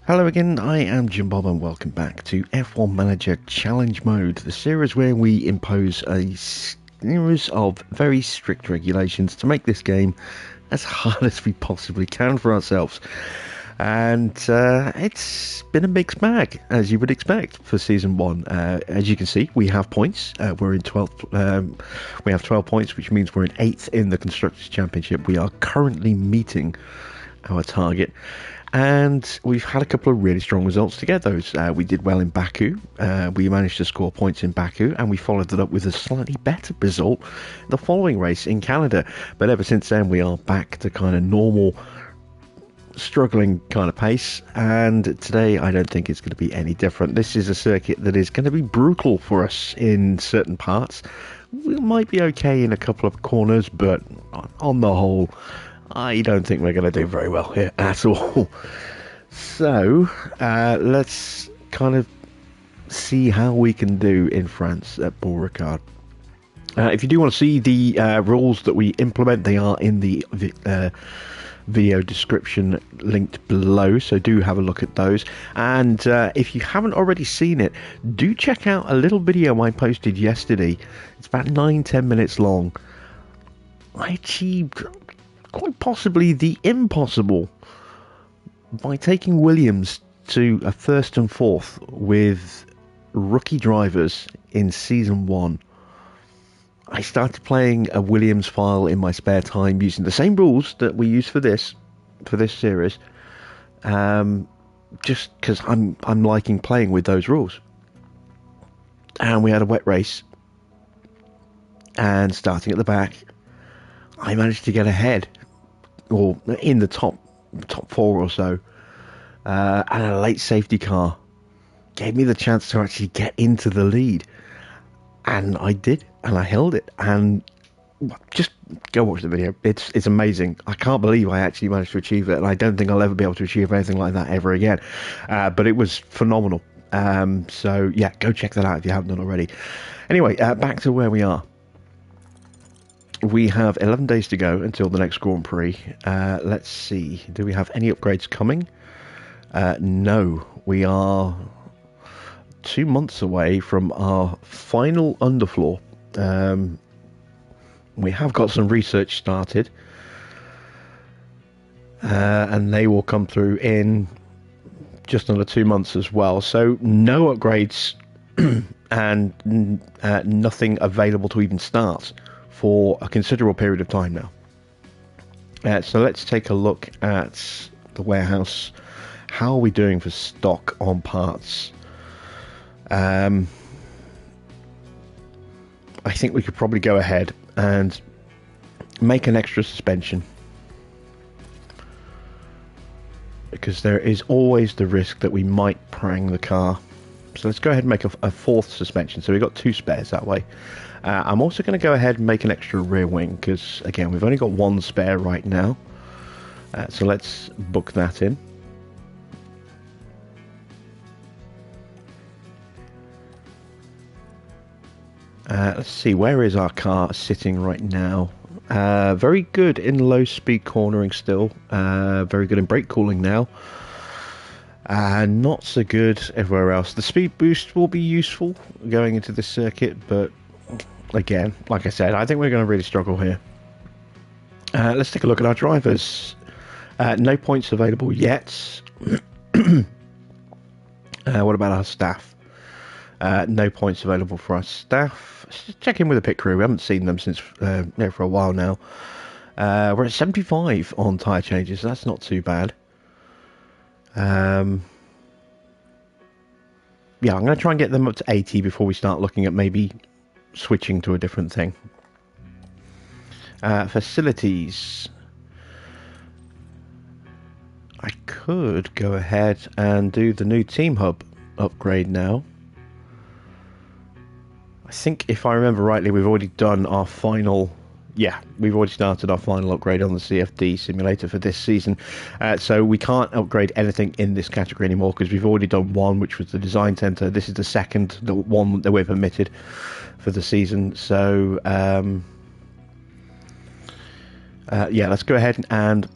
Hello again, I am Jim Bob and welcome back to F1 Manager Challenge Mode, the series where we impose a series of very strict regulations to make this game as hard as we possibly can for ourselves. And it's been a mixed bag, as you would expect for Season 1. As you can see, we have points. We're in 12th. We have 12 points, which means we're in 8th in the Constructors' Championship. We are currently meeting our target. And we've had a couple of really strong results to get those. We did well in Baku. We managed to score points in Baku, and we followed it up with a slightly better result the following race in Canada. But ever since then, we are back to kind of normal, struggling kind of pace. And today, I don't think it's going to be any different. This is a circuit that is going to be brutal for us in certain parts. We might be okay in a couple of corners, but on the whole, I don't think we're going to do very well here at all. So, let's kind of see how we can do in France at Paul Ricard. If you do want to see the rules that we implement, they are in the video description linked below, so do have a look at those. And if you haven't already seen it, do check out a little video I posted yesterday. It's about 9-10 minutes long. I achieved quite possibly the impossible by taking Williams to a first and fourth with rookie drivers in Season 1. I started playing a Williams file in my spare time using the same rules that we use for this series, just because I'm liking playing with those rules. And we had a wet race, and starting at the back, I managed to get ahead, or in the top 4 or so, and a late safety car gave me the chance to actually get into the lead, and I did, and I held it. And just go watch the video. It's amazing. I can't believe I actually managed to achieve it, and I don't think I'll ever be able to achieve anything like that ever again. But it was phenomenal. So yeah, go check that out if you haven't done already. Anyway, back to where we are. We have 11 days to go until the next Grand Prix. Let's see. Do we have any upgrades coming? No. We are 2 months away from our final underfloor. We have got some research started. And they will come through in just under 2 months as well. So no upgrades and nothing available to even start for a considerable period of time now. So let's take a look at the warehouse. How are we doing for stock on parts? I think we could probably go ahead and make an extra suspension, because there is always the risk that we might prang the car. So let's go ahead and make a fourth suspension. So we've got 2 spares that way. I'm also going to go ahead and make an extra rear wing, because again, we've only got 1 spare right now. So let's book that in. Let's see, where is our car sitting right now? Very good in low speed cornering still. Very good in brake cooling now. Not so good everywhere else. The speed boost will be useful going into this circuit, but again, like I said, I think we're going to really struggle here. Let's take a look at our drivers. No points available yet. What about our staff? No points available for our staff. Let's check in with the pit crew. We haven't seen them since for a while now. We're at 75 on tyre changes. So that's not too bad. Yeah, I'm going to try and get them up to 80 before we start looking at maybe switching to a different thing. Facilities. I could go ahead and do the new team hub upgrade now. I think if I remember rightly, we've already done our final... Yeah, we've already started our final upgrade on the CFD simulator for this season. So we can't upgrade anything in this category anymore, because we've already done one, which was the design center. This is the second, the one that we're permitted for the season. So yeah, let's go ahead and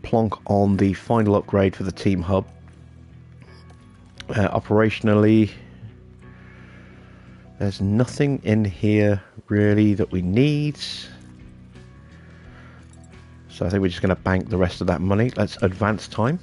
plonk on the final upgrade for the team hub. Operationally, there's nothing in here really that we need. So I think we're just going to bank the rest of that money. Let's advance time.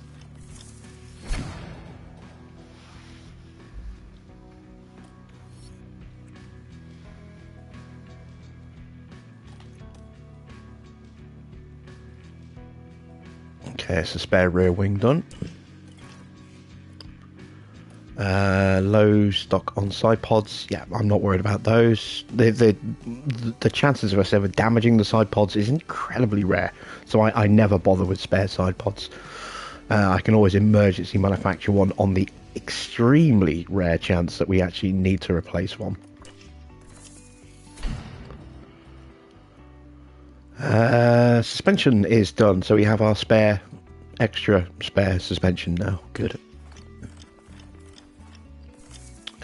Okay, it's a spare rear wing done. Low stock on side pods. Yeah, I'm not worried about those. The chances of us ever damaging the side pods is incredibly rare, so I never bother with spare side pods. I can always emergency manufacture one on the extremely rare chance that we actually need to replace one. Suspension is done, so we have our extra spare suspension now. Good.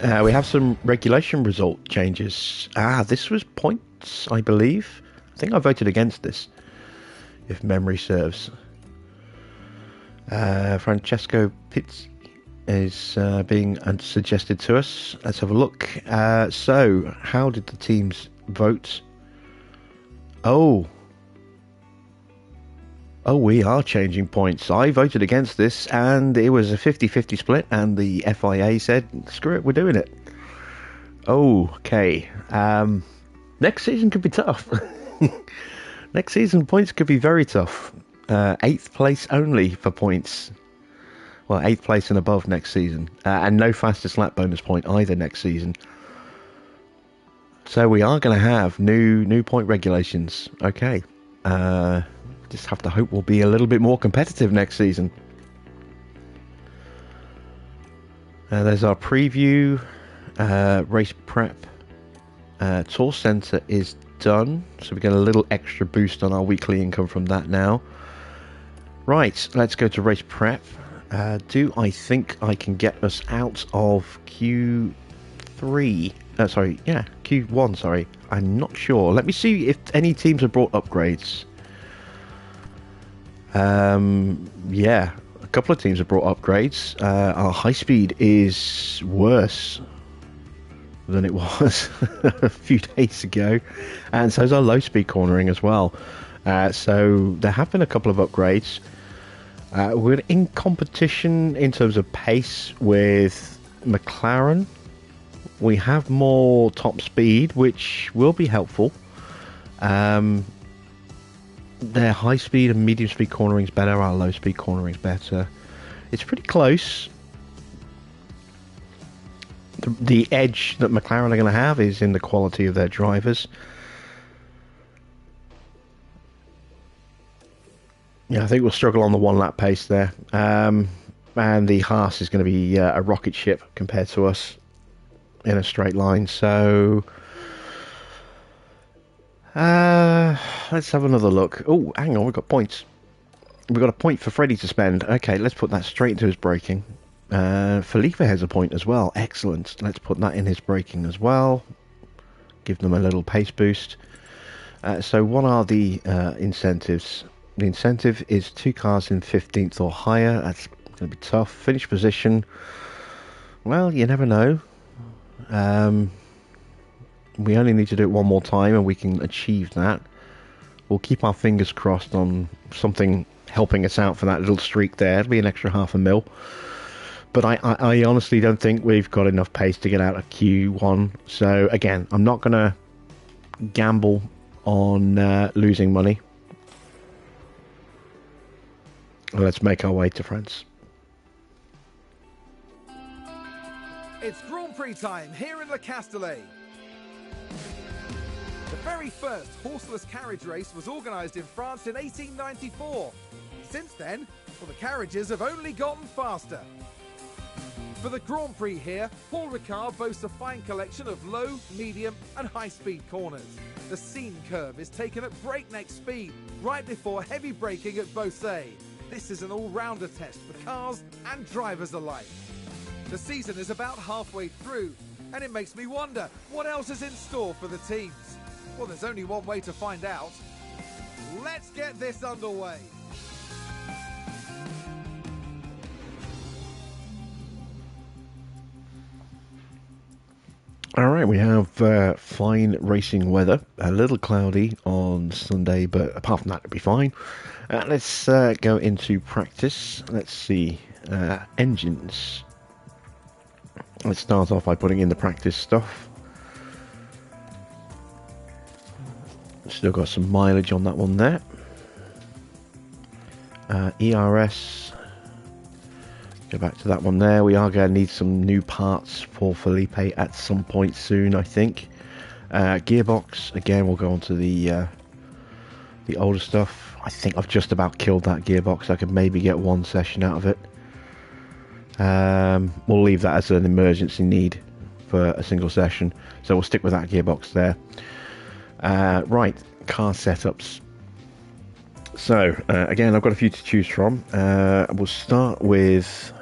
We have some regulation result changes. This was points, I believe. I think I voted against this, if memory serves. Francesco Pizzi is being suggested to us. Let's have a look. So, how did the teams vote? Oh, we are changing points. I voted against this, and it was a 50-50 split, and the FIA said, screw it, we're doing it. Okay. Next season could be tough. Next season, points could be very tough. 8th place only for points. Well, 8th place and above next season. And no fastest lap bonus point either next season. So we are going to have new point regulations. Okay. Just have to hope we'll be a little bit more competitive next season. There's our preview. Race prep. Tour center is done. So we get a little extra boost on our weekly income from that now. Right, let's go to race prep. Do I think I can get us out of Q3? Q1, sorry. I'm not sure. Let me see if any teams have brought upgrades. Yeah, a couple of teams have brought upgrades. Our high speed is worse than it was a few days ago, and so is our low speed cornering as well. So there have been a couple of upgrades. We're in competition in terms of pace with McLaren. We have more top speed, which will be helpful. Their high speed and medium speed cornering is better. Our low speed cornering is better. It's pretty close. The edge that McLaren are going to have is in the quality of their drivers. Yeah, I think we'll struggle on the one lap pace there. And the Haas is going to be a rocket ship compared to us in a straight line. So let's have another look. Oh, hang on, we've got points. We've got a point for Freddie to spend. Okay, let's put that straight into his braking. Felipe has a point as well. Excellent. Let's put that in his braking as well. Give them a little pace boost. So what are the incentives? The incentive is 2 cars in 15th or higher. That's going to be tough. Finish position. Well, you never know. We only need to do it one more time and we can achieve that. We'll keep our fingers crossed on something helping us out for that little streak there. It'll be an extra $500,000. But I honestly don't think we've got enough pace to get out of Q1. So again, I'm not going to gamble on losing money. Let's make our way to France. It's Grand Prix time here in Le Castellet. The very first horseless carriage race was organised in France in 1894. Since then, well, the carriages have only gotten faster. For the Grand Prix here, Paul Ricard boasts a fine collection of low, medium and high-speed corners. The scene curve is taken at breakneck speed, right before heavy braking at Beausset. This is an all-rounder test for cars and drivers alike. The season is about halfway through, and it makes me wonder what else is in store for the teams. Well, there's only one way to find out. Let's get this underway. Alright, we have fine racing weather, a little cloudy on Sunday, but apart from that it'll be fine. Let's go into practice. Let's see, engines. Let's start off by putting in the practice stuff. Still got some mileage on that one there. ERS, go back to that one there. We are going to need some new parts for Felipe at some point soon, I think. Gearbox, again, we'll go on to the older stuff. I think I've just about killed that gearbox. I could maybe get one session out of it. We'll leave that as an emergency need for a single session, so we'll stick with that gearbox there. Right, car setups. So, again, I've got a few to choose from. We'll start with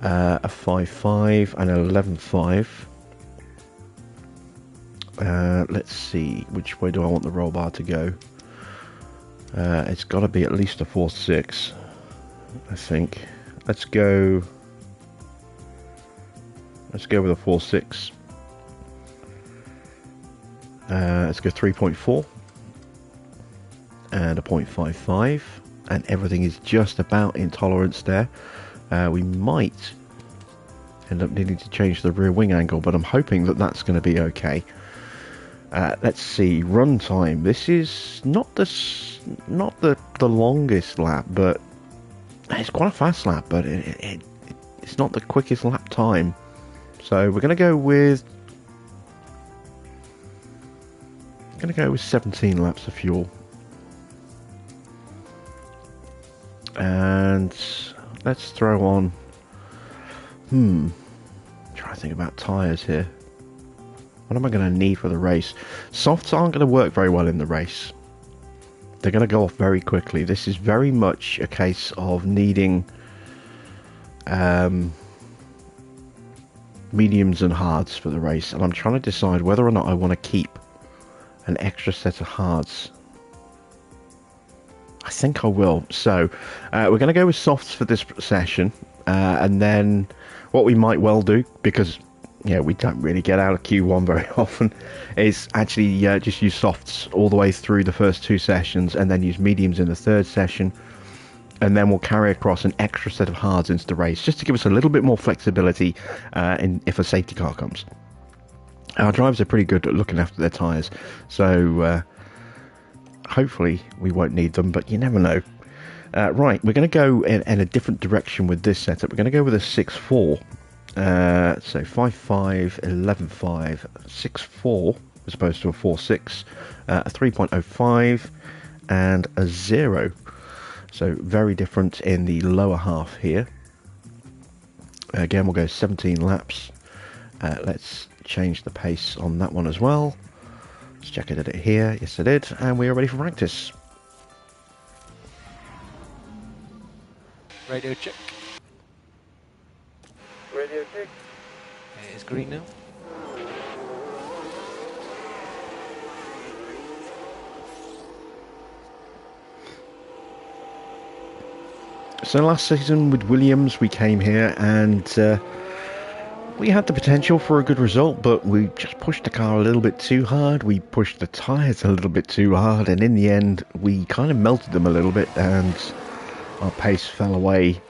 a 5.5 and an 11.5. Let's see, which way do I want the roll bar to go? It's got to be at least a 4.6, I think. Let's go with a 4.6. Let's go 3.4 and a 0.55, and everything is just about in tolerance there. We might end up needing to change the rear wing angle, but I'm hoping that that's going to be okay. Let's see, run time. This is not the longest lap, but it's quite a fast lap, but it's not the quickest lap time. So we're going to go with 17 laps of fuel. And let's throw on try to think about tyres here. What am I going to need for the race? Softs aren't going to work very well in the race. They're going to go off very quickly. This is very much a case of needing mediums and hards for the race, and I'm trying to decide whether or not I want to keep an extra set of hards. I think I will. So we're going to go with softs for this session, and then what we might well do, because we don't really get out of Q1 very often, is actually just use softs all the way through the first two sessions, and then use mediums in the third session, and then we'll carry across an extra set of hards into the race, just to give us a little bit more flexibility if a safety car comes. Our drivers are pretty good at looking after their tyres, so hopefully we won't need them, but you never know. Right, we're going to go in a different direction with this setup. We're going to go with a 6.4. So 5.5, 11.5, 6.4 as opposed to a 4.6, a 3.05 and a 0. So very different in the lower half here. Again, we'll go 17 laps. Let's change the pace on that one as well. Let's check it here. Yes, I did. And we are ready for practice. Radio check. Radio check. It is green now. So last season with Williams, we came here and we had the potential for a good result, but we just pushed the car a little bit too hard. We pushed the tyres a little bit too hard, and in the end, we kind of melted them a little bit, and our pace fell away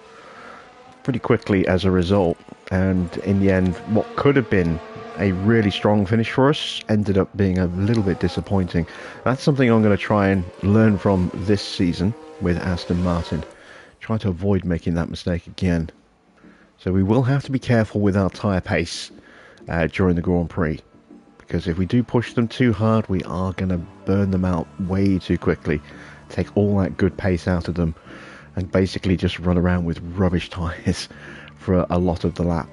pretty quickly as a result. And in the end, what could have been a really strong finish for us ended up being a little bit disappointing. That's something I'm going to try and learn from this season with Aston Martin. Try to avoid making that mistake again. So we will have to be careful with our tyre pace during the Grand Prix, because if we do push them too hard, we are going to burn them out way too quickly, take all that good pace out of them, and basically just run around with rubbish tyres for a lot of the lap.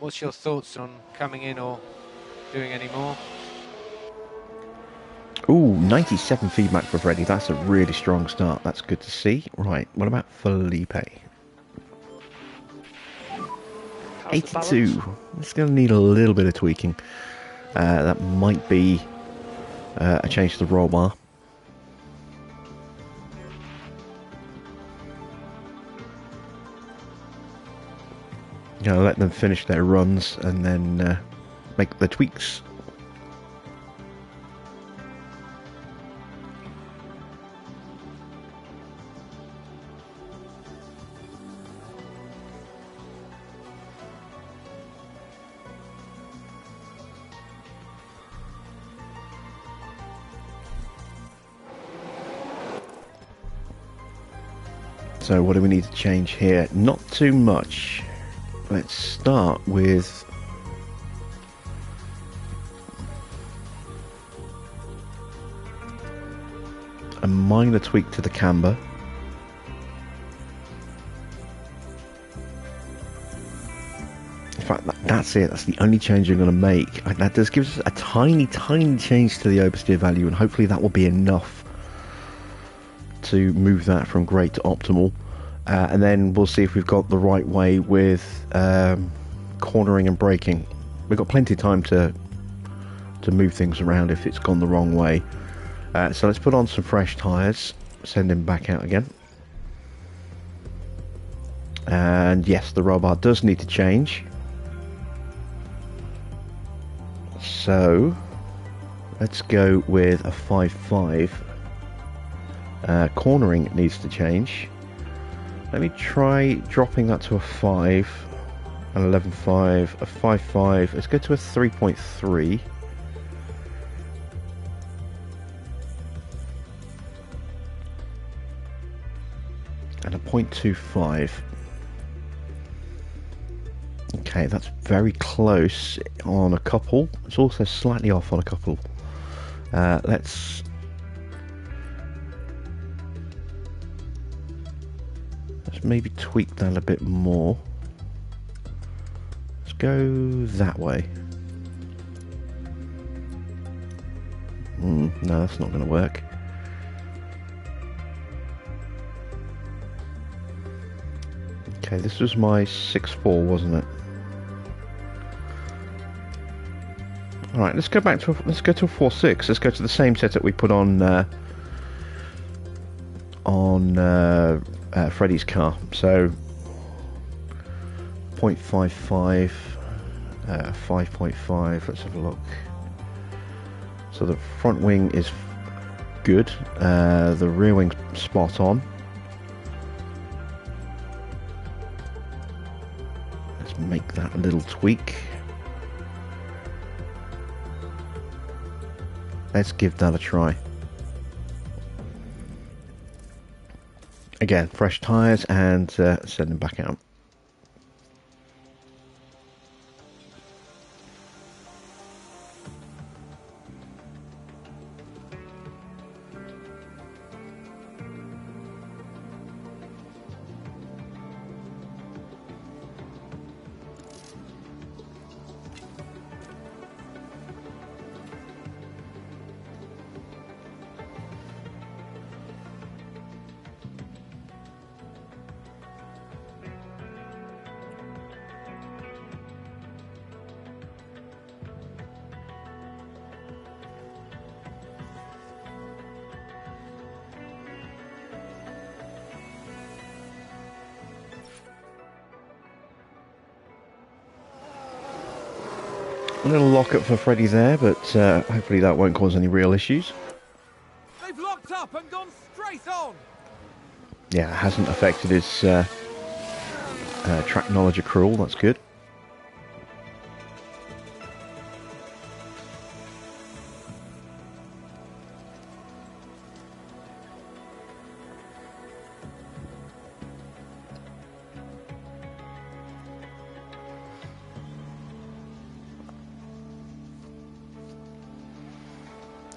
What's your thoughts on coming in or doing any more? Ooh, 97 feedback for Freddy. That's a really strong start. That's good to see. Right, what about Felipe? How's the 82. balance? It's going to need a little bit of tweaking. That might be a change to the roll bar. You know, let them finish their runs and then make the tweaks. So what do we need to change here? Not too much. Let's start with a minor tweak to the camber. In fact, that's it. That's the only change I'm going to make. That does give us a tiny, tiny change to the oversteer value, and hopefully that will be enough to move that from great to optimal. And then we'll see if we've got the right way with cornering and braking. We've got plenty of time to move things around if it's gone the wrong way. So let's put on some fresh tyres, send him back out again. And yes, the roll bar does need to change. So let's go with a 5.5. Cornering needs to change. Let me try dropping that to a 5, an 11.5, a 5.5. Let's go to a 3.3. And a 0.25. Okay, that's very close on a couple. It's also slightly off on a couple. Let's maybe tweak that a bit more. Let's go that way. No, that's not going to work. Okay, this was my 6.4, wasn't it? All right, let's go to a 4.6. Let's go to the same setup we put on Freddy's car. So 0.55, 5.5. Let's have a look. So the front wing is good. The rear wing's spot on. Let's make that a little tweak. Let's give that a try. Again, fresh tyres and send them back out. A little lockup for Freddy there, but hopefully that won't cause any real issues. They've locked up and gone straight on. Yeah, it hasn't affected his track knowledge accrual. That's good.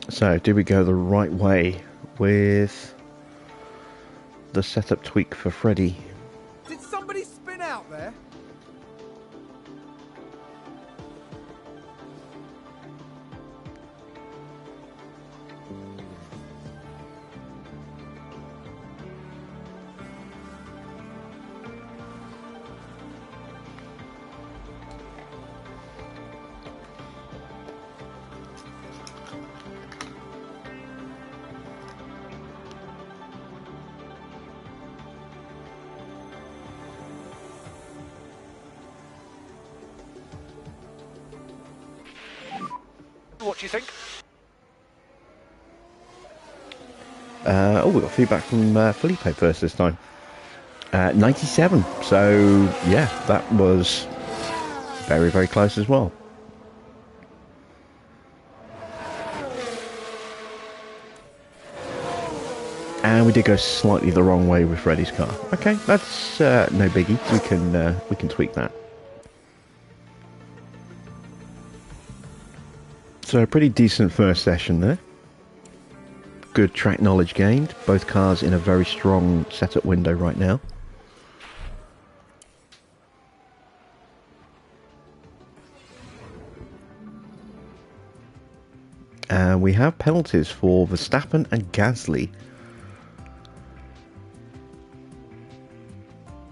So, do we go the right way with the setup tweak for Freddy? Did somebody spin out there? what do you think? Oh, we got feedback from Felipe first this time. 97. So, yeah, that was very, very close as well. And we did go slightly the wrong way with Freddy's car. Okay, that's no biggie. We can tweak that. So a pretty decent first session there. Good track knowledge gained. Both cars in a very strong setup window right now. And we have penalties for Verstappen and Gasly.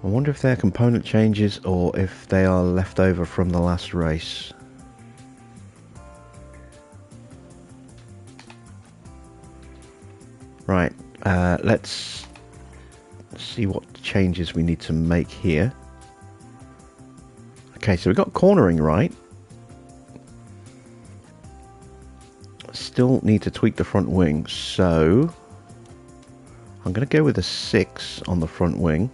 I wonder if they're component changes or if they are left over from the last race. Right, let's see what changes we need to make here. Okay, so we got cornering right. Still need to tweak the front wing, so I'm going to go with a 6 on the front wing.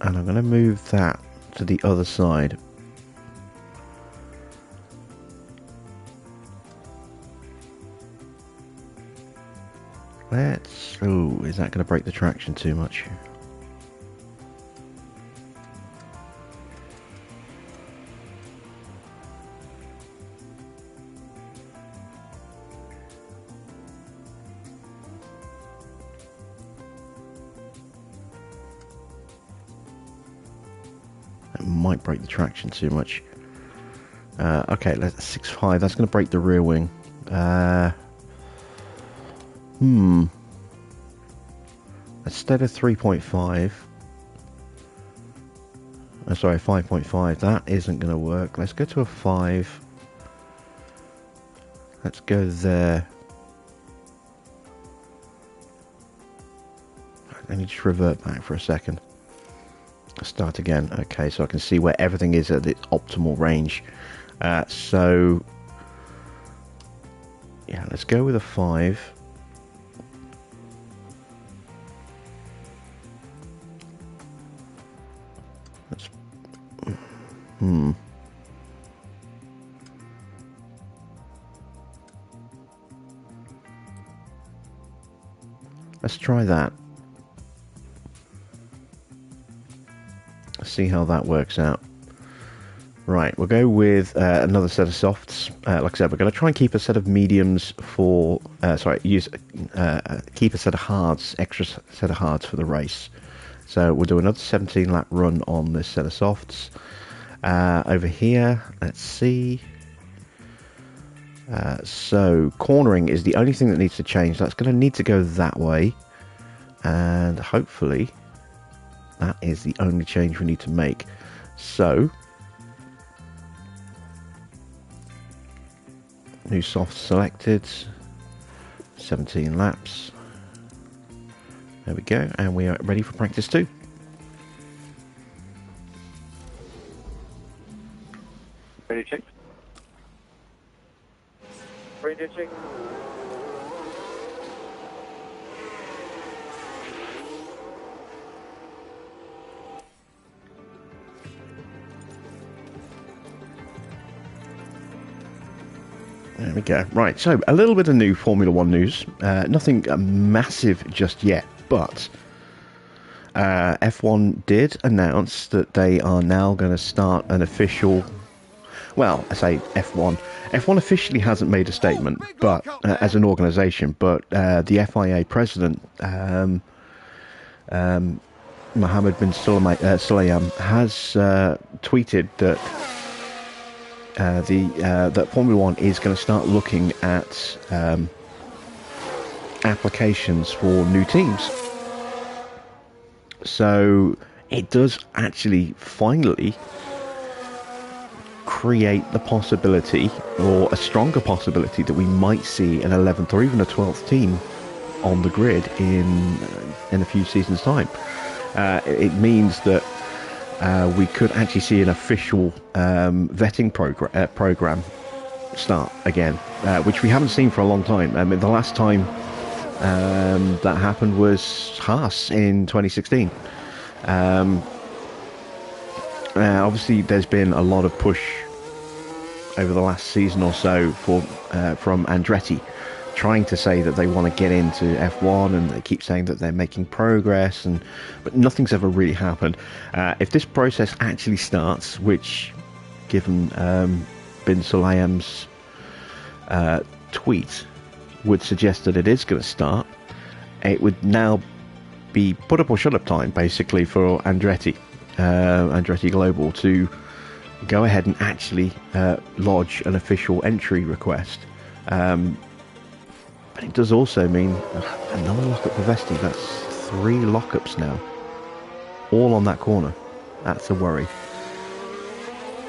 And I'm going to move that to the other side. Let's... Oh, is that going to break the traction too much? Might break the traction too much. Okay, let's 6.5. That's going to break the rear wing. Instead of 3.5, sorry, 5.5. That isn't going to work. Let's go to a 5. Let's go there. Let me just revert back for a second. Start again. Okay, so I can see where everything is at its optimal range. So yeah, let's go with a 5. Let's let's try that. See how that works out. Right, we'll go with another set of softs. Like I said, we're going to try and keep a set of mediums for... keep a set of hards, extra set of hards for the race. So we'll do another 17 lap run on this set of softs. Over here, let's see. So cornering is the only thing that needs to change. That's going to need to go that way. And hopefully... that is the only change we need to make. So, new soft selected, 17 laps. There we go, and we are ready for practice 2. Ready to check? Ready to check? There we go. Right, so a little bit of new Formula 1 news. Nothing massive just yet, but F1 did announce that they are now going to start an official... Well, I say F1. F1 officially hasn't made a statement, but as an organisation, but the FIA president, Mohammed bin Sulayem, has tweeted that that Formula 1 is going to start looking at applications for new teams. So it does actually finally create the possibility, or a stronger possibility, that we might see an 11th or even a 12th team on the grid in a few seasons' time. It means that we could actually see an official vetting program start again, which we haven't seen for a long time. I mean, the last time that happened was Haas in 2016. Obviously, there's been a lot of push over the last season or so from Andretti, trying to say that they want to get into F1, and they keep saying that they're making progress, but nothing's ever really happened. If this process actually starts, which, given Bin Sulayem's tweet, would suggest that it is going to start, it would now be put up or shut up time, basically, for Andretti Global to go ahead and actually lodge an official entry request. But it does also mean another lockup for Vesti. That's 3 lockups now, all on that corner. That's a worry.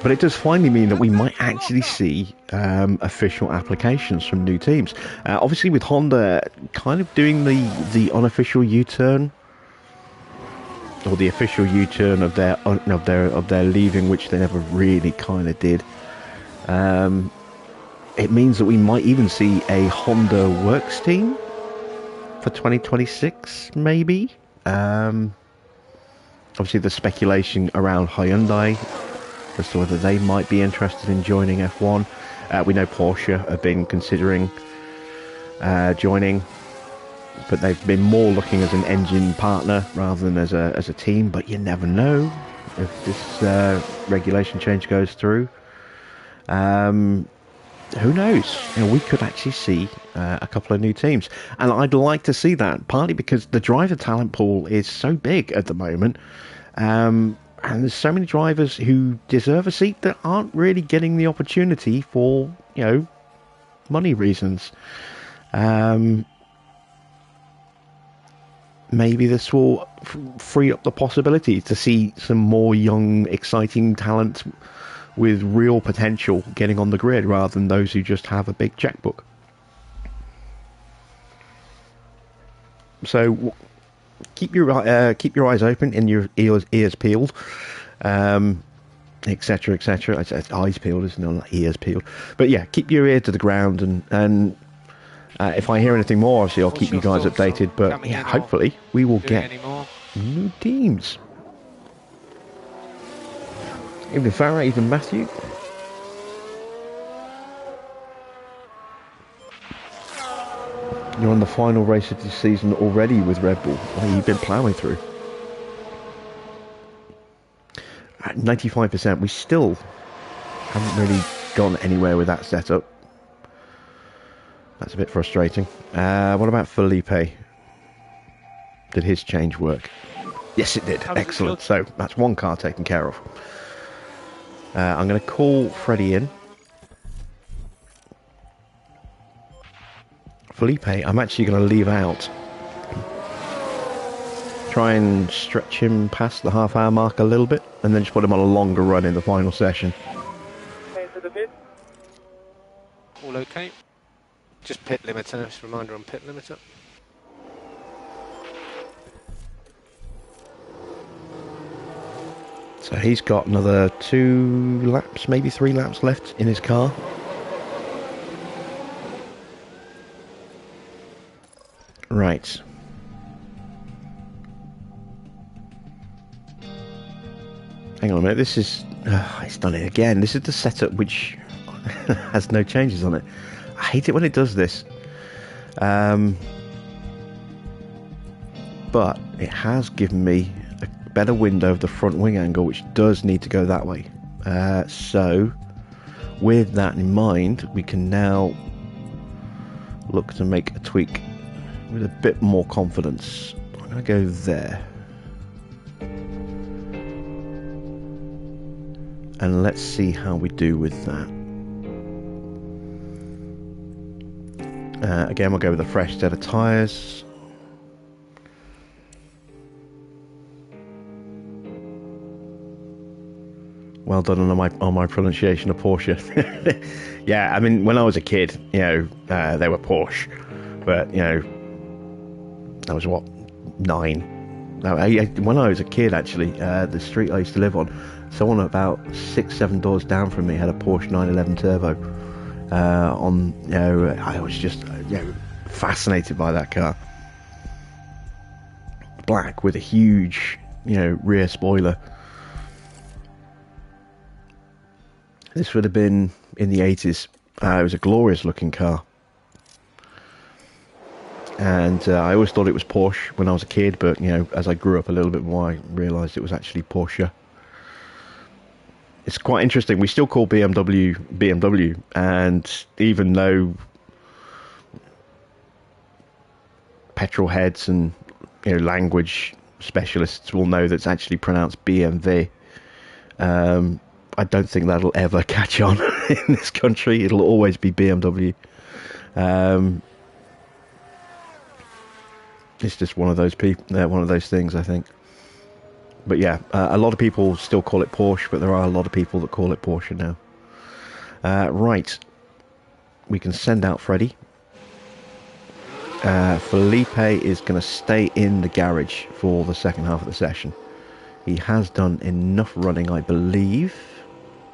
But it does finally mean that we might actually see official applications from new teams. Obviously, with Honda kind of doing the unofficial U-turn, or the official U-turn of their leaving, which they never really kind of did. It means that we might even see a Honda Works team for 2026, maybe. Obviously, the speculation around Hyundai as to whether they might be interested in joining F1. We know Porsche have been considering joining, but they've been more looking as an engine partner rather than as a team. But you never know if this regulation change goes through. Who knows? We could actually see a couple of new teams, and I'd like to see that, partly because the driver talent pool is so big at the moment, and there's so many drivers who deserve a seat that aren't really getting the opportunity for money reasons. Maybe this will free up the possibility to see some more young, exciting talent with real potential getting on the grid, rather than those who just have a big checkbook. So keep your eyes open and your ears peeled, etc., etc. It's eyes peeled, isn't it? Not ears peeled. But yeah, keep your ear to the ground, and if I hear anything more, obviously I'll keep you guys updated. But yeah, hopefully we will get new teams. Even Farah, even Matthew. You're on the final race of the season already with Red Bull. Oh, you've been ploughing through. At 95%, we still haven't really gone anywhere with that setup. That's a bit frustrating. What about Felipe? Did his change work? Yes, it did. Excellent. So that's one car taken care of. I'm going to call Freddie in. Felipe, I'm actually going to leave out. Try and stretch him past the half-hour mark a little bit, and then just put him on a longer run in the final session. All okay. Just pit limiter. Just a reminder on pit limiter. So he's got another 2 laps, maybe 3 laps left in his car. Right. Hang on a minute, this is... it's done it again. This is the setup which has no changes on it. I hate it when it does this. But it has given me a better window of the front wing angle, which does need to go that way. So, with that in mind, we can now look to make a tweak with a bit more confidence. I'm going to go there. And let's see how we do with that. Again, we'll go with a fresh set of tyres. Well done on my pronunciation of Porsche. Yeah, I mean, when I was a kid, they were Porsche. But, I was, what, 9? No, when I was a kid, actually, the street I used to live on, someone about 6-7 doors down from me had a Porsche 911 Turbo. I was just, fascinated by that car. Black with a huge, rear spoiler. This would have been in the 80s. It was a glorious looking car. And I always thought it was Porsche when I was a kid, but, as I grew up a little bit more, I realised it was actually Porsche. It's quite interesting. We still call BMW, and even though petrol heads and language specialists will know that's actually pronounced BMW, I don't think that'll ever catch on in this country. It'll always be BMW. It's just one of those one of those things, I think. But yeah, a lot of people still call it Porsche, but there are a lot of people that call it Porsche now. Right, we can send out Freddie. Felipe is going to stay in the garage for the second half of the session. He has done enough running, I believe.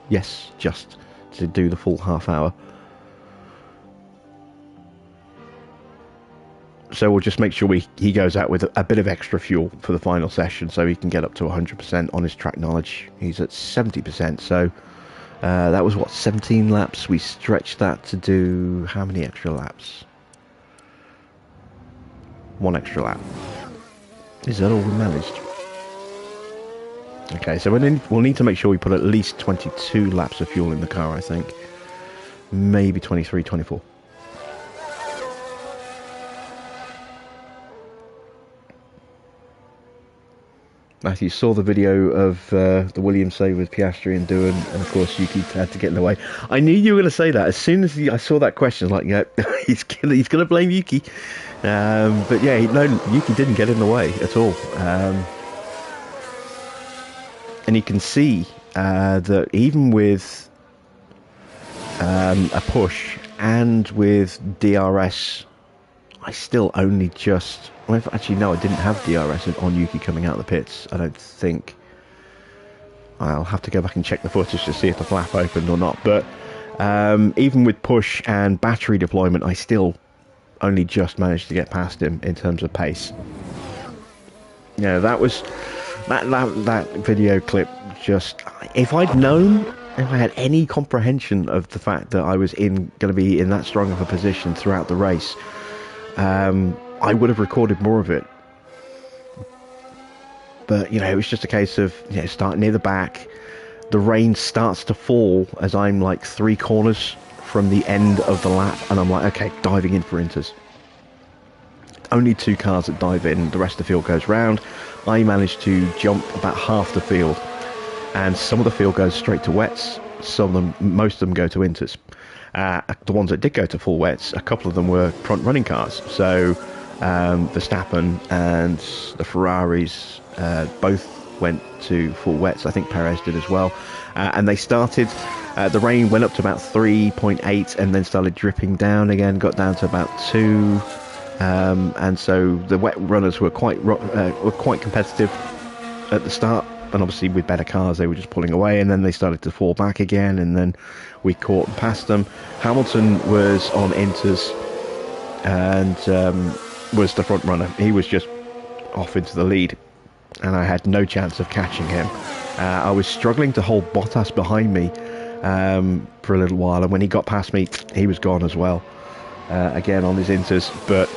Yes, just to do the full half hour. So we'll just make sure he goes out with a bit of extra fuel for the final session, so he can get up to 100% on his track knowledge. He's at 70%, so that was, what, 17 laps? We stretched that to do how many extra laps? 1 extra lap. Is that all we managed? Okay, so we'll need to make sure we put at least 22 laps of fuel in the car, I think. Maybe 23, 24. Matthew saw the video of the Williams save with Piastri and Doohan, and of course Yuki had to get in the way. I knew you were going to say that. As soon as I saw that question, I was like, yeah, he's going to blame Yuki. But yeah, Yuki didn't get in the way at all. And you can see that even with a push and with DRS, I still only just... Well, actually, no, I didn't have DRS on Yuki coming out of the pits, I don't think. I'll have to go back and check the footage to see if the flap opened or not. But even with push and battery deployment, I still only just managed to get past him in terms of pace. That was... That video clip just... If I'd known, if I had any comprehension of the fact that I was going to be in that strong of a position throughout the race, I would have recorded more of it. But, it was just a case of, starting near the back. The rain starts to fall as I'm like 3 corners from the end of the lap, and I'm like, okay, diving in for inters. Only 2 cars that dive in, the rest of the field goes round. I managed to jump about half the field, and some of the field goes straight to wets. Most of them go to inters. The ones that did go to full wets, a couple of them were front running cars. So Verstappen and the Ferraris both went to full wets. I think Perez did as well. And they started, the rain went up to about 3.8 and then started dripping down again, got down to about 2. And so the wet runners were quite competitive at the start, and obviously with better cars they were just pulling away, and then they started to fall back again, and then we caught and passed them. Hamilton was on inters and was the front runner. He was just off into the lead, and I had no chance of catching him. I was struggling to hold Bottas behind me for a little while, and when he got past me, he was gone as well, again on his inters. But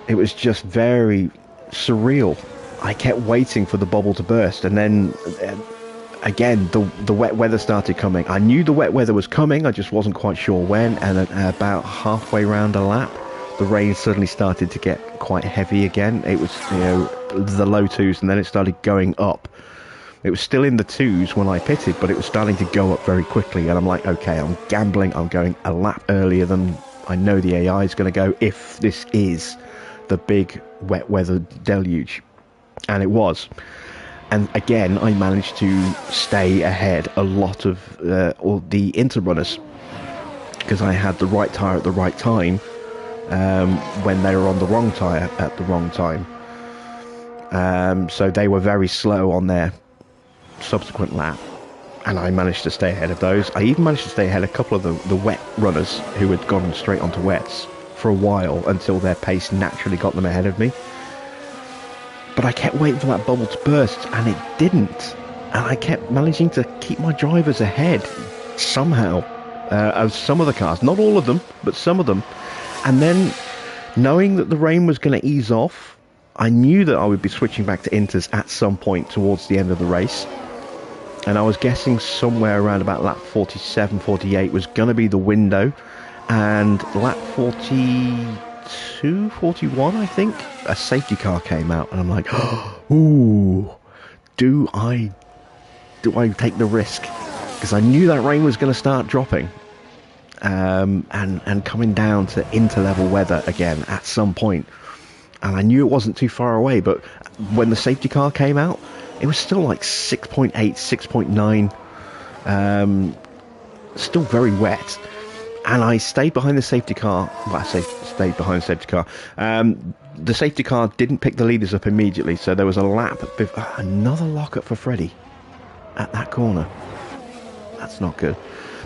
it was just very surreal. I kept waiting for the bubble to burst, and then again the wet weather started coming. I knew the wet weather was coming, I just wasn't quite sure when, and about halfway round a lap the rain suddenly started to get quite heavy again. It was the low 2s, and then it started going up. It was still in the 2s when I pitted, but it was starting to go up very quickly, and I'm like, okay, I'm gambling, I'm going a lap earlier than I know the AI is going to go if this is the big wet weather deluge. And it was. And again, I managed to stay ahead a lot of all the interrunners, because I had the right tyre at the right time when they were on the wrong tyre at the wrong time. So they were very slow on their subsequent lap, and I managed to stay ahead of those. I even managed to stay ahead of a couple of the wet runners who had gone straight onto wets for a while until their pace naturally got them ahead of me. But I kept waiting for that bubble to burst, and it didn't. And I kept managing to keep my drivers ahead somehow of some of the cars. Not all of them, but some of them. And then, knowing that the rain was going to ease off, I knew that I would be switching back to inters at some point towards the end of the race. And I was guessing somewhere around about lap 47, 48 was going to be the window. And lap 42, 41, I think, a safety car came out. And I'm like, ooh, do I take the risk? Because I knew that rain was going to start dropping. And coming down to inter-level weather again at some point. And I knew it wasn't too far away, but when the safety car came out, it was still like 6.8, 6.9, still very wet. And I stayed behind the safety car. Well, I say stayed behind the safety car. The safety car didn't pick the leaders up immediately, so there was a lap, another lockup for Freddie at that corner. That's not good.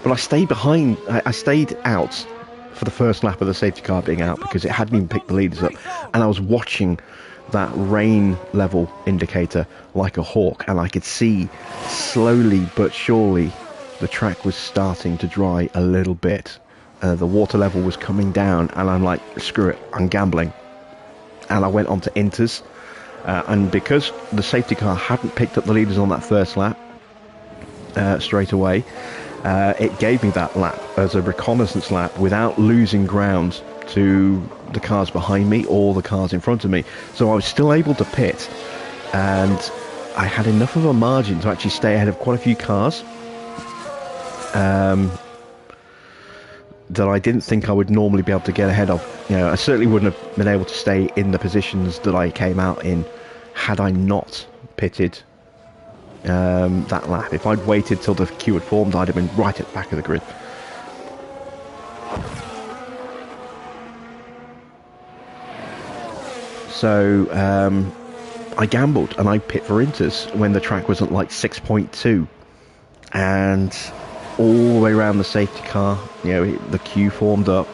But I stayed behind, I stayed out for the first lap of the safety car being out because it hadn't even picked the leaders up. And I was watching that rain level indicator like a hawk, and I could see slowly but surely the track was starting to dry a little bit. The water level was coming down, and I'm like, screw it, I'm gambling. And I went on to inters, and because the safety car hadn't picked up the leaders on that first lap straight away, it gave me that lap as a reconnaissance lap without losing ground to the cars behind me or the cars in front of me. So I was still able to pit, and I had enough of a margin to actually stay ahead of quite a few cars that I didn't think I would normally be able to get ahead of. You know, I certainly wouldn't have been able to stay in the positions that I came out in had I not pitted that lap. If I'd waited till the queue had formed, I'd have been right at the back of the grid. So I gambled and I pit for inters when the track was at like 6.2, and all the way around the safety car, you know, the queue formed up,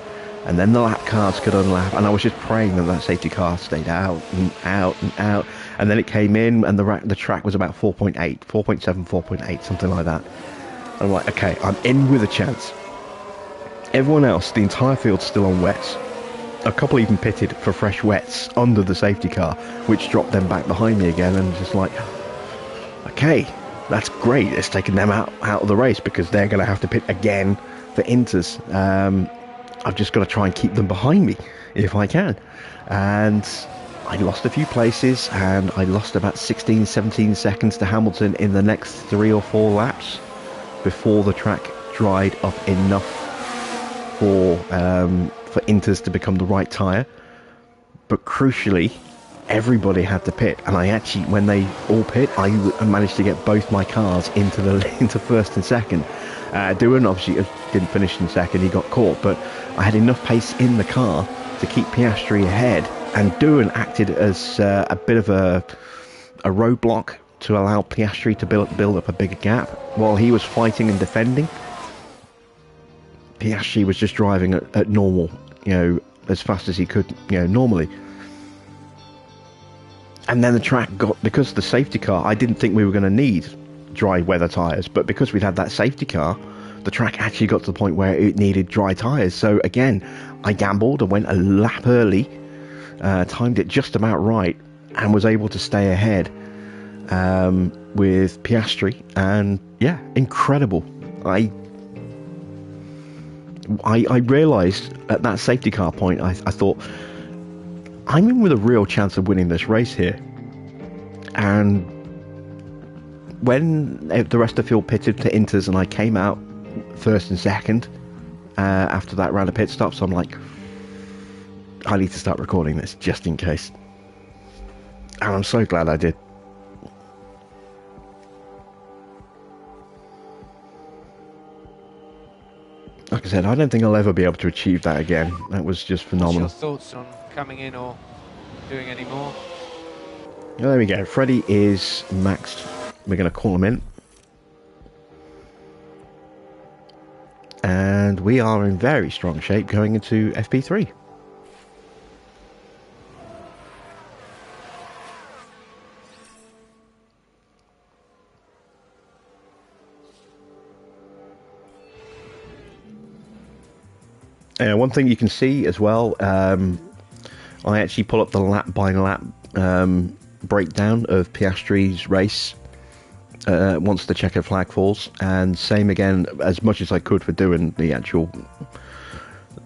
and then the lap cars could unlap, and I was just praying that that safety car stayed out and out and out, and then it came in, and the track was about 4.8, 4.7, 4.8, something like that. And I'm like, okay, I'm in with a chance. Everyone else, the entire field's still on wets. A couple even pitted for fresh wets under the safety car, which dropped them back behind me again, and just like, okay, that's great. It's taken them out of the race because they're going to have to pit again for inters. I've just got to try and keep them behind me if I can. And I lost a few places, and I lost about 16, 17 seconds to Hamilton in the next 3 or 4 laps before the track dried up enough for inters to become the right tyre. But crucially, everybody had to pit, and I actually, when they all pit, I managed to get both my cars into first and second. Doohan obviously didn't finish in second, he got caught, but I had enough pace in the car to keep Piastri ahead, and Doohan acted as a bit of a roadblock to allow Piastri to build up a bigger gap. While he was fighting and defending, Piastri was just driving at normal, you know, as fast as he could, you know, normally. And then the track got, because the safety car, I didn't think we were going to need dry weather tyres, but because we'd had that safety car, the track actually got to the point where it needed dry tyres. So again, I gambled and went a lap early, timed it just about right, and was able to stay ahead with Piastri. And yeah, incredible. I realised at that safety car point, I thought, I'm in with a real chance of winning this race here. And when the rest of the field pitted to inters and I came out first and second after that round of pit stops, I'm like, I need to start recording this just in case. And I'm so glad I did. I can I said, I don't think I'll ever be able to achieve that again. That was just What's phenomenal. your thoughts on coming in or doing any more? Well, there we go. Freddie is maxed. We're going to call him in. And we are in very strong shape going into FP3. One thing you can see as well, I actually pull up the lap by lap breakdown of Piastri's race once the checkered flag falls, and same again as much as I could for doing the actual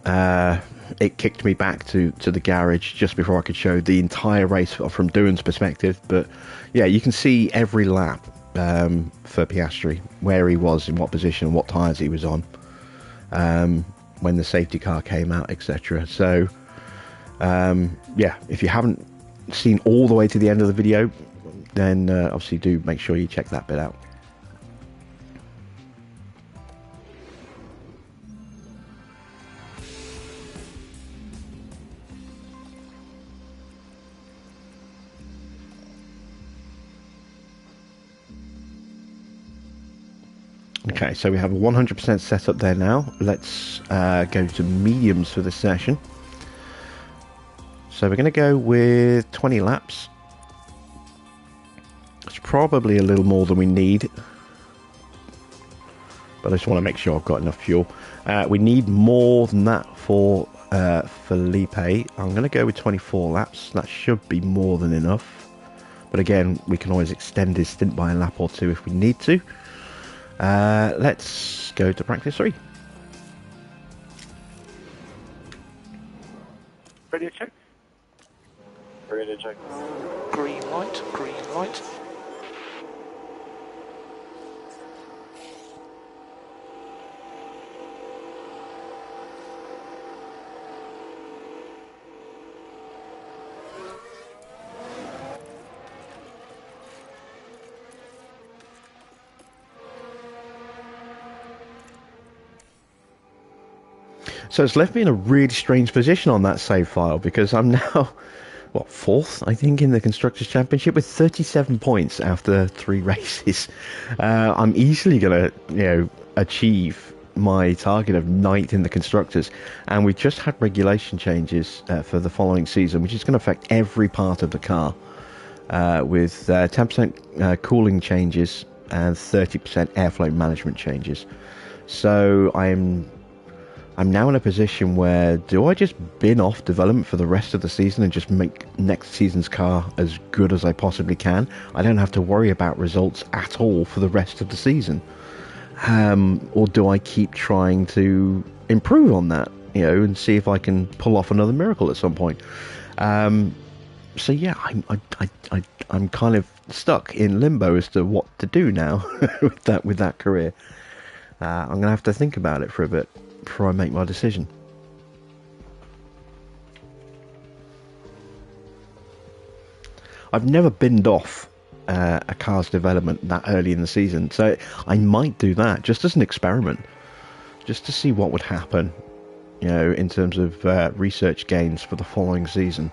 it kicked me back to the garage just before I could show the entire race from Doohan's perspective. But yeah, you can see every lap for Piastri, where he was, in what position, what tyres he was on, when the safety car came out, etc. So yeah, if you haven't seen all the way to the end of the video, then obviously do make sure you check that bit out. Okay, so we have a 100% setup there now. Let's go to mediums for this session. So we're going to go with 20 laps. It's probably a little more than we need, but I just want to make sure I've got enough fuel. We need more than that for Felipe. I'm going to go with 24 laps. That should be more than enough. But again, we can always extend his stint by a lap or two if we need to. Let's go to practice 3. Ready to check? Ready to check. Green light, green light. So it's left me in a really strange position on that save file, because I'm now, what, 4th, I think, in the Constructors' Championship with 37 points after 3 races. I'm easily going to, achieve my target of 9th in the Constructors, and we've just had regulation changes for the following season, which is going to affect every part of the car, with 10% cooling changes and 30% airflow management changes. So I'm now in a position where, do I just bin off development for the rest of the season and just make next season's car as good as I possibly can? I don't have to worry about results at all for the rest of the season. Or do I keep trying to improve on that, and see if I can pull off another miracle at some point? So yeah, I'm kind of stuck in limbo as to what to do now with that career. I'm going to have to think about it for a bit before I make my decision. I've never binned off a car's development that early in the season, so I might do that just as an experiment, just to see what would happen, in terms of research gains for the following season.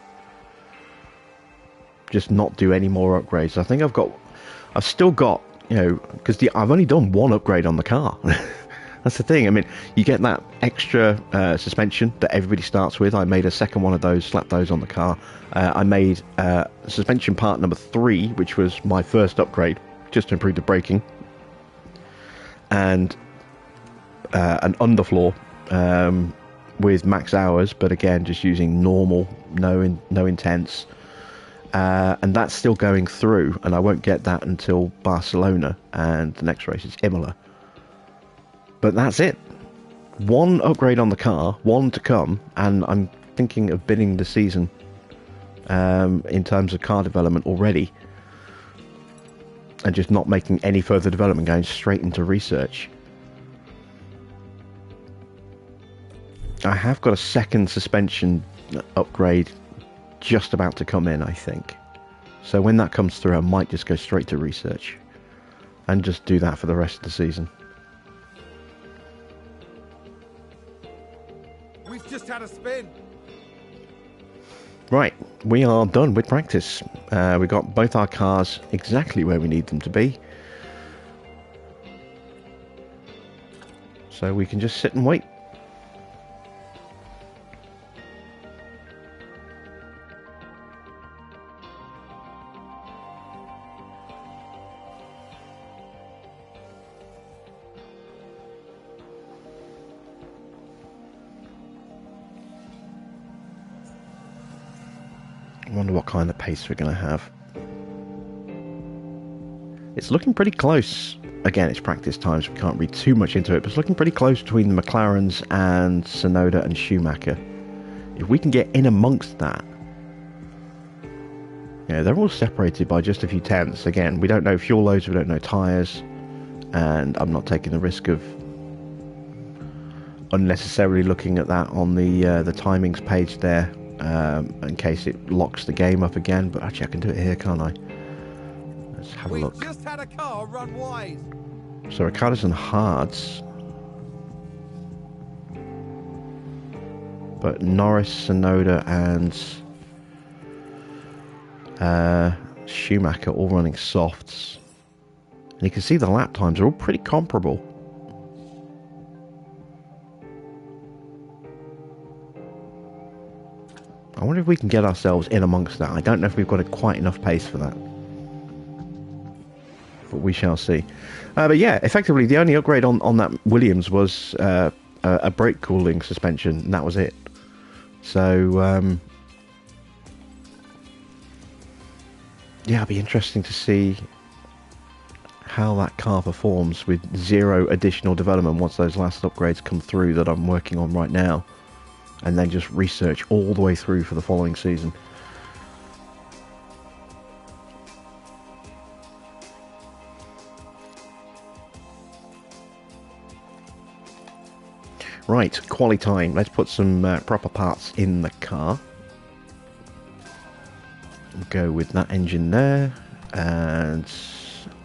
Just not do any more upgrades. I think I've still got, because I've only done 1 upgrade on the car. That's the thing. I mean, you get that extra suspension that everybody starts with. I made a second one of those, slapped those on the car. I made suspension part number 3, which was my first upgrade, just to improve the braking. And an underfloor with max hours, but again, just using normal, no intense. And that's still going through, and I won't get that until Barcelona, and the next race is Imola. But that's it. 1 upgrade on the car, 1 to come, and I'm thinking of bidding the season in terms of car development already, and just not making any further development, going straight into research. I have got a second suspension upgrade just about to come in, I think. So when that comes through, I might just go straight to research and just do that for the rest of the season. We've just had a spin. Right, we are done with practice. We got both our cars exactly where we need them to be. So we can just sit and wait. I wonder what kind of pace we're going to have. It's looking pretty close. Again, it's practice time, so we can't read too much into it, but it's looking pretty close between the McLarens and Tsunoda and Schumacher. If we can get in amongst that... Yeah, they're all separated by just a few tenths. Again, we don't know fuel loads, we don't know tyres, and I'm not taking the risk of unnecessarily looking at that on the timings page there. In case it locks the game up again, but actually I can do it here, can't I? Let's have a look. We've just had a car run wide. So Ricardo's and Hards, but Norris, Tsunoda, and Schumacher all running softs, and you can see the lap times are all pretty comparable. I wonder if we can get ourselves in amongst that. I don't know if we've got quite enough pace for that, but we shall see. But yeah, effectively the only upgrade on that Williams was a brake cooling suspension, and that was it. So yeah, it'll be interesting to see how that car performs with zero additional development once those last upgrades come through that I'm working on right now. And then just research all the way through for the following season. Right, quali time. Let's put some proper parts in the car. We'll go with that engine there. And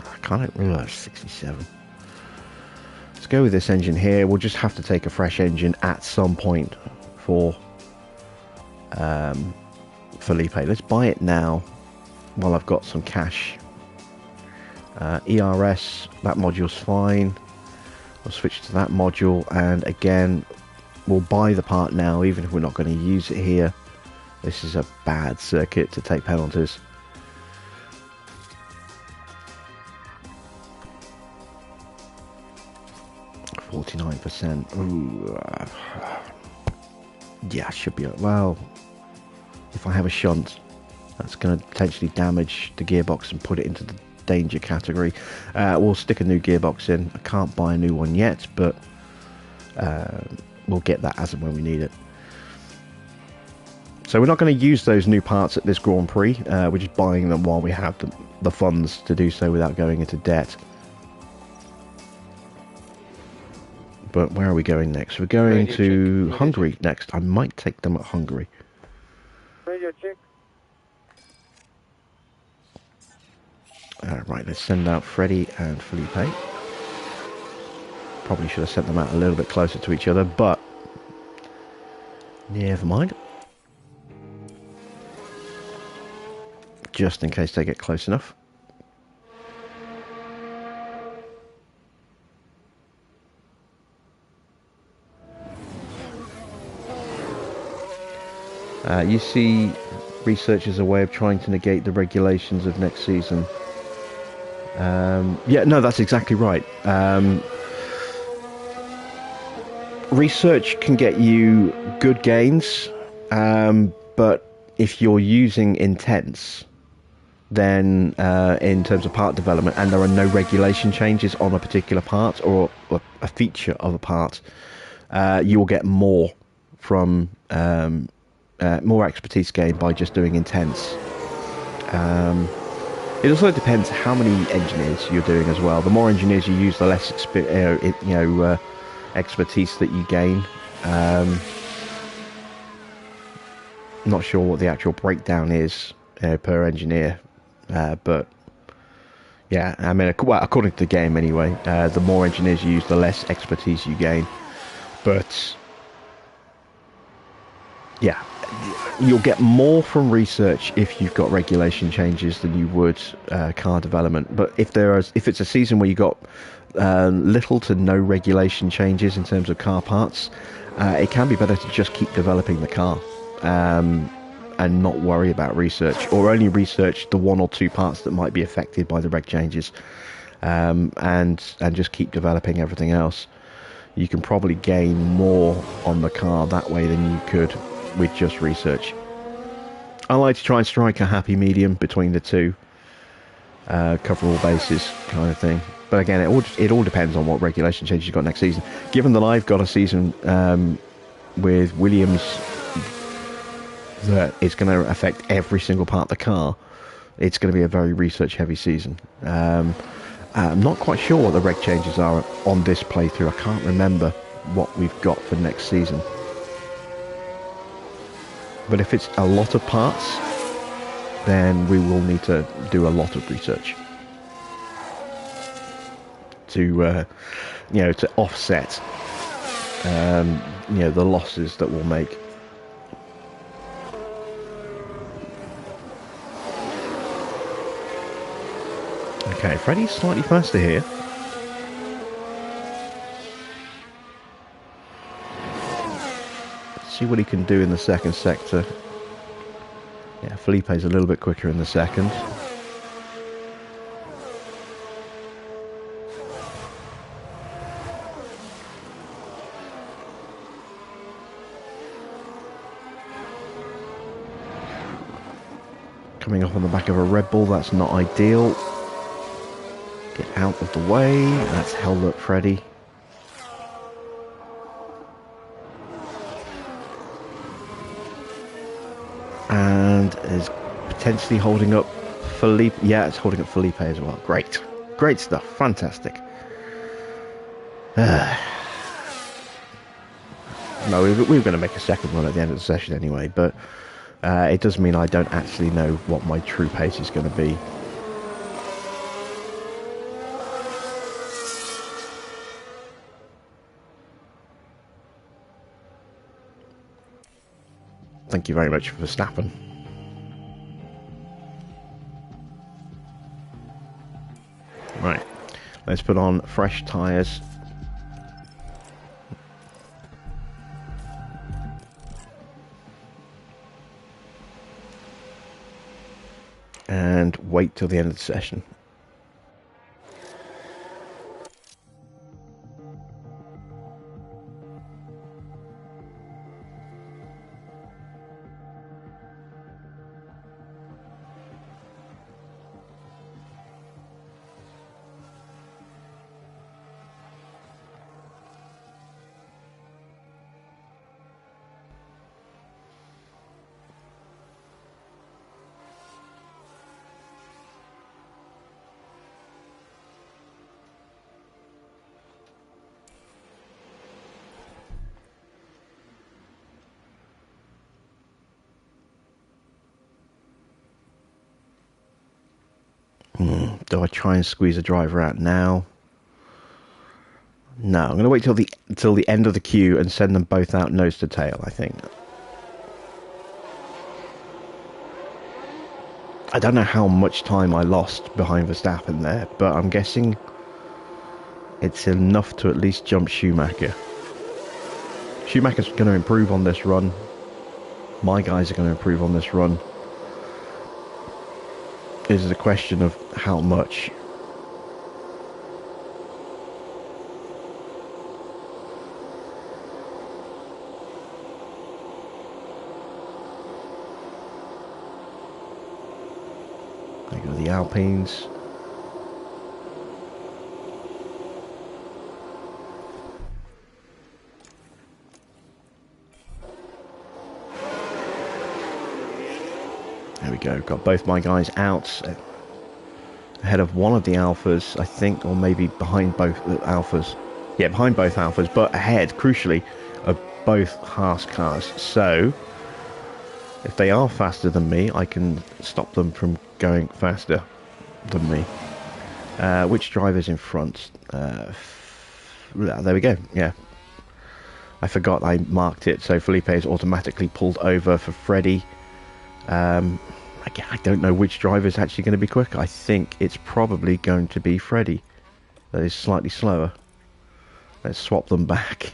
I can't realise 67. Let's go with this engine here. We'll just have to take a fresh engine at some point for Felipe. Let's buy it now while I've got some cash. ERS, that module's fine. We'll switch to that module, and again we'll buy the part now even if we're not going to use it here. This is a bad circuit to take penalties. %. Ooh, yeah, should be. Well, if I have a shunt, that's going to potentially damage the gearbox and put it into the danger category. We'll stick a new gearbox in. I can't buy a new one yet, but we'll get that as and when we need it. So we're not going to use those new parts at this Grand Prix. We're just buying them while we have the funds to do so without going into debt. But where are we going next? We're going to Hungary next. I might take them at Hungary. Radio check. Right, let's send out Freddie and Felipe. Probably should have sent them out a little bit closer to each other, but never mind. Just in case they get close enough. You see research as a way of trying to negate the regulations of next season. Yeah, no, that's exactly right. Research can get you good gains, but if you're using intents, then in terms of part development, and there are no regulation changes on a particular part or a feature of a part, you will get more from more expertise gained by just doing intents. It also depends how many engineers you're doing as well. The more engineers you use, the less expertise that you gain. Not sure what the actual breakdown is per engineer, but yeah, I mean, well, according to the game anyway, the more engineers you use, the less expertise you gain. But Yeah, you'll get more from research if you've got regulation changes than you would car development. But if it's a season where you got little to no regulation changes in terms of car parts, it can be better to just keep developing the car and not worry about research, or only research the one or two parts that might be affected by the reg changes, and just keep developing everything else. You can probably gain more on the car that way than you could with just research. I like to try and strike a happy medium between the two, cover all bases kind of thing. But again, it all depends on what regulation changes you've got next season. Given that I've got a season with Williams that is going to affect every single part of the car, it's going to be a very research heavy season. I'm not quite sure what the reg changes are on this playthrough. I can't remember what we've got for next season. But if it's a lot of parts, then we will need to do a lot of research to, to offset, the losses that we'll make. Okay, Freddy's slightly faster here. Let's see what he can do in the second sector. Yeah, Felipe's a little bit quicker in the second. Coming off on the back of a Red Bull, that's not ideal. Get out of the way. That's held up Freddy. And is potentially holding up Felipe. Yeah, it's holding up Felipe as well. Great. Great stuff. Fantastic. No, we were going to make a second run at the end of the session anyway, but it does mean I don't actually know what my true pace is going to be. Thank you very much for Verstappen. Right, let's put on fresh tyres. And wait till the end of the session. Do I try and squeeze a driver out now? No, I'm going to wait till the end of the queue and send them both out nose to tail, I think. I don't know how much time I lost behind Verstappen there, but I'm guessing it's enough to at least jump Schumacher. Schumacher's going to improve on this run. My guys are going to improve on this run. This is a question of how much. There go the Alpines. There we go, got both my guys out ahead of one of the Alphas, I think, or maybe behind both Alphas. Yeah, behind both Alphas, but ahead, crucially, of both Haas cars. So, if they are faster than me, I can stop them from going faster than me. Which driver's in front? There we go, yeah. I forgot I marked it, so Felipe is automatically pulled over for Freddie. I don't know which driver is actually going to be quicker. I think it's probably going to be Freddie that is slightly slower. Let's swap them back.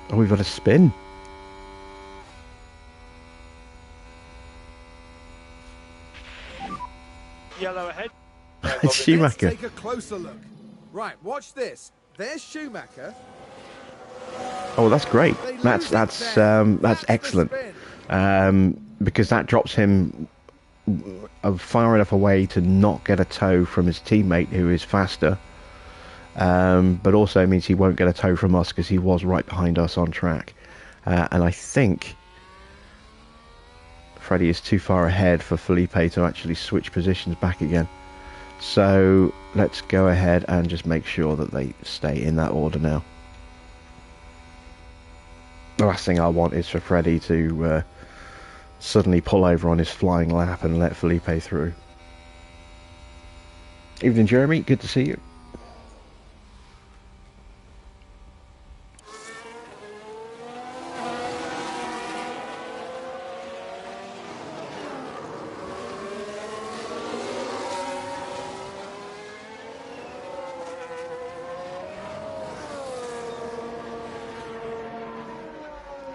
Oh, we've got a spin. Yellow ahead. It's Schumacher. Let's take a closer look. Right, watch this. There's Schumacher. Oh, that's great. That's excellent. Because that drops him far enough away to not get a tow from his teammate who is faster. But also means he won't get a tow from us because he was right behind us on track. And I think Freddie is too far ahead for Felipe to actually switch positions back again. So let's go ahead and just make sure that they stay in that order now. The last thing I want is for Freddie to suddenly pull over on his flying lap and let Felipe through. Evening, Jeremy. Good to see you.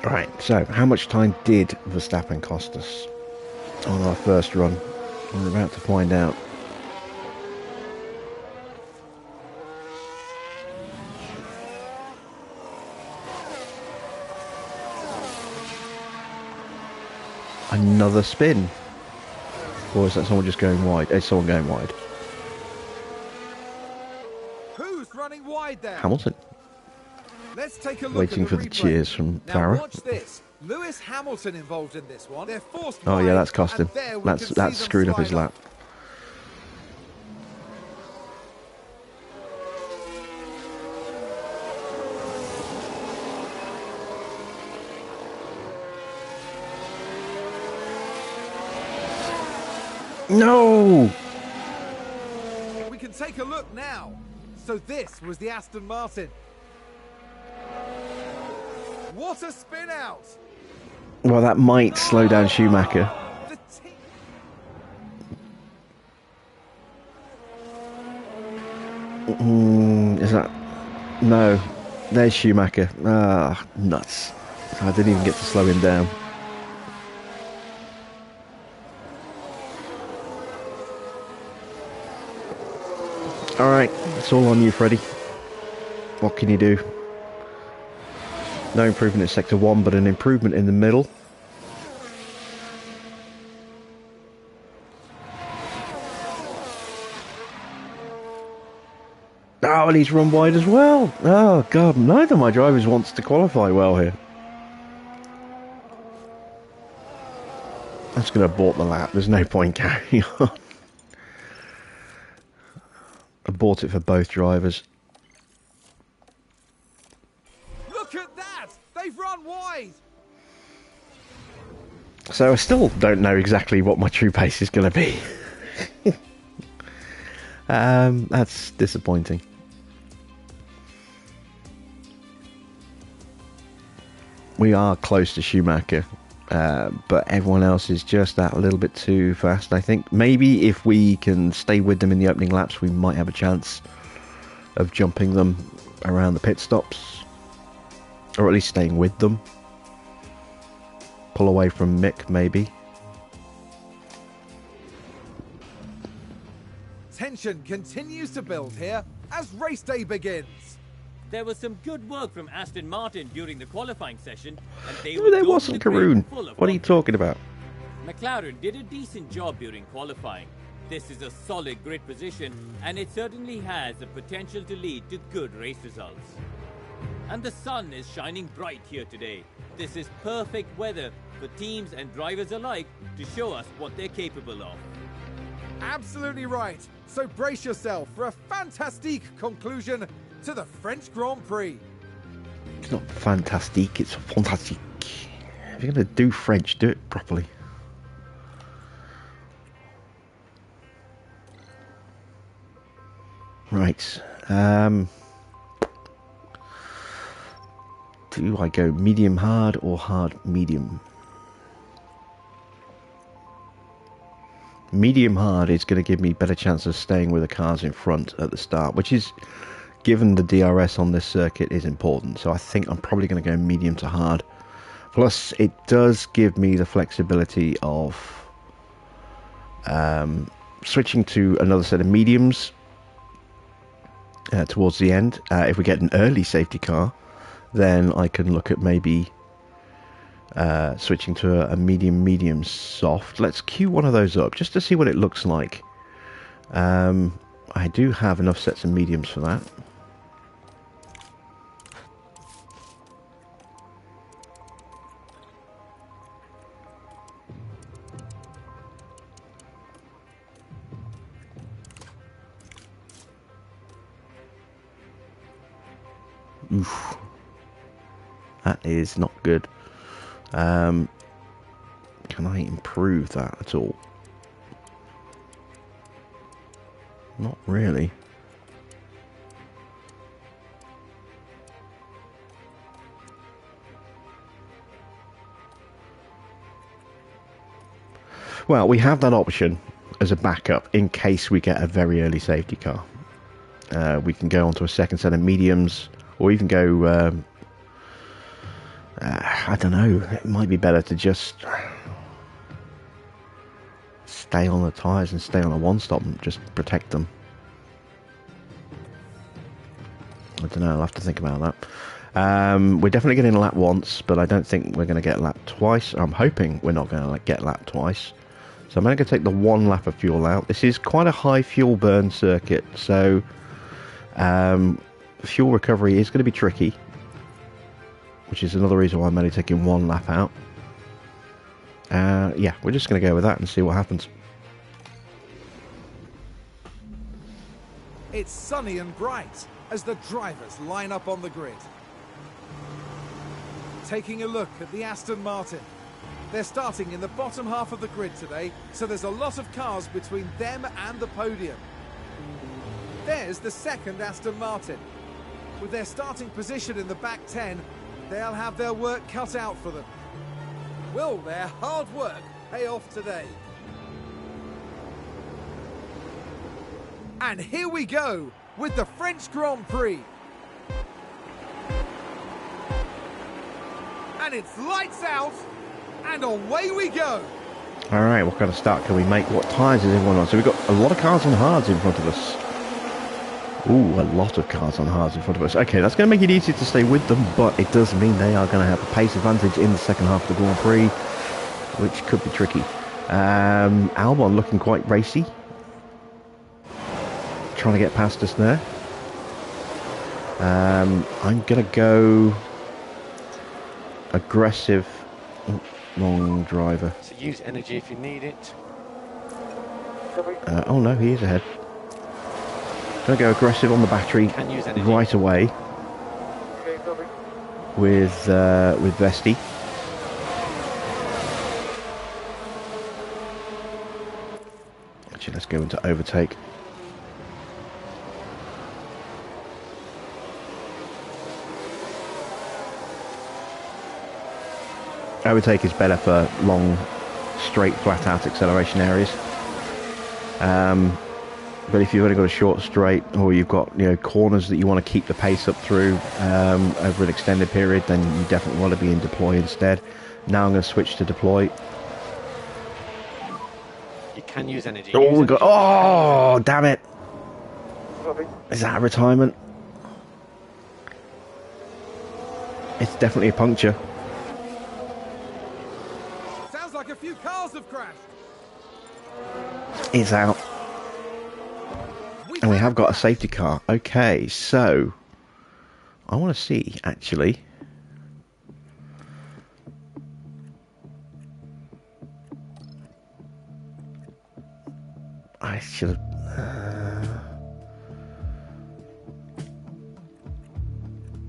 Right, so how much time did Verstappen cost us on our first run? We're about to find out. Another spin? Or is that someone just going wide? It's someone going wide. Who's running wide there? Hamilton. Let's take a look Waiting at for the replay. cheers from Now Farah. watch this. Lewis Hamilton involved in this one. They're forced Oh yeah, wide, that's cost him. and there we That's can see them screwed up his slide lap. No! We can take a look now. So this was the Aston Martin. What a spin out! Well, that might slow down Schumacher. The team... Is that... No. There's Schumacher. Ah, nuts. I didn't even get to slow him down. Alright, it's all on you, Freddie. What can you do? No improvement in Sector 1, but an improvement in the middle. Oh, and he's run wide as well. Oh, God, neither of my drivers wants to qualify well here. I'm just going to abort the lap. There's no point carrying on. Abort it for both drivers. Look at that! They've run wide! So I still don't know exactly what my true pace is going to be. That's disappointing. We are close to Schumacher, but everyone else is just that little bit too fast. I think maybe if we can stay with them in the opening laps, we might have a chance of jumping them around the pit stops, or at least staying with them. Pull away from Mick, maybe. Tension continues to build here as race day begins. There was some good work from Aston Martin during the qualifying session, and they No, were there going wasn't, to the grid Karoon. full of What are you talking about? McLaren did a decent job during qualifying. This is a solid grid position, and it certainly has the potential to lead to good race results. And the sun is shining bright here today. This is perfect weather for teams and drivers alike to show us what they're capable of. Absolutely right. So brace yourself for a fantastique conclusion to the French Grand Prix. It's not fantastique, it's fantastique. If you're going to do French, do it properly. Right. Do I go medium hard or hard medium? Medium hard is going to give me better chance of staying with the cars in front at the start, which is, given the DRS on this circuit, is important. So I think I'm probably going to go medium to hard. Plus, it does give me the flexibility of switching to another set of mediums towards the end. If we get an early safety car, then I can look at maybe switching to a medium soft. Let's queue one of those up just to see what it looks like. I do have enough sets of mediums for that. Oof. That is not good. Can I improve that at all? Not really. Well, we have that option as a backup in case we get a very early safety car. We can go onto a second set of mediums, or even go, I don't know, it might be better to just stay on the tyres and stay on a one-stop and just protect them. I don't know, I'll have to think about that. We're definitely getting lapped once, but I don't think we're going to get lapped twice. I'm hoping we're not going to get lapped twice. So I'm only going to take the one lap of fuel out. This is quite a high fuel burn circuit, so fuel recovery is going to be tricky, which is another reason why I'm only taking one lap out. Yeah, we're just going to go with that and see what happens. It's sunny and bright as the drivers line up on the grid. Taking a look at the Aston Martin. They're starting in the bottom half of the grid today, so there's a lot of cars between them and the podium. There's the second Aston Martin. With their starting position in the back 10, they'll have their work cut out for them. Will their hard work pay off today? And here we go with the French Grand Prix. And it's lights out, and away we go. Alright, what kind of start can we make? What tyres is everyone on? So we've got a lot of cars on hards in front of us. Ooh, a lot of cars on hards in front of us. Okay, that's going to make it easier to stay with them, but it does mean they are going to have a pace advantage in the second half of the Grand Prix, which could be tricky. Albon looking quite racy. Trying to get past us there. I'm going to go aggressive. Oh, wrong driver. So use energy if you need it. Oh no, he is ahead. Going to go aggressive on the battery right away with Vesti. Actually, let's go into overtake. Overtake is better for long, straight, flat-out acceleration areas. But if you've only got a short straight, or you've got corners that you want to keep the pace up through over an extended period, then you definitely want to be in deploy instead. Now I'm going to switch to deploy. You can use energy. Oh, we got! Oh, damn it! Is that a retirement? It's definitely a puncture. Sounds like a few cars have crashed. It's out. And we have got a safety car. Okay, so I want to see, actually. I should have...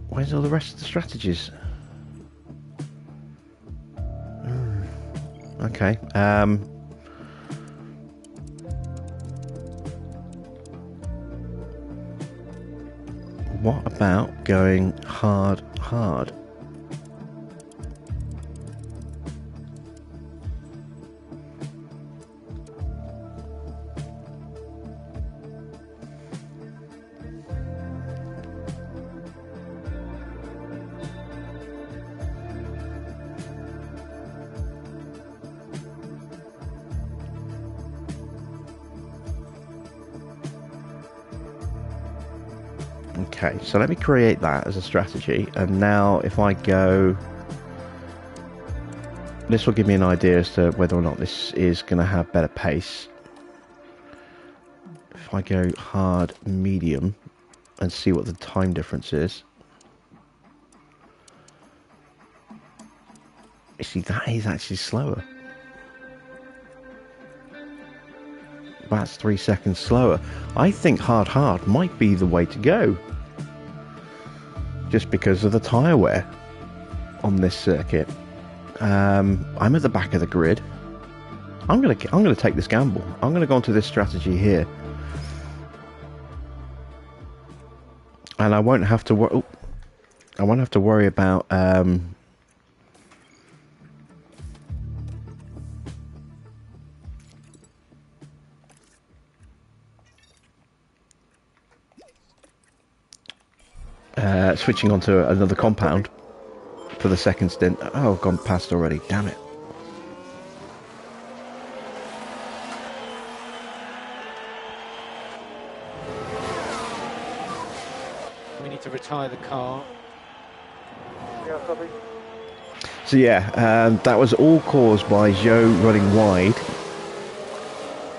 where's all the rest of the strategies? Okay. What about going hard, hard? Okay, so let me create that as a strategy, and now if I go, this will give me an idea as to whether or not this is going to have better pace. If I go hard, medium, and see what the time difference is. You see, that is actually slower. That's 3 seconds slower. I think hard, hard might be the way to go. Just because of the tyre wear on this circuit. I'm at the back of the grid. I'm gonna take this gamble. I'm gonna go onto this strategy here, and I won't have to I won't have to worry about switching onto another compound for the second stint. Oh, I've gone past already. Damn it. We need to retire the car. Yeah, copy. So yeah, that was all caused by Joe running wide.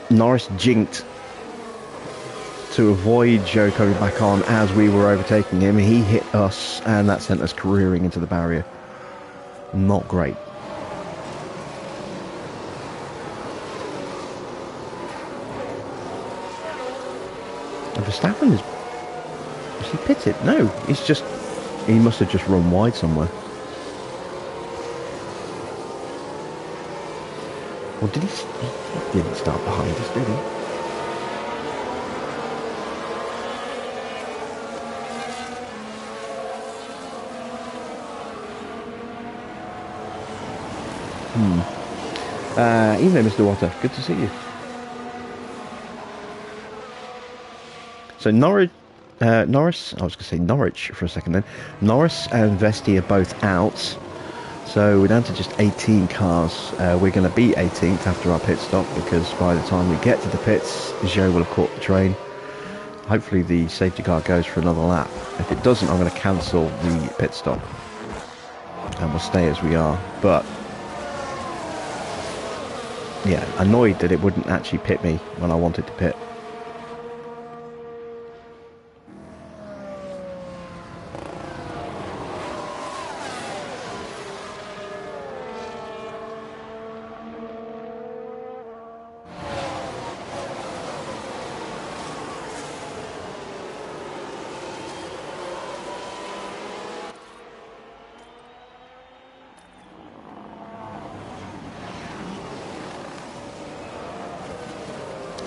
Norris jinked to avoid Joe coming back on as we were overtaking him. He hit us, and that sent us careering into the barrier. Not great. And Verstappen is he pitted? No, he must have just run wide somewhere. Or did he didn't start behind us, did he? Evening, Mr. Water. Good to see you. So Norris, I was going to say Norwich for a second then. Norris and Vesti are both out. So we're down to just 18 cars. We're going to be 18th after our pit stop, because by the time we get to the pits, Joe will have caught the train. Hopefully the safety car goes for another lap. If it doesn't, I'm going to cancel the pit stop. And we'll stay as we are. But yeah, annoyed that it wouldn't actually pit me when I wanted to pit.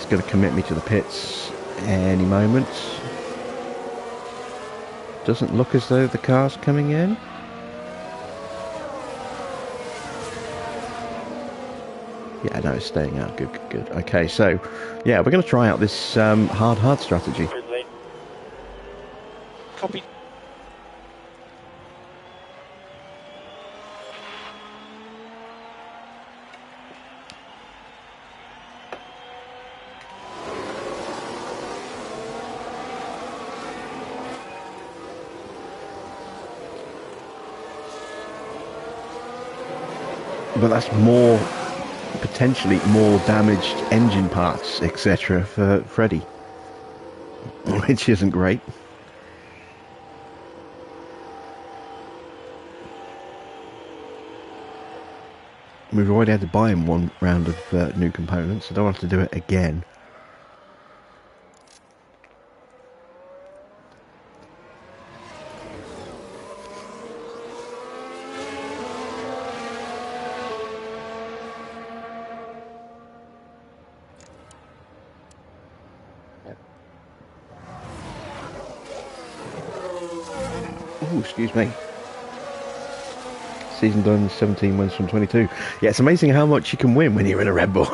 Going to commit me to the pits any moment. Doesn't look as though the car's coming in. Yeah, no, it's staying out. Good, good, good. Okay, so yeah, we're going to try out this hard strategy. Copy. But that's potentially more damaged engine parts, etc. for Freddy, which isn't great. We've already had to buy him one round of new components, so I don't have to do it again. Oh, excuse me. Season done, 17 wins from 22. Yeah, it's amazing how much you can win when you're in a Red Bull.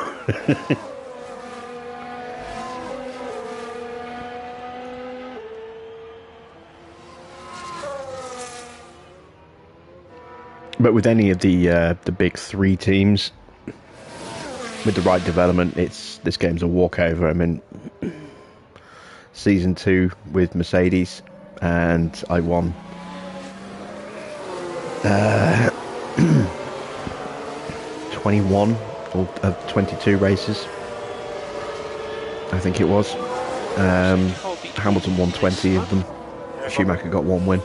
But with any of the big three teams, with the right development, this game's a walkover. I mean, Season 2 with Mercedes, and I won 21 of 22 races, I think it was. Hamilton won 20 of them. Schumacher got 1 win.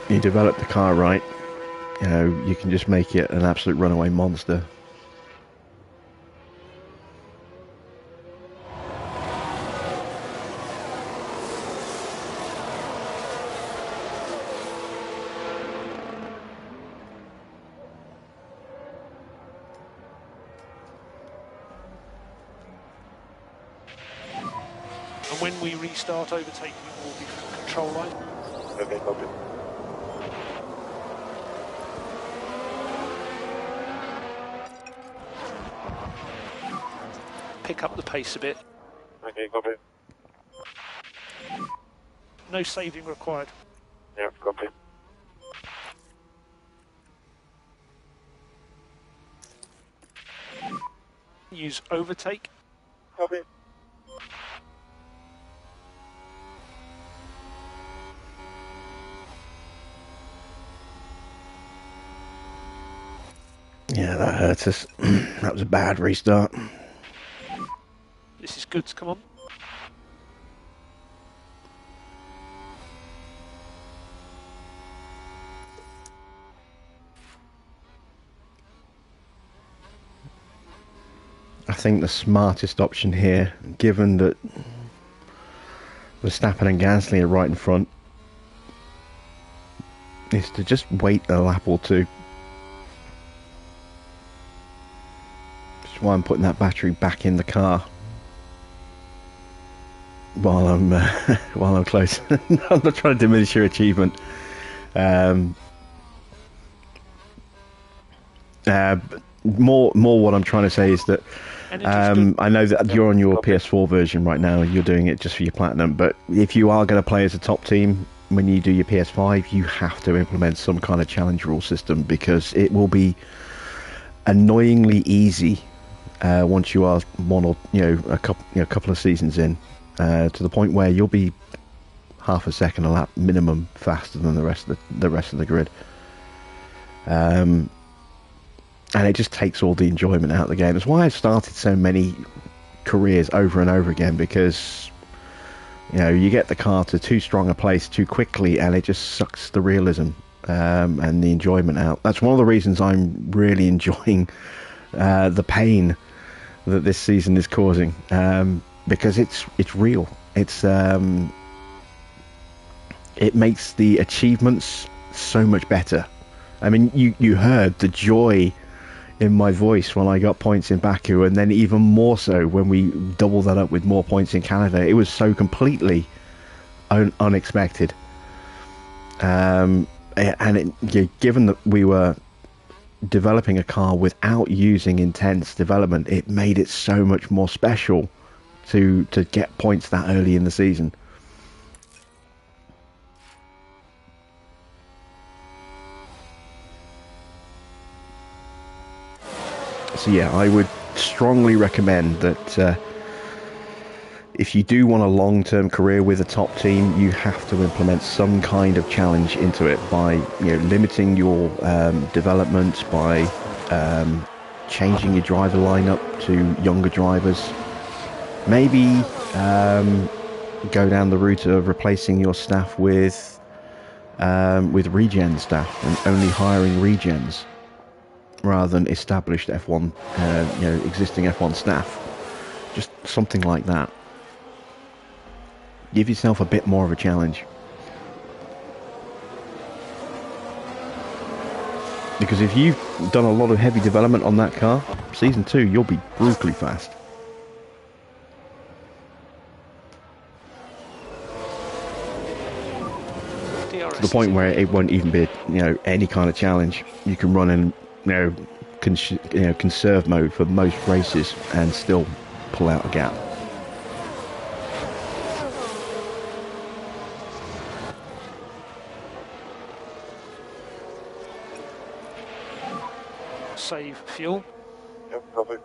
You develop the car right, you know, you can just make it an absolute runaway monster. And when we restart, overtaking will be from the control line. Okay, copy. Pick up the pace a bit. Okay, copy. No saving required. Yeah, copy. Use overtake. Copy. Yeah, that hurt us. That was a bad restart. This is good, come on. I think the smartest option here, given that Verstappen and Gasly are right in front, is to just wait a lap or two. That's why I'm putting that battery back in the car while I'm close. I'm not trying to diminish your achievement. More what I'm trying to say is that I know that you're on your PS4 version right now and you're doing it just for your platinum, but if you are going to play as a top team when you do your PS5, you have to implement some kind of challenge rule system, because it will be annoyingly easy once you are one or a couple of seasons in, to the point where you'll be half a second a lap minimum faster than the rest of the grid. And it just takes all the enjoyment out of the game. That's why I've started so many careers over and over again, because you get the car to too strong a place too quickly and it just sucks the realism and the enjoyment out. That's one of the reasons I'm really enjoying the pain that this season is causing, because it's real. It makes the achievements so much better. I mean, you heard the joy in my voice when I got points in Baku, and then even more so when we doubled that up with more points in Canada. It was so completely unexpected. Given that we were developing a car without using intense development, it made it so much more special to get points that early in the season. So yeah, I would strongly recommend that if you do want a long-term career with a top team, you have to implement some kind of challenge into it by limiting your development, by changing your driver lineup to younger drivers. Maybe go down the route of replacing your staff with regen staff and only hiring regens, rather than established F1, existing F1 staff. Just something like that. Give yourself a bit more of a challenge. Because if you've done a lot of heavy development on that car, Season 2, you'll be brutally fast. To the point where it won't even be, any kind of challenge. You can run in, conserve mode for most races and still pull out a gap. Save fuel. Yep, copy.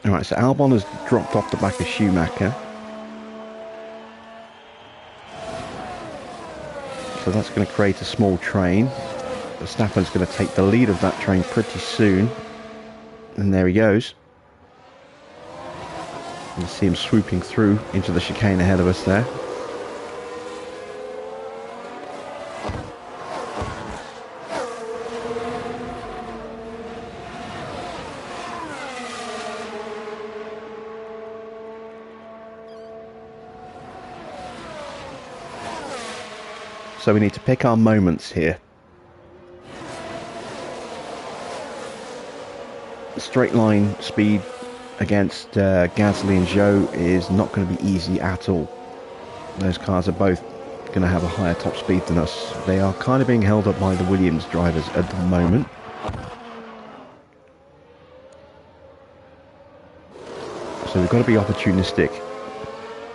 Alright, so Albon has dropped off the back of Schumacher. So that's going to create a small train. Verstappen's going to take the lead of that train pretty soon. And there he goes. You see him swooping through into the chicane ahead of us there. So we need to pick our moments here. Straight line speed against Gasly and Zhou is not going to be easy at all. Those cars are both going to have a higher top speed than us. They are kind of being held up by the Williams drivers at the moment. So we've got to be opportunistic.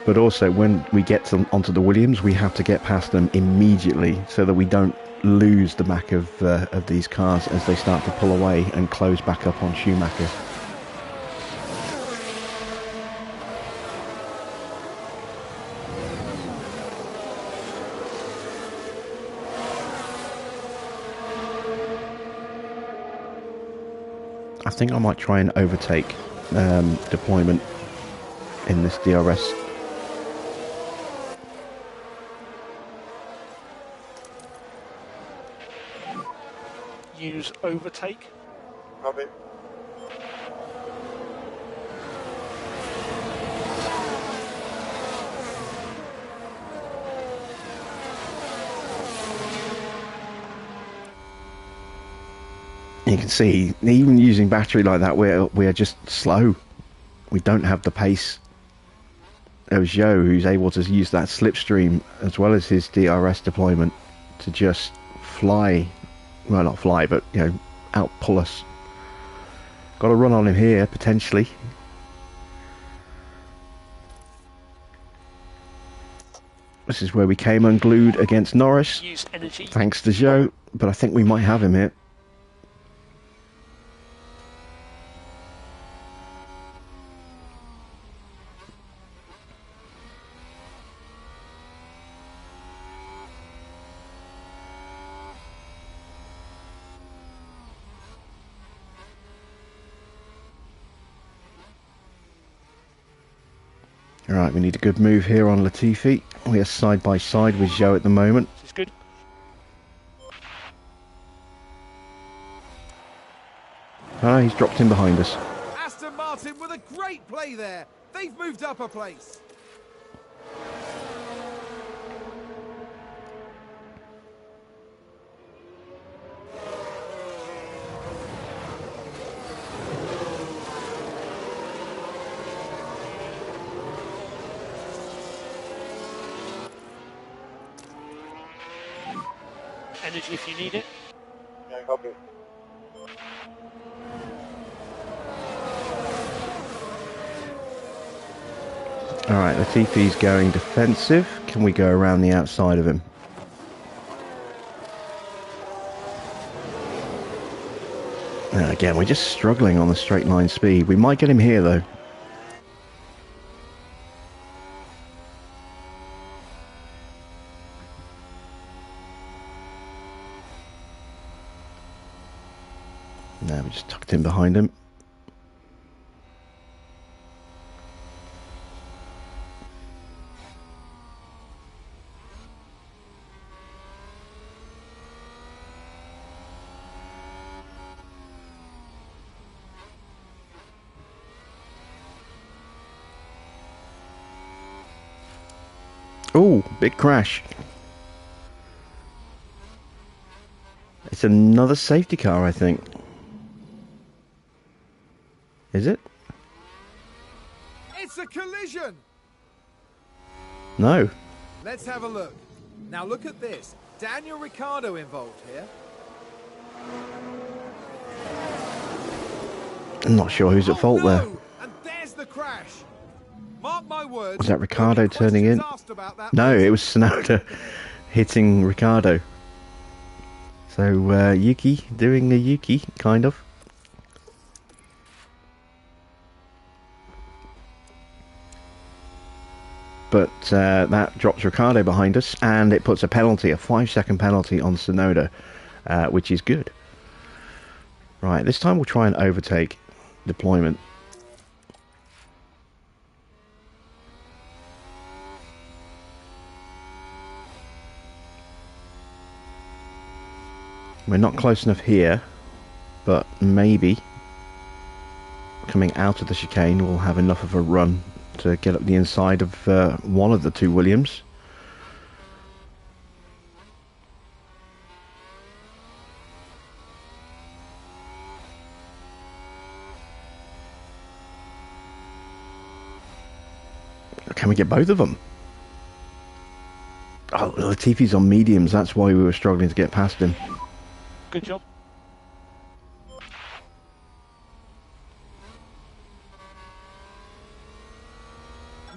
But also, when we get onto the Williams, we have to get past them immediately so that we don't lose the back of these cars as they start to pull away and close back up on Schumacher. I think I might try and overtake deployment in this DRS. Use overtake. Copy. You can see, even using battery like that, we're just slow. We don't have the pace of Zhou, who's able to use that slipstream as well as his DRS deployment to just fly. Well, not fly, but, out-pull us. Got to run on him here, potentially. This is where we came unglued against Norris. Use energy. Thanks to Zhou, but I think we might have him here. Alright, we need a good move here on Latifi. We are side by side with Zhou at the moment. This is good. Ah, he's dropped in behind us. Aston Martin with a great play there. They've moved up a place. Energy if you need it. Yeah, copy. Alright, Latifi's going defensive. Can we go around the outside of him? Again, we're just struggling on the straight line speed. We might get him here though. No, we just tucked in behind him. Oh, big crash. It's another safety car, I think. Is it? It's a collision! No. Let's have a look. Now look at this. Daniel Ricciardo involved here. I'm not sure who's at fault there. And there's the crash. Mark my words. Was that Ricciardo turning in? No, it was Tsunoda hitting Ricciardo. So Yuki doing a Yuki, kind of. But that drops Ricciardo behind us, and it puts a penalty, a 5-second penalty on Tsunoda, which is good. Right, this time we'll try and overtake deployment. We're not close enough here, but maybe coming out of the chicane we'll have enough of a run to get up the inside of one of the two Williams. Can we get both of them? Oh, Latifi's on mediums, that's why we were struggling to get past him. Good job.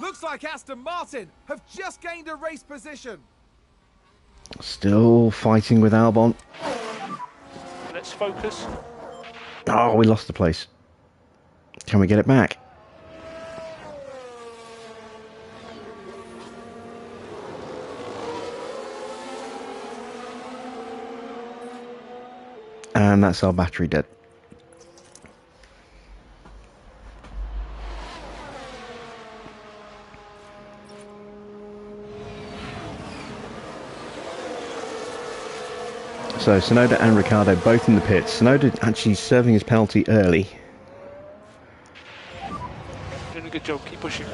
Looks like Aston Martin have just gained a race position. Still fighting with Albon. Let's focus. Oh, we lost the place. Can we get it back? And that's our battery dead. So Tsunoda and Ricciardo both in the pits. Tsunoda actually serving his penalty early. Doing a good job, keep pushing.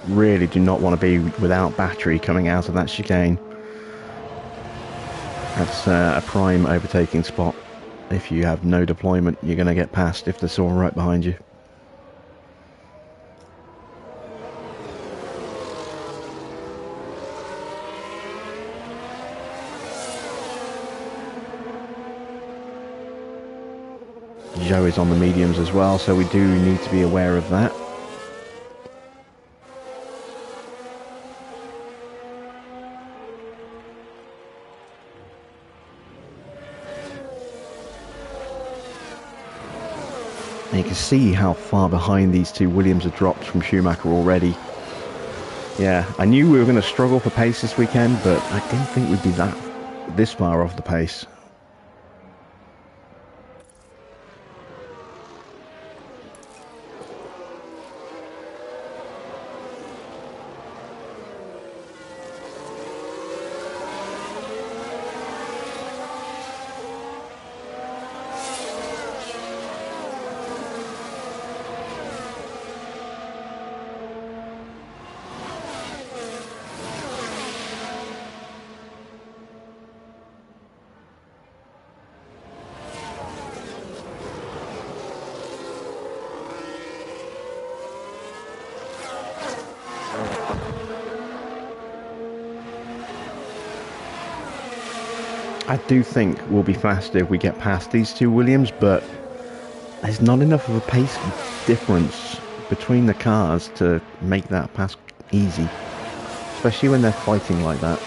Really do not want to be without battery coming out of that chicane. That's a prime overtaking spot. If you have no deployment, you're going to get past if they're someone right behind you. Joe is on the mediums as well, so we do need to be aware of that. And you can see how far behind these two Williams have dropped from Schumacher already. Yeah, I knew we were going to struggle for pace this weekend, but I didn't think we'd be this far off the pace. I do think we'll be faster if we get past these two Williams, but there's not enough of a pace difference between the cars to make that pass easy, especially when they're fighting like that.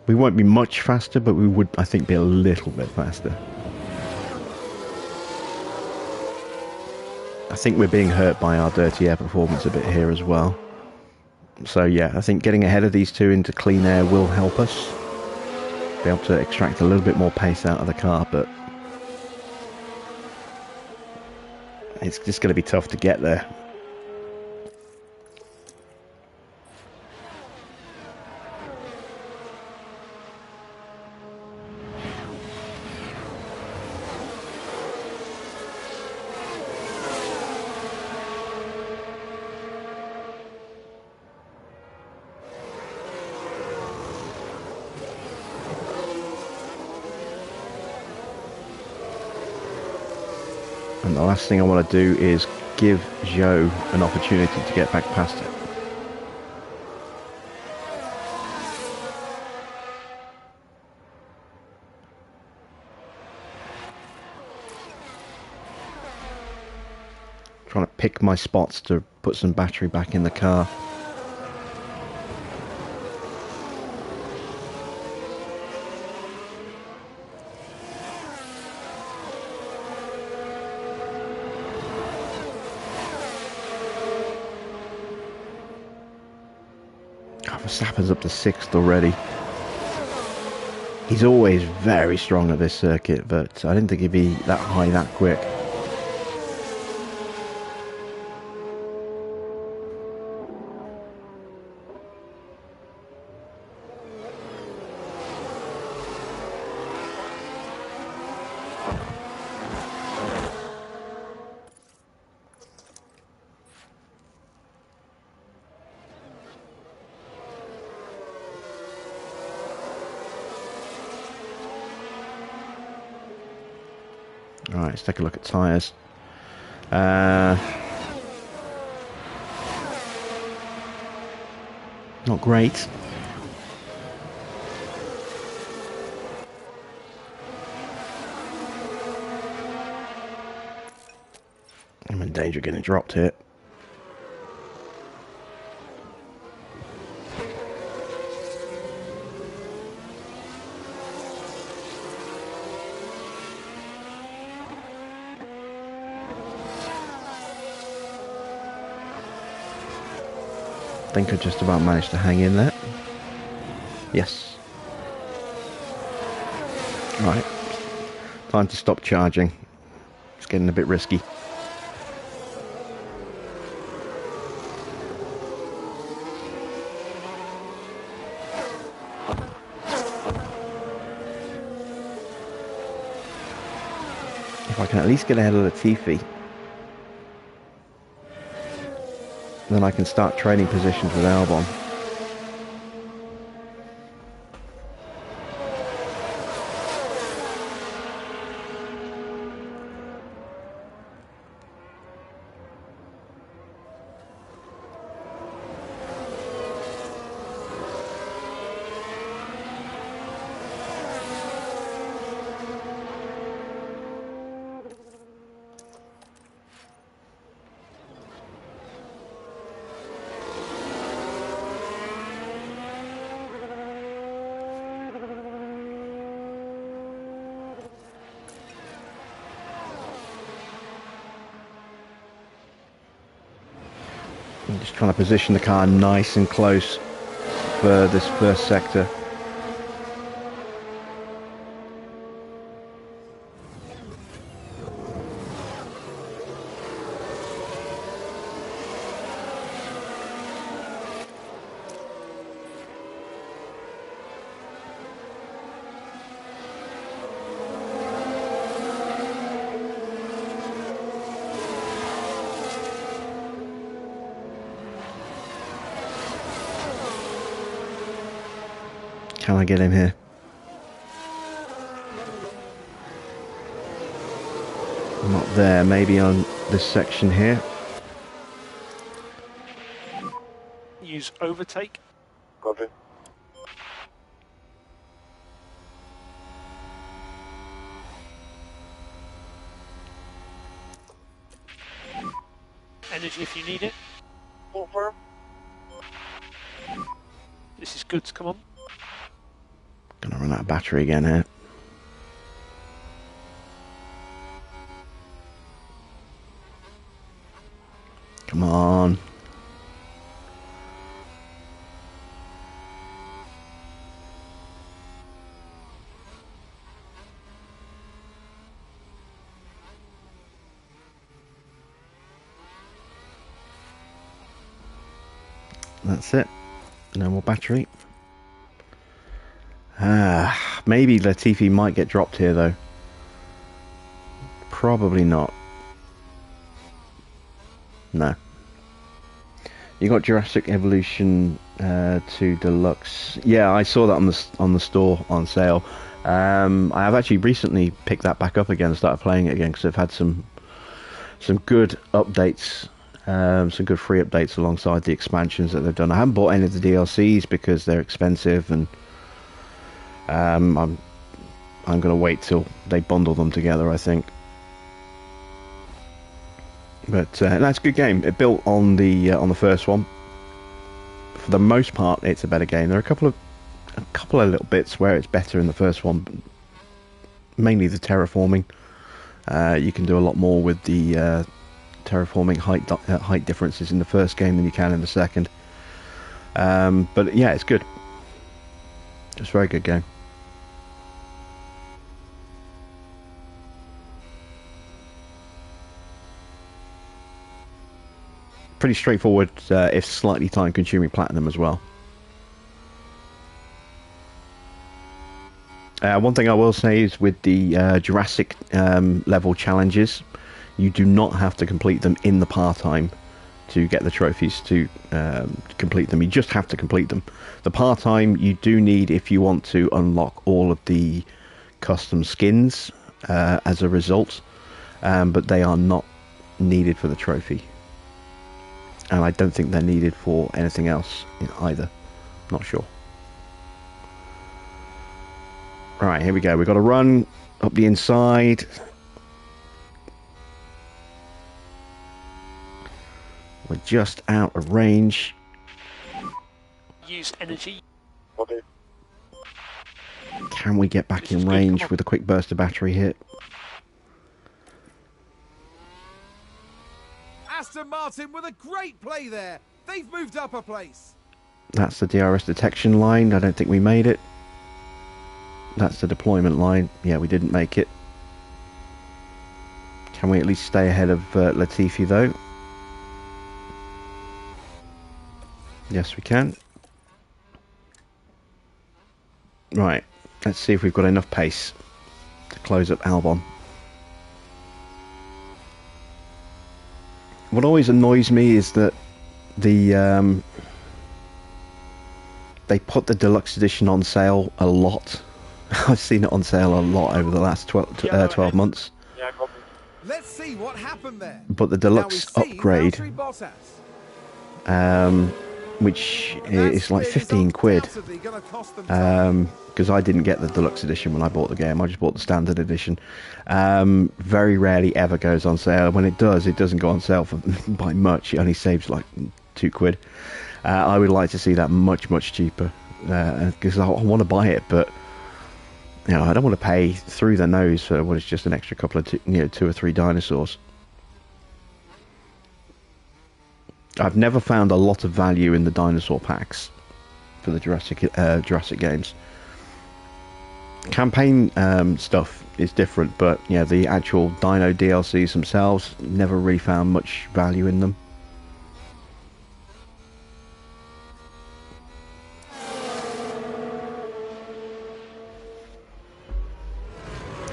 We won't be much faster, but we would, I think, be a little bit faster. I think we're being hurt by our dirty air performance a bit here as well. So yeah, I think getting ahead of these two into clean air will help us be able to extract a little bit more pace out of the car, but it's just going to be tough to get there. And the last thing I want to do is give Joe an opportunity to get back past it. Trying to pick my spots to put some battery back in the car. Verstappen's up to 6th already. He's always very strong at this circuit, but I didn't think he'd be that high that quick. Alright, let's take a look at tyres. Not great. I'm in danger of getting dropped here. I think I just about managed to hang in there. Yes. Right. Time to stop charging. It's getting a bit risky. If I can at least get ahead of the Latifi, then I can start trading positions with Albon. I'm just trying to position the car nice and close for this first sector. Can I get him here? Not there, maybe on this section here. Use overtake. Copy. Energy if you need it. Full firm. This is good. Come on. Gonna run out of battery again here. Come on. That's it. No more battery. Maybe Latifi might get dropped here though. Probably not. No. You got Jurassic Evolution 2 Deluxe. Yeah, I saw that on the store on sale. I have actually recently picked that back up again and started playing it again because they've had some good updates. Some good free updates alongside the expansions that they've done. I haven't bought any of the DLCs because they're expensive, and I'm going to wait till they bundle them together, I think. But that's a good game. It built on the first one. For the most part, it's a better game. There are a couple of little bits where it's better in the first one. Mainly the terraforming. You can do a lot more with the terraforming height differences in the first game than you can in the second. But yeah, it's good. It's a very good game. Pretty straightforward, if slightly time-consuming platinum as well. One thing I will say is with the Jurassic level challenges, you do not have to complete them in the part-time to get the trophies to complete them. You just have to complete them. The part-time you do need if you want to unlock all of the custom skins as a result, but they are not needed for the trophy. And I don't think they're needed for anything else either. Not sure. Right, here we go. We've got to run up the inside. We're just out of range. Use energy. Okay. Can we get back in range with a quick burst of battery hit? Aston Martin with a great play there. They've moved up a place. That's the DRS detection line. I don't think we made it. That's the deployment line. Yeah, we didn't make it. Can we at least stay ahead of Latifi though? Yes, we can. Right, let's see if we've got enough pace to close up Albon. What always annoys me is that they put the deluxe edition on sale a lot. I've seen it on sale a lot over the last 12 months. Yeah, copy. Let's see what happened there. But the deluxe upgrade, which is like 15 quid, because I didn't get the deluxe edition when I bought the game. I just bought the standard edition. Very rarely ever goes on sale. When it does, it doesn't go on sale for by much. It only saves like 2 quid. I would like to see that much cheaper, because I want to buy it, but you know, I don't want to pay through the nose for what is just an extra couple of 2 or 3 dinosaurs. I've never found a lot of value in the dinosaur packs for the Jurassic games. Campaign stuff is different, but yeah, the actual Dino DLCs themselves, never really found much value in them.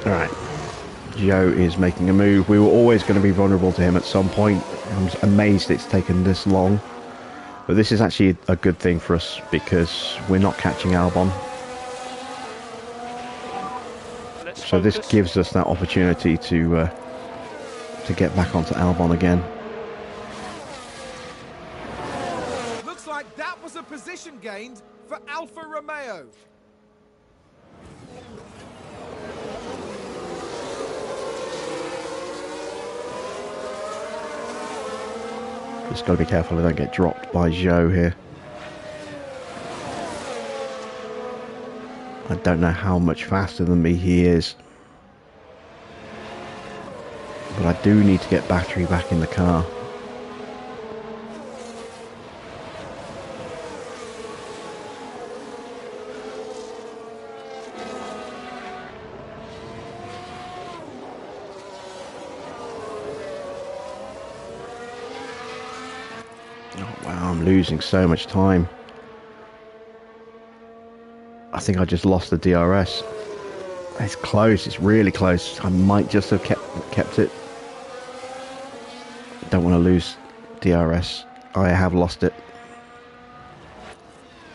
Alright, Joe is making a move. We were always going to be vulnerable to him at some point. I'm amazed it's taken this long. But this is actually a good thing for us because we're not catching Albon. So this gives us that opportunity to get back onto Albon again. Looks like that was a position gained for Alfa Romeo. Just got to be careful I don't get dropped by Joe here. I don't know how much faster than me he is. But I do need to get battery back in the car. Oh wow, I'm losing so much time. I think I just lost the DRS. It's close, it's really close. I might just have kept it. Don't want to lose DRS. I have lost it.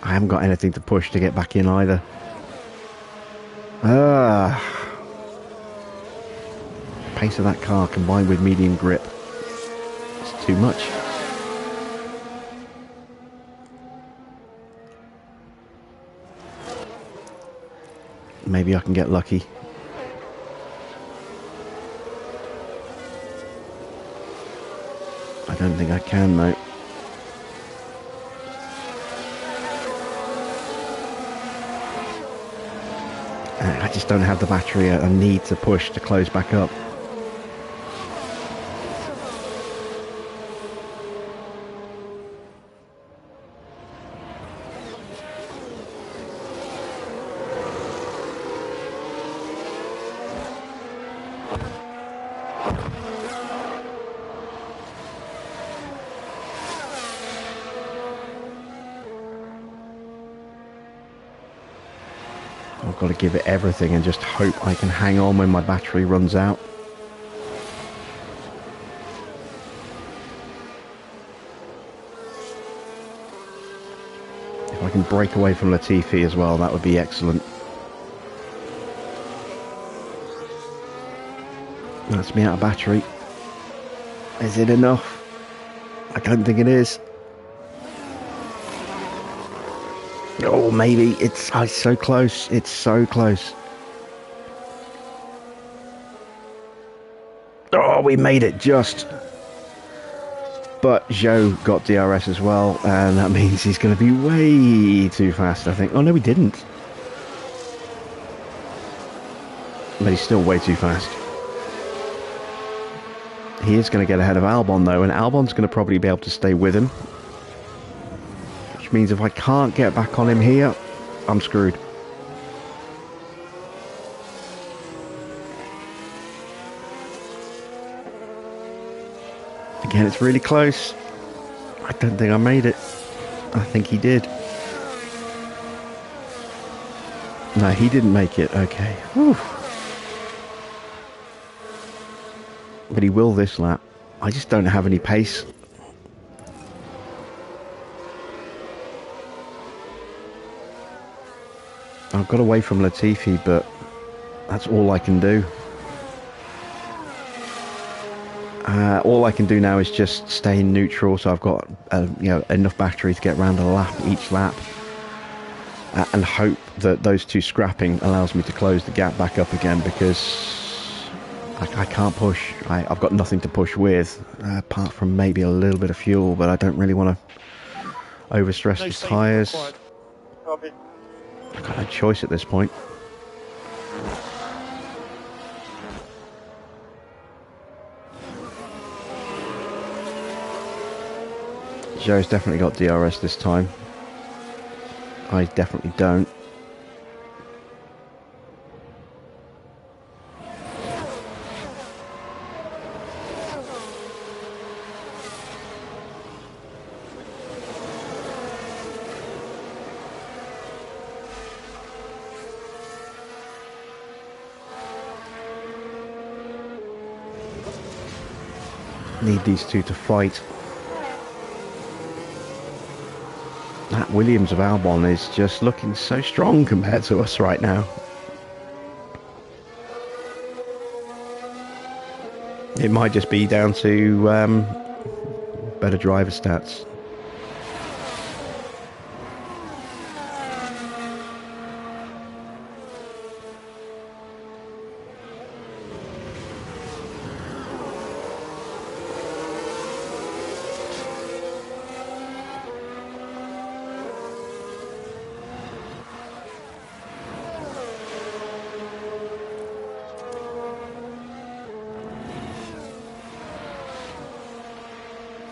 I haven't got anything to push to get back in either. Pace of that car combined with medium grip. It's too much. Maybe I can get lucky. I don't think I can though. I just don't have the battery I need to push to close back up. I've got to give it everything and just hope I can hang on when my battery runs out. If I can break away from Latifi as well, that would be excellent. That's me out of battery. Is it enough? I don't think it is. Oh, maybe. It's so close. It's so close. Oh, we made it just. But Joe got DRS as well, and that means he's going to be way too fast, I think. Oh, no, we didn't. But he's still way too fast. He is going to get ahead of Albon, though, and Albon's going to probably be able to stay with him. Which means if I can't get back on him here, I'm screwed. Again, it's really close. I don't think I made it. I think he did. No, he didn't make it. Okay. Whew. But he will this lap. I just don't have any pace. I've got away from Latifi, but that's all I can do. All I can do now is just stay in neutral, so I've got enough battery to get around a lap each lap, and hope that those two scrapping allows me to close the gap back up again, because I can't push. I've got nothing to push with, apart from maybe a little bit of fuel, but I don't really want to overstress the tyres. I've got no choice at this point. Joe's definitely got DRS this time. I definitely don't. Need these two to fight. That Williams of Albon is just looking so strong compared to us right now. It might just be down to better driver stats.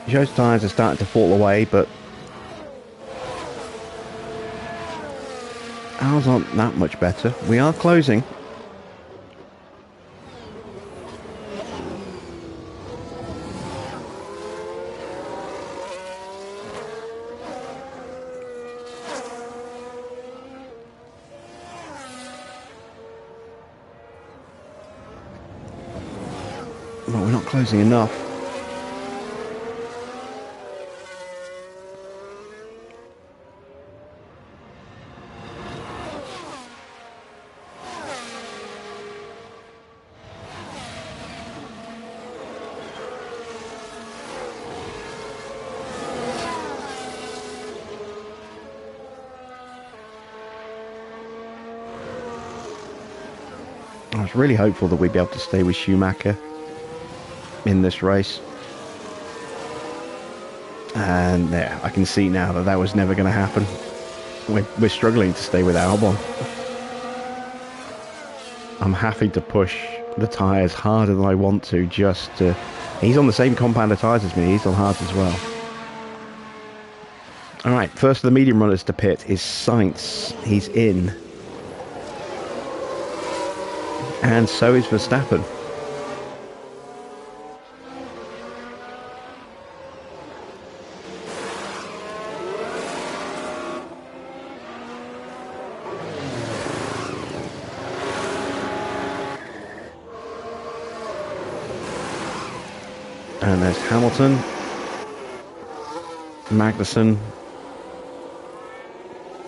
Joe's tyres are starting to fall away, but ours aren't that much better. We are closing. But we're not closing enough. I was really hopeful that we'd be able to stay with Schumacher in this race. And there, I can see now that that was never going to happen. We're struggling to stay with Albon. I'm happy to push the tyres harder than I want to, just to... He's on the same compound of tyres as me, he's on hards as well. Alright, first of the medium runners to pit is Sainz. He's in. And so is Verstappen. And there's Hamilton, Magnussen,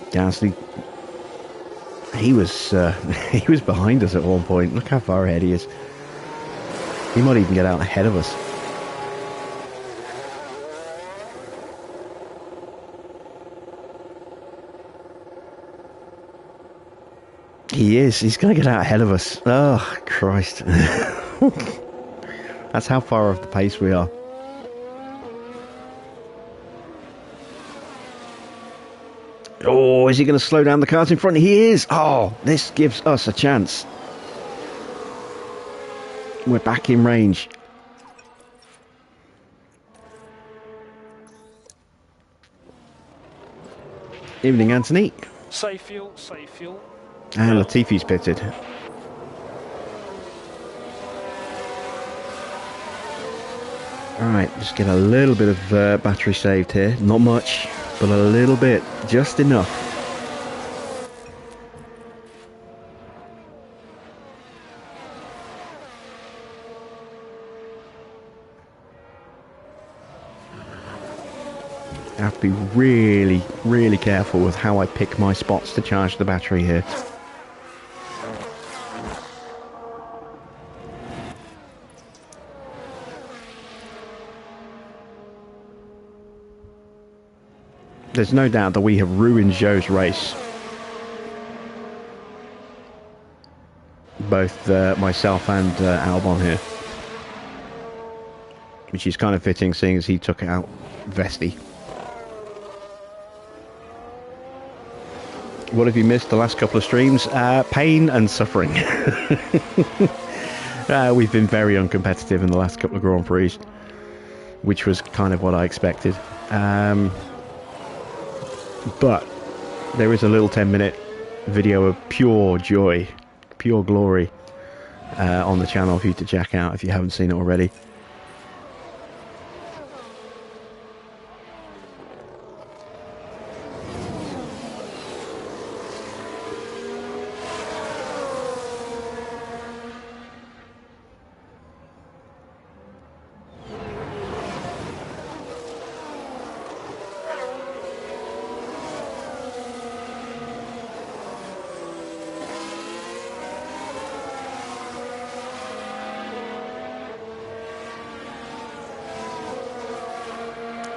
Gasly. He was behind us at one point. Look how far ahead he is. He might even get out ahead of us. He is. He's going to get out ahead of us. Oh, Christ. That's how far off the pace we are. Oh, is he going to slow down the cars in front? He is. Oh, this gives us a chance. We're back in range. Evening, Anthony. Safe fuel, safe fuel. And Latifi's pitted. Alright, just get a little bit of battery saved here. Not much, but a little bit. Just enough. I have to be really, really careful with how I pick my spots to charge the battery here. There's no doubt that we have ruined Joe's race. Both myself and Albon here. Which is kind of fitting, seeing as he took out Vesti. What have you missed the last couple of streams? Pain and suffering. We've been very uncompetitive in the last couple of Grand Prix, which was kind of what I expected. But there is a little 10-minute video of pure joy, pure glory on the channel for you to check out if you haven't seen it already.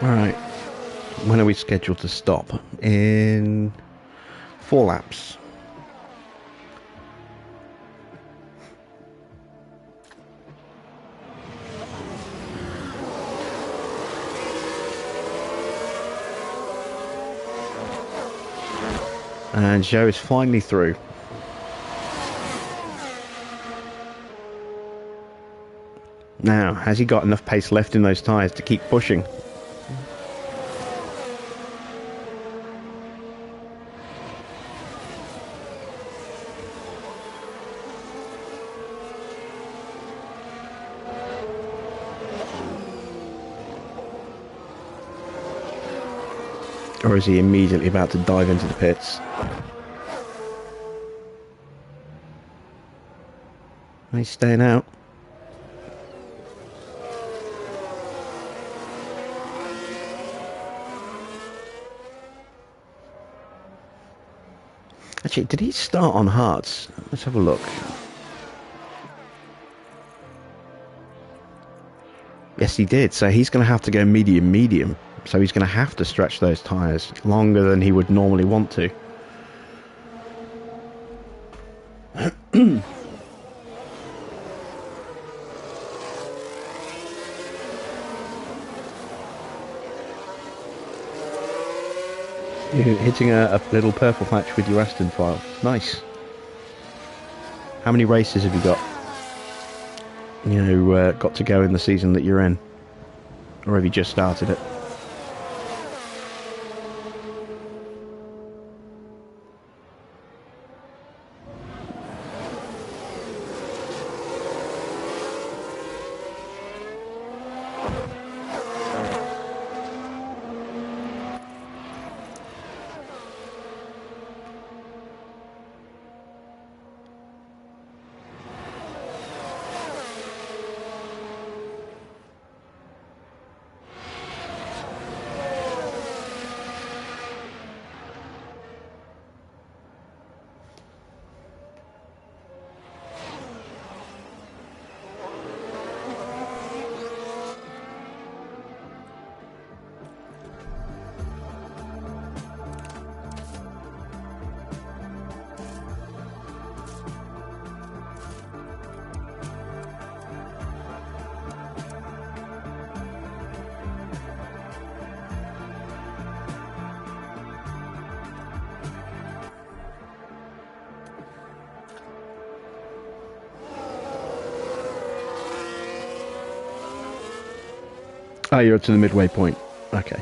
Alright, when are we scheduled to stop? In 4 laps. And Joe is finally through. Now, has he got enough pace left in those tyres to keep pushing? Or is he immediately about to dive into the pits? He's staying out. Actually, did he start on hards? Let's have a look. Yes, he did. So he's going to have to go medium. So he's going to have to stretch those tyres longer than he would normally want to. You're hitting a little purple patch with your Aston file. Nice. How many races have you got? Got to go in the season that you're in? Or have you just started it? Oh, you're up to the midway point. Okay.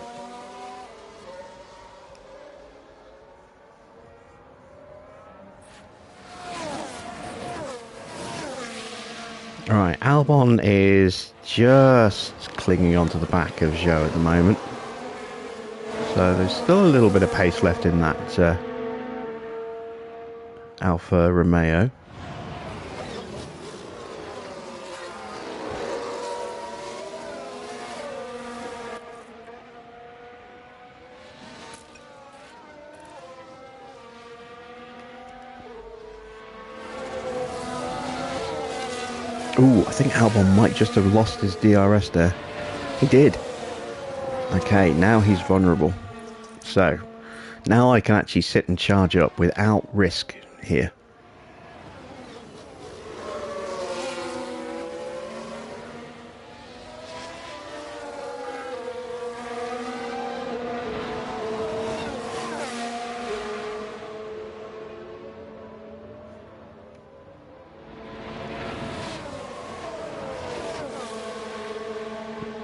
Alright, Albon is just clinging onto the back of Zhou at the moment. So there's still a little bit of pace left in that Alfa Romeo. Ooh, I think Albon might just have lost his DRS there. He did. Okay, now he's vulnerable. So, now I can actually sit and charge up without risk here.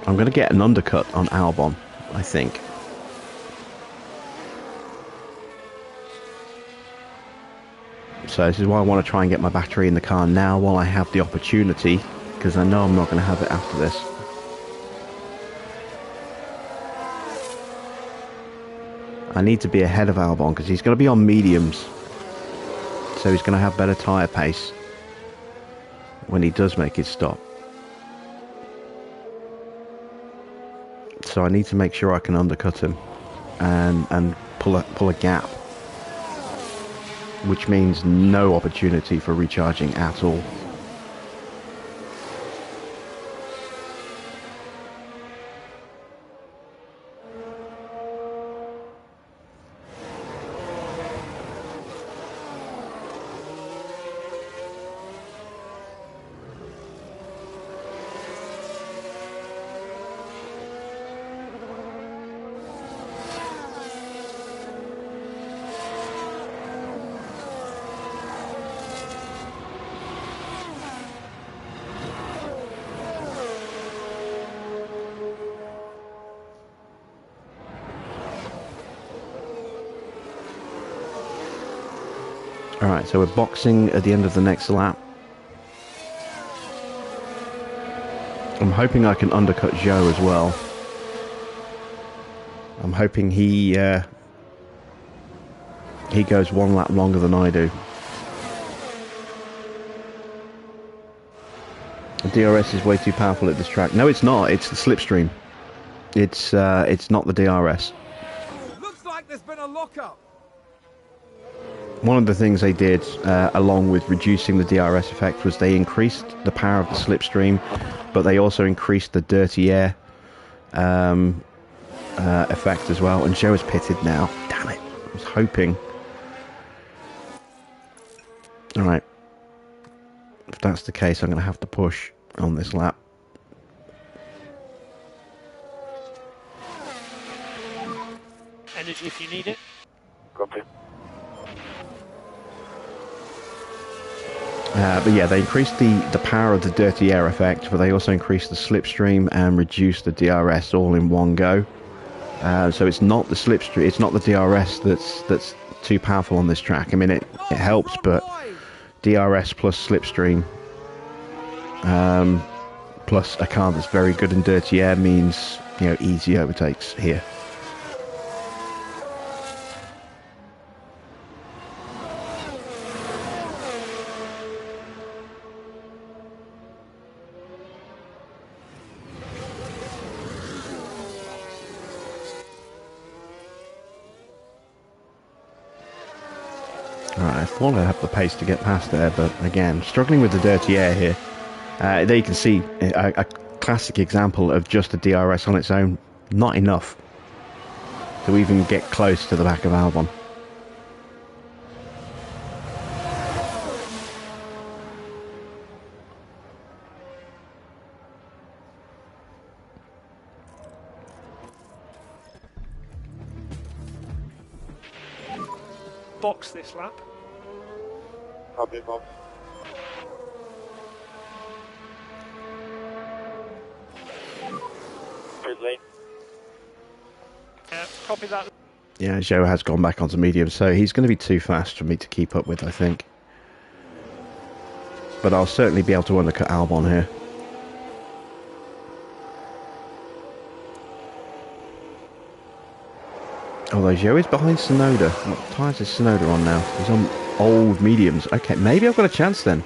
I'm going to get an undercut on Albon, I think. So this is why I want to try and get my battery in the car now while I have the opportunity, because I know I'm not going to have it after this. I need to be ahead of Albon because he's going to be on mediums, so he's going to have better tyre pace when he does make his stop. So I need to make sure I can undercut him and pull a gap, which means no opportunity for recharging at all. Alright, so we're boxing at the end of the next lap. I'm hoping I can undercut Joe as well. I'm hoping he goes one lap longer than I do. The DRS is way too powerful at this track. No, it's not. It's the slipstream. It's not the DRS. Looks like there's been a lockup. One of the things they did, along with reducing the DRS effect, was they increased the power of the slipstream, but they also increased the dirty air effect as well. And Joe is pitted now. Damn it! I was hoping. All right. If that's the case, I'm going to have to push on this lap. Energy if you need it. Copy. But yeah, they increased the power of the dirty air effect, but they also increased the slipstream and reduced the DRS all in one go. So it's not the slipstream, it's not the DRS that's too powerful on this track. I mean, it helps, but DRS plus slipstream plus a car that's very good in dirty air means, you know, easy overtakes here. Alright, I thought I'd have the pace to get past there, but again, struggling with the dirty air here. There you can see a classic example of just the DRS on its own. Not enough to even get close to the back of Albon. Box this lap. Copy, Bob. Pit lane. Copy that. Yeah, Joe has gone back onto medium, so he's going to be too fast for me to keep up with, I think. But I'll certainly be able to undercut Albon here. Although Joe is behind Tsunoda. What tyres is Tsunoda on now? He's on old mediums. Okay, maybe I've got a chance then.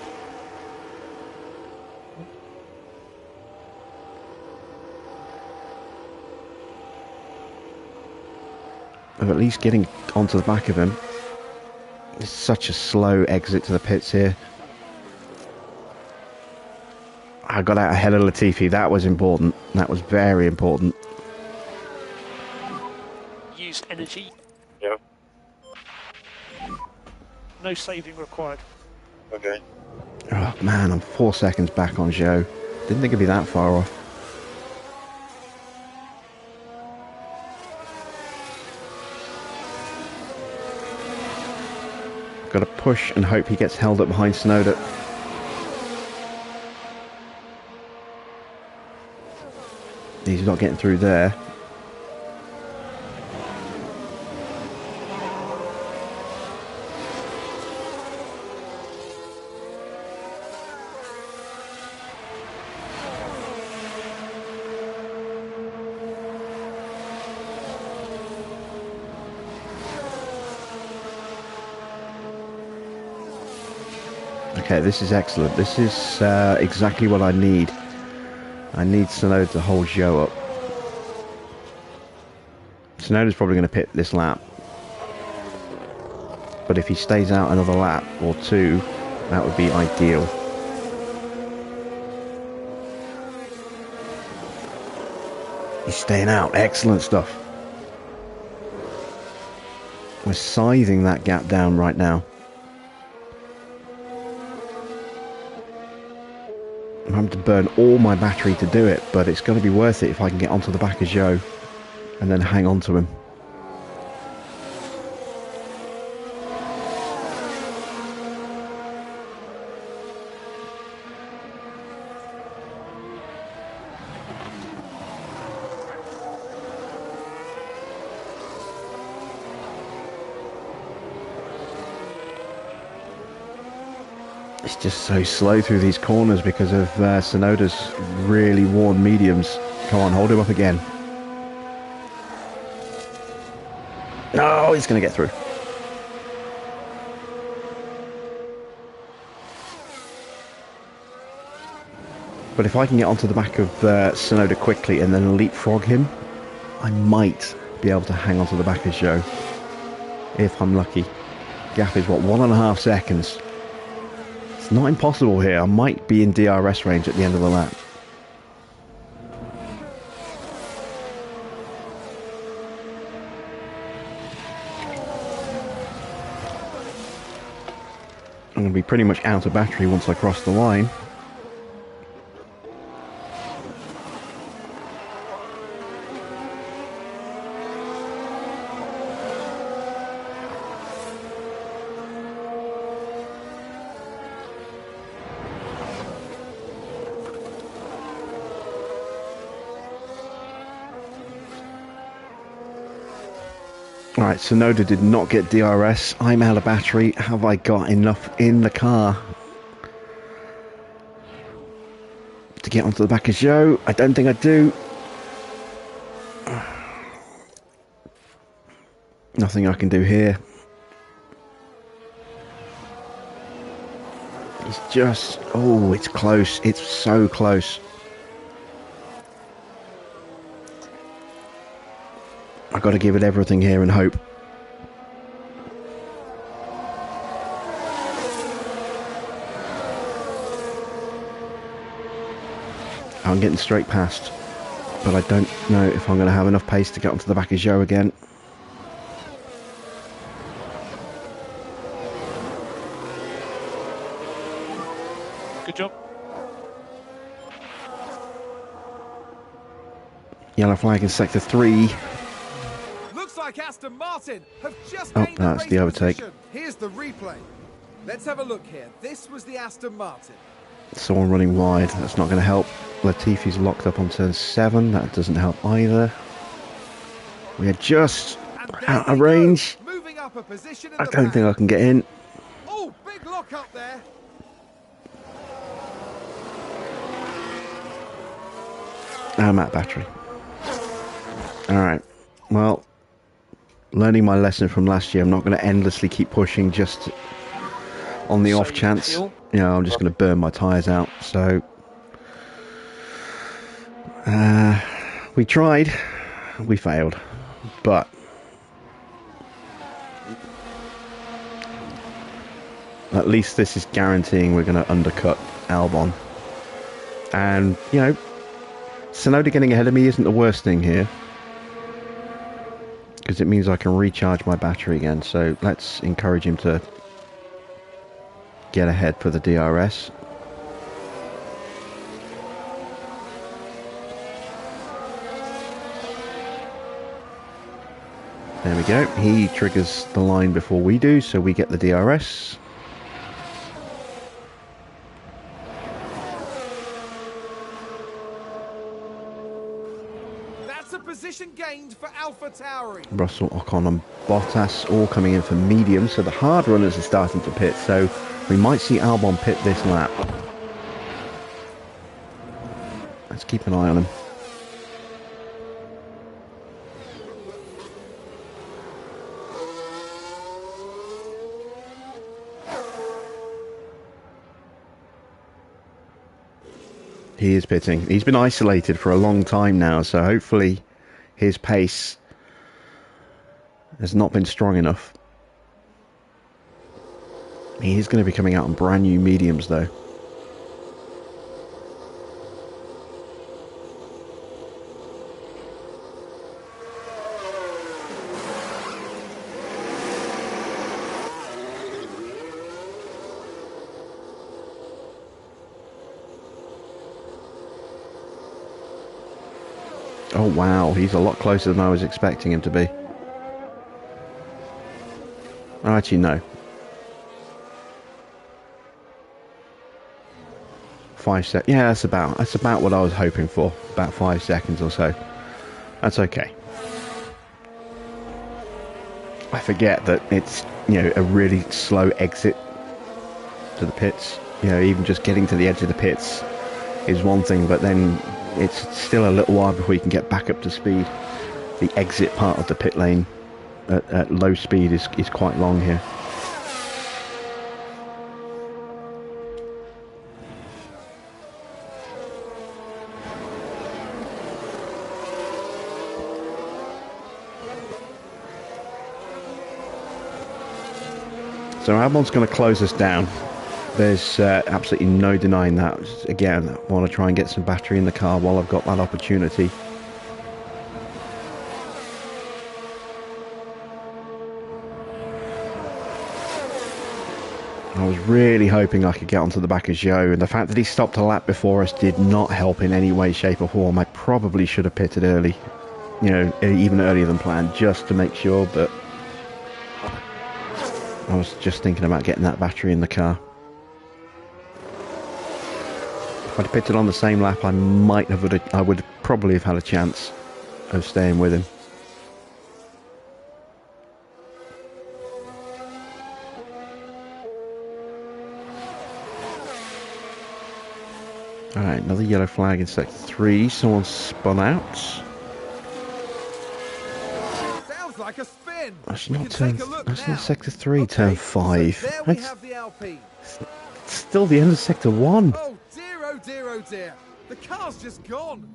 Of at least getting onto the back of him. It's such a slow exit to the pits here. I got out ahead of Latifi. That was important. That was very important. Used energy. Yep. No saving required. Okay. Oh man, I'm 4 seconds back on Joe. Didn't think it'd be that far off. Got to push and hope he gets held up behind Tsunoda. He's not getting through there. Okay, this is excellent. This is exactly what I need. I need Tsunoda to hold Joe up. Tsunoda's probably going to pit this lap. But if he stays out another lap or two, that would be ideal. He's staying out. Excellent stuff. We're scything that gap down right now. I'm having to burn all my battery to do it, but it's going to be worth it if I can get onto the back of Joe and then hang on to him. It's just so slow through these corners because of Sonoda's really worn mediums. Come on, hold him up again. No, he's going to get through. But if I can get onto the back of Sonoda quickly and then leapfrog him, I might be able to hang onto the back of Joe. If I'm lucky. Gap is what, 1.5 seconds. It's not impossible here. I might be in DRS range at the end of the lap. I'm going to be pretty much out of battery once I cross the line. Right, Sonoda did not get DRS. I'm out of battery. Have I got enough in the car to get onto the back of Joe? I don't think I do. Nothing I can do here. It's just... oh, it's close. It's so close. I've got to give it everything here and hope. I'm getting straight past, but I don't know if I'm going to have enough pace to get onto the back of Joe again. Good job. Yellow flag in sector 3. Looks like Aston Martin have just gained the race the overtake. position. Here's the replay. Let's have a look here. This was the Aston Martin. Someone running wide. That's not going to help. Latifi's locked up on turn 7. That doesn't help either. We are just out of range. Moving up a position in I the don't think I can get in. Oh, big lock up there. I'm at battery. Alright. Well, learning my lesson from last year, I'm not going to endlessly keep pushing just on the off chance. Fuel. You know, I'm just going to burn my tyres out. So, we tried. We failed. But at least this is guaranteeing we're going to undercut Albon. And, you know, Sonoda getting ahead of me isn't the worst thing here, because it means I can recharge my battery again. So let's encourage him to get ahead for the DRS. There we go. He triggers the line before we do, so we get the DRS. Position gained for AlphaTauri. Russell, Ocon and Bottas all coming in for medium, so the hard runners are starting to pit, so we might see Albon pit this lap. Let's keep an eye on him. He is pitting. He's been isolated for a long time now, so hopefully his pace has not been strong enough. He is going to be coming out on brand new mediums though. Oh wow, he's a lot closer than I was expecting him to be. Actually, no. 5 seconds. Yeah, that's about what I was hoping for. About 5 seconds or so. That's okay. I forget that it's, you know, a really slow exit to the pits. You know, even just getting to the edge of the pits is one thing, but then it's still a little while before you can get back up to speed. The exit part of the pit lane at low speed is quite long here. So Albon's going to close us down. There's absolutely no denying that. Again, I want to try and get some battery in the car while I've got that opportunity. I was really hoping I could get onto the back of Zhou, and the fact that he stopped a lap before us did not help in any way, shape or form. I probably should have pitted early, you know, even earlier than planned, just to make sure, but I was just thinking about getting that battery in the car. If I'd pitted on the same lap, I would probably have had a chance of staying with him. Alright, another yellow flag in sector 3. Someone spun out. Sounds like a spin. That's not sector 3, okay, turn 5. So there we have the Alpine. Still the end of sector 1. Oh dear, oh dear, oh dear. The car's just gone.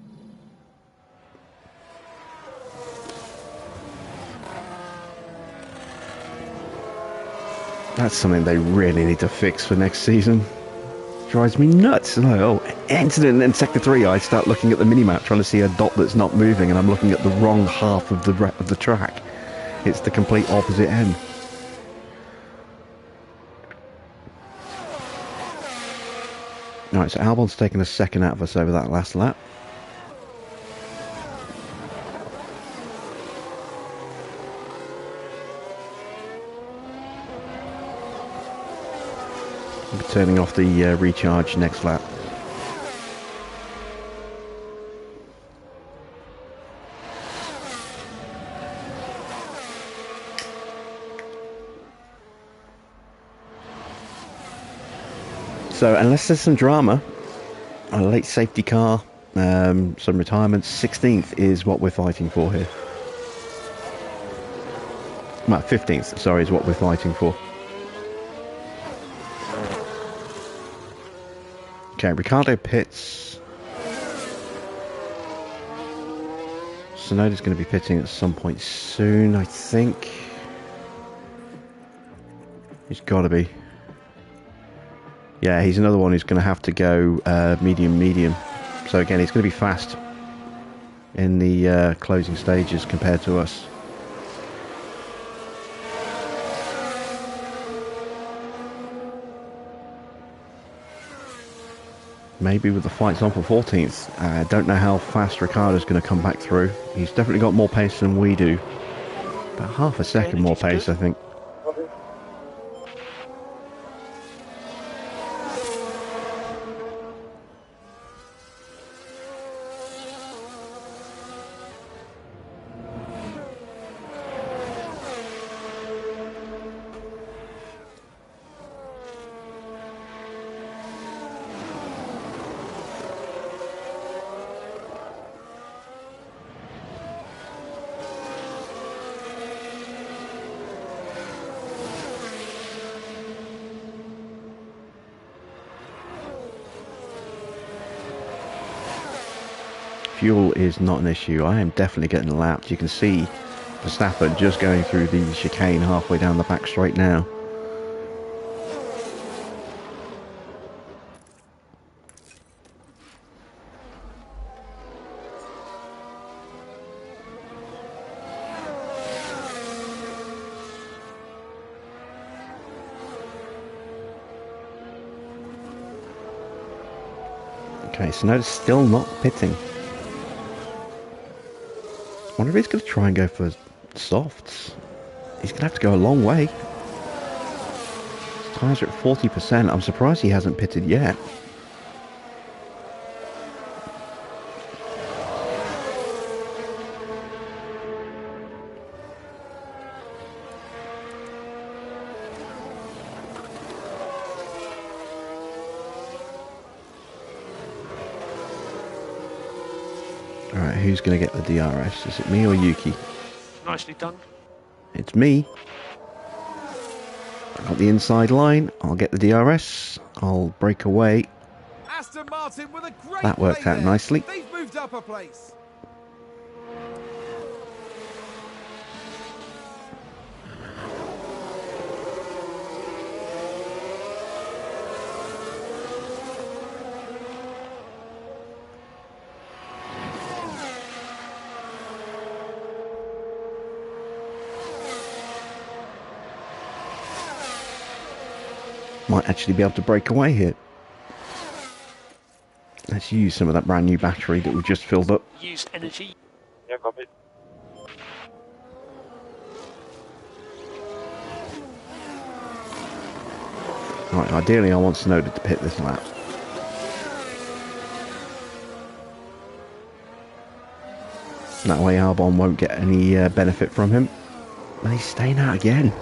That's something they really need to fix for next season. Drives me nuts. Oh, incident in sector 3. I start looking at the minimap trying to see a dot that's not moving, and I'm looking at the wrong half of the track. It's the complete opposite end. Alright, so Albon's taken a second out of us over that last lap. I'll be turning off the recharge next lap. So unless there's some drama, a late safety car, some retirements, 16th is what we're fighting for here. Well, 15th, sorry, is what we're fighting for. Okay, Ricciardo pits. Sonoda's going to be pitting at some point soon, I think. He's got to be. Yeah, he's another one who's going to have to go medium. So again, he's going to be fast in the closing stages compared to us. Maybe with the fights on for 14th. I don't know how fast Ricciardo's going to come back through. He's definitely got more pace than we do. About half a second more pace, I think. Fuel is not an issue. I am definitely getting lapped. You can see Verstappen just going through the chicane halfway down the back straight now. Okay, so notice still not pitting. I wonder if he's going to try and go for softs. He's going to have to go a long way. His tyres are at 40%. I'm surprised he hasn't pitted yet. who's going to get the DRS? Is it me or Yuki? Nicely done. It's me. I got the inside line. I'll get the DRS. I'll break away. Aston Martin with a great That worked play out there. nicely. They've moved up a place. Might actually be able to break away here. Let's use some of that brand new battery that we just filled up. Used energy. Yeah, copy. Right, ideally I want Snowden to pit this lap. That way Albon won't get any benefit from him. And he's staying out again.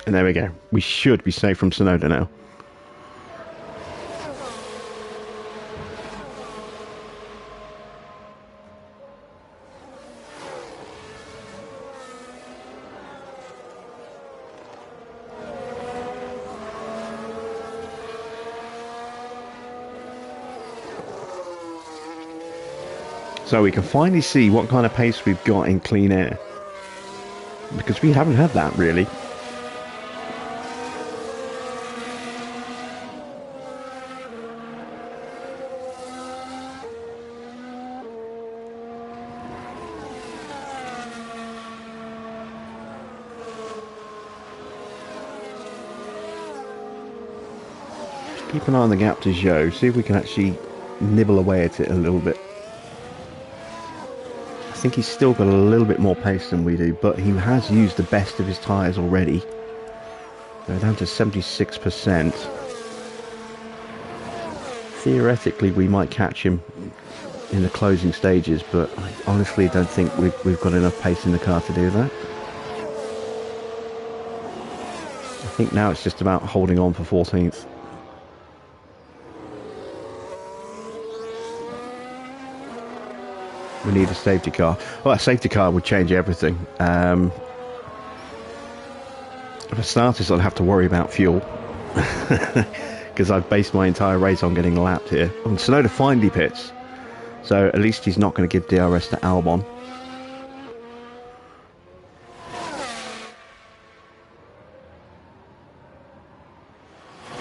And there we go. We should be safe from Sonoda now. So we can finally see what kind of pace we've got in clean air. Because we haven't had that really. Keep an eye on the gap to Zhou, see if we can actually nibble away at it a little bit. I think he's still got a little bit more pace than we do, but he has used the best of his tyres already. They're down to 76%. Theoretically, we might catch him in the closing stages, but I honestly don't think we've got enough pace in the car to do that. I think now it's just about holding on for 14th. We need a safety car. Well, a safety car would change everything. For starters, I'd have to worry about fuel. Because I've based my entire race on getting lapped here. And Tsunoda finally pits. So at least he's not going to give DRS to Albon.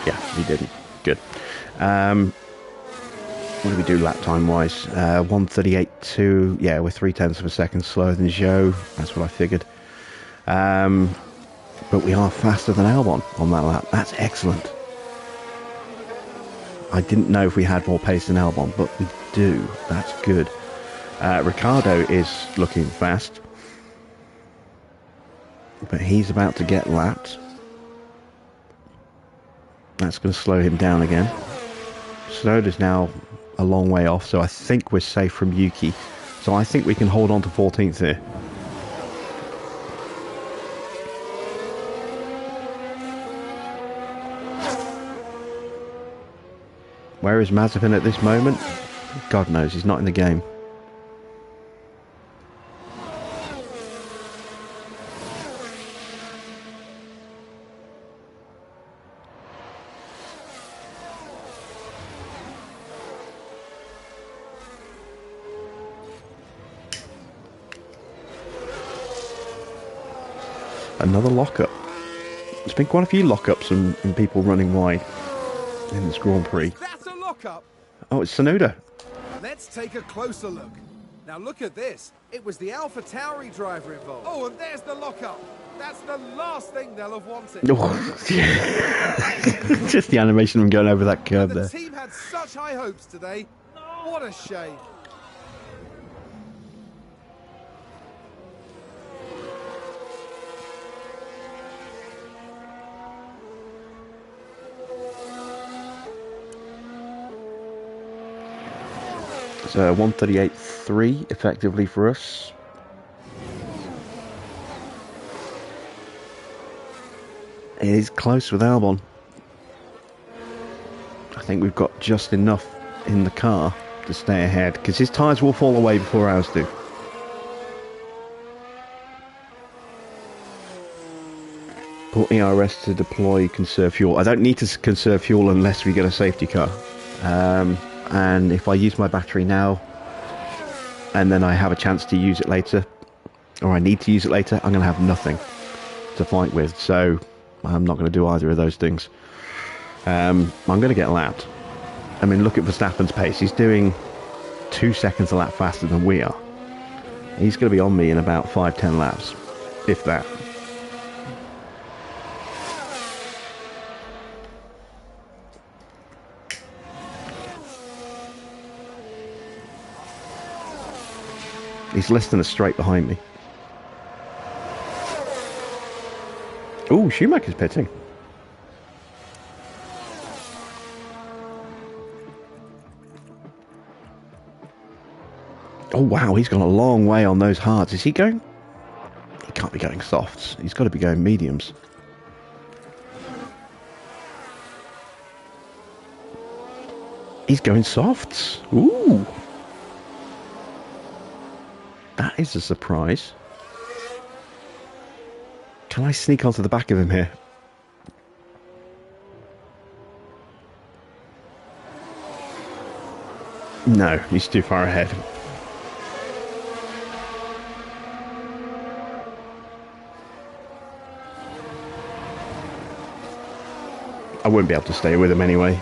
Yeah, he didn't. Good. What do we do lap time wise? 1:38.2. Yeah, we're 0.3 of a second slower than Zhou. That's what I figured. But we are faster than Albon on that lap. That's excellent. I didn't know if we had more pace than Albon, but we do. That's good. Ricciardo is looking fast. But he's about to get lapped. That's going to slow him down again. Tsunoda's now a long way off, so I think we're safe from Yuki. So I think we can hold on to 14th here. Where is Mazepin at this moment? God knows, he's not in the game. Another lockup. There's been quite a few lockups and people running wide in this Grand Prix. That's a lockup. Oh, it's Tsunoda. Let's take a closer look. Now look at this. It was the AlphaTauri driver involved. Oh, and there's the lockup. That's the last thing they'll have wanted. Just the animation of him going over that curve there. The team had such high hopes today. What a shame. So 1:38.3 effectively for us. It is close with Albon. I think we've got just enough in the car to stay ahead, because his tyres will fall away before ours do. Put ERS to deploy, conserve fuel. I don't need to conserve fuel unless we get a safety car. And if I use my battery now, and then I have a chance to use it later, or I need to use it later, I'm going to have nothing to fight with. So I'm not going to do either of those things. I'm going to get lapped. I mean, look at Verstappen's pace. He's doing 2 seconds a lap faster than we are. He's going to be on me in about 5-10 laps, if that. He's less than a straight behind me. Oh, Schumacher's pitting. Oh wow, he's gone a long way on those hards. Is he going? He can't be going softs. He's got to be going mediums. He's going softs. Ooh. That is a surprise. Can I sneak onto the back of him here? No, he's too far ahead. I wouldn't be able to stay with him anyway.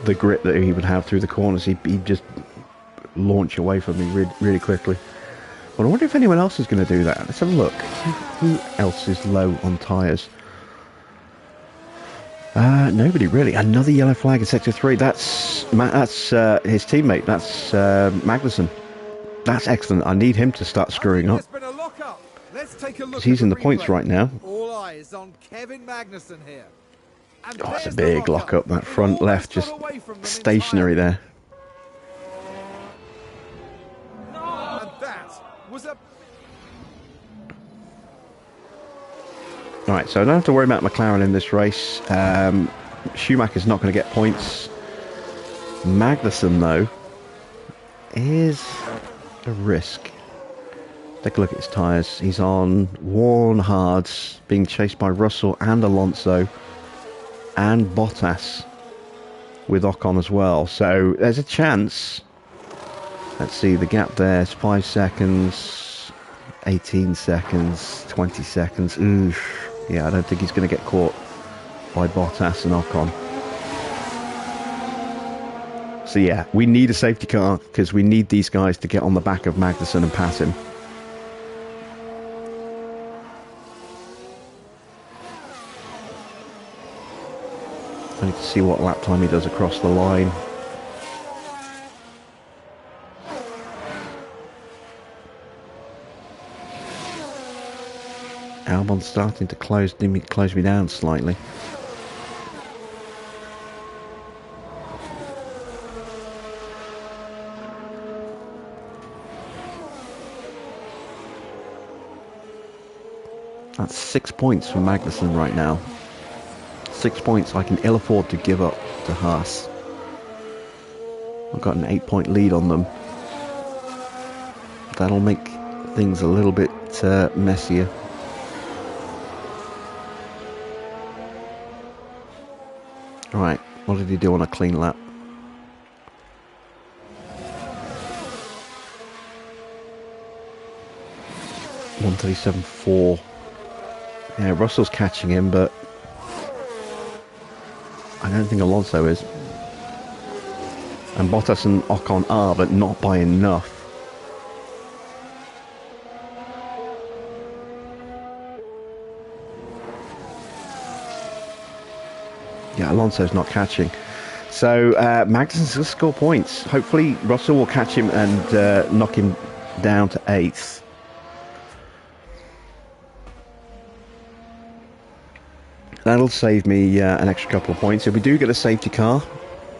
The grip that he would have through the corners, he'd just launch away from me really quickly. But I wonder if anyone else is going to do that. Let's have a look. Who else is low on tyres? Nobody really. Another yellow flag in Sector 3. That's his teammate. That's Magnussen. That's excellent. I need him to start screwing up. Because he's in the points right now. All eyes on Kevin Magnussen here. Oh, it's a big lock-up. That front left just stationary there. Alright, so I don't have to worry about McLaren in this race. Schumacher's not going to get points. Magnussen, though, is a risk. Take a look at his tyres. He's on worn hards, being chased by Russell and Alonso and Bottas with Ocon as well. So there's a chance. Let's see, the gap there is 5 seconds, 18 seconds, 20 seconds. Oof. Yeah, I don't think he's going to get caught by Bottas and Ocon. So yeah, we need a safety car because we need these guys to get on the back of Magnussen and pass him. I need to see what lap time he does across the line. Albon's starting to close me down slightly. That's 6 points for Magnussen right now. 6 points I can ill afford to give up to Haas. I've got an 8-point lead on them. That'll make things a little bit messier. Right, what did he do on a clean lap? .137.4. Yeah, Russell's catching him, but I don't think Alonso is. And Bottas and Ocon are, but not by enough. Yeah, Alonso's not catching. So Magnussen's going to score points. Hopefully Russell will catch him and knock him down to 8th. That'll save me an extra couple of points. If we do get a safety car,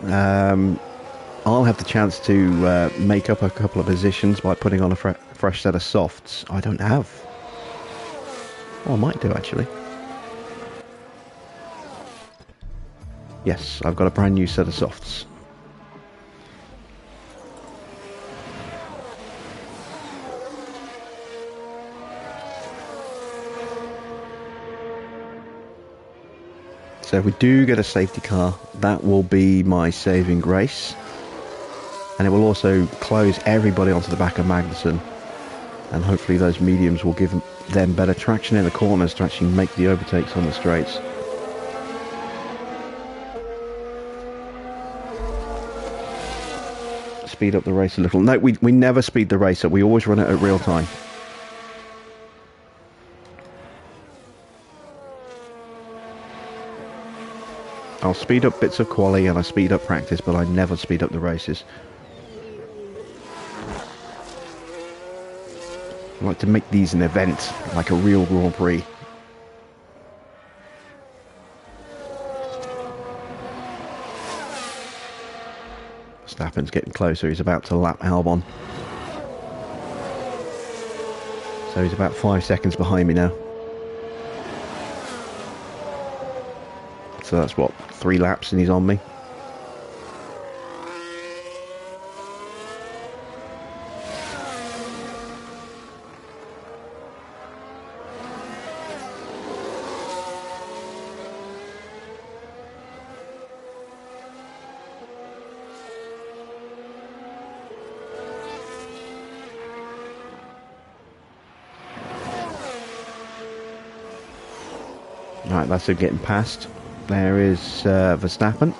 I'll have the chance to make up a couple of positions by putting on a fresh set of softs. I don't have. Oh, I might do, actually. Yes, I've got a brand new set of softs. So if we do get a safety car, that will be my saving grace. And it will also close everybody onto the back of Magnussen. And hopefully those mediums will give them better traction in the corners to actually make the overtakes on the straights. Speed up the race a little. No, we never speed the race up. We always run it at real time. I'll speed up bits of quali and I speed up practice, but I never speed up the races. I like to make these an event, like a real Grand Prix. Verstappen's getting closer. He's about to lap Albon. So he's about 5 seconds behind me now. So that's what, 3 laps and he's on me. Right, that's him getting past. There is Verstappen.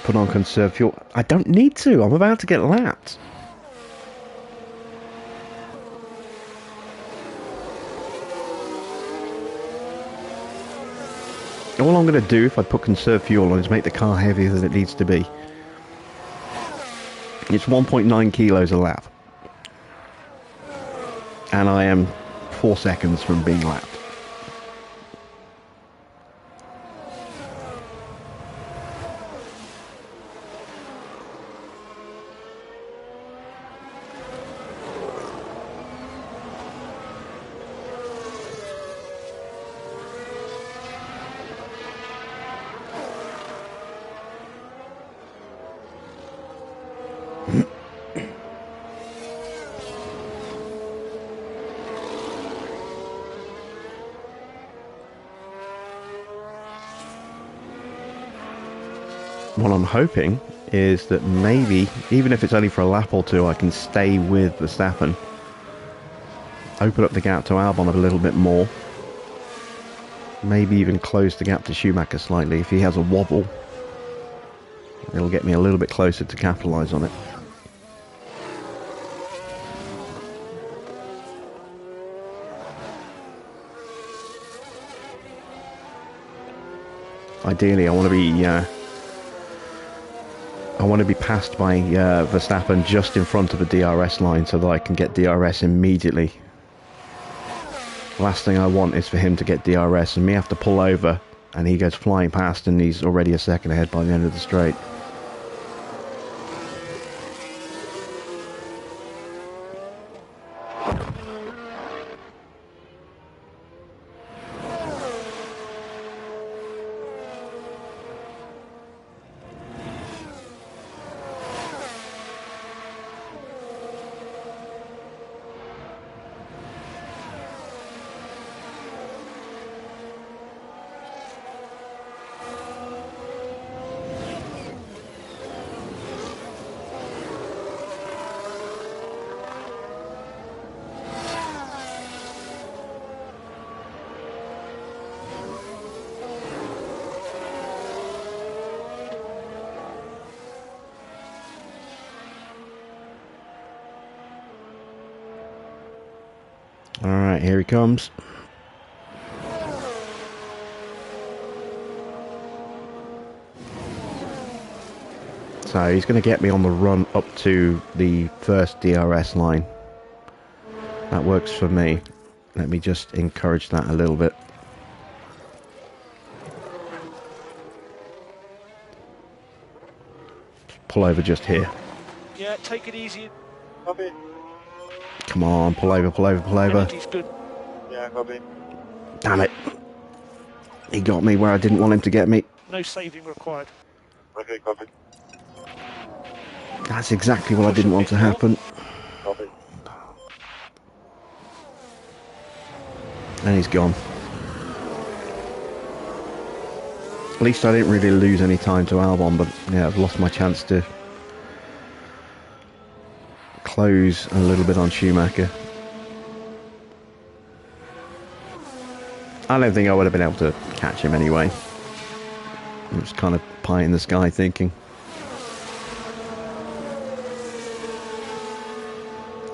Put on conserve fuel. I don't need to. I'm about to get lapped. All I'm going to do if I put conserve fuel on is make the car heavier than it needs to be. It's 1.9 kilos a lap. And I am 4 seconds from being lapped. What I'm hoping is that maybe, even if it's only for a lap or two, I can stay with Verstappen. Open up the gap to Albon a little bit more. Maybe even close the gap to Schumacher slightly. If he has a wobble, it'll get me a little bit closer to capitalise on it. Ideally, I want to be passed by Verstappen just in front of the DRS line so that I can get DRS immediately. Last thing I want is for him to get DRS and me have to pull over and he goes flying past and he's already a second ahead by the end of the straight. Alright, here he comes. So he's going to get me on the run up to the first DRS line. That works for me. Let me just encourage that a little bit. Pull over just here. Yeah, take it easy. Copy. Come on, pull over, pull over, pull over. Energy's good. Yeah, copy. Damn it. He got me where I didn't want him to get me. No saving required. Okay, copy. That's exactly what I didn't want to happen. Copy. And he's gone. At least I didn't really lose any time to Albon, but yeah, I've lost my chance to close a little bit on Schumacher. I don't think I would have been able to catch him anyway. It was kind of pie in the sky thinking.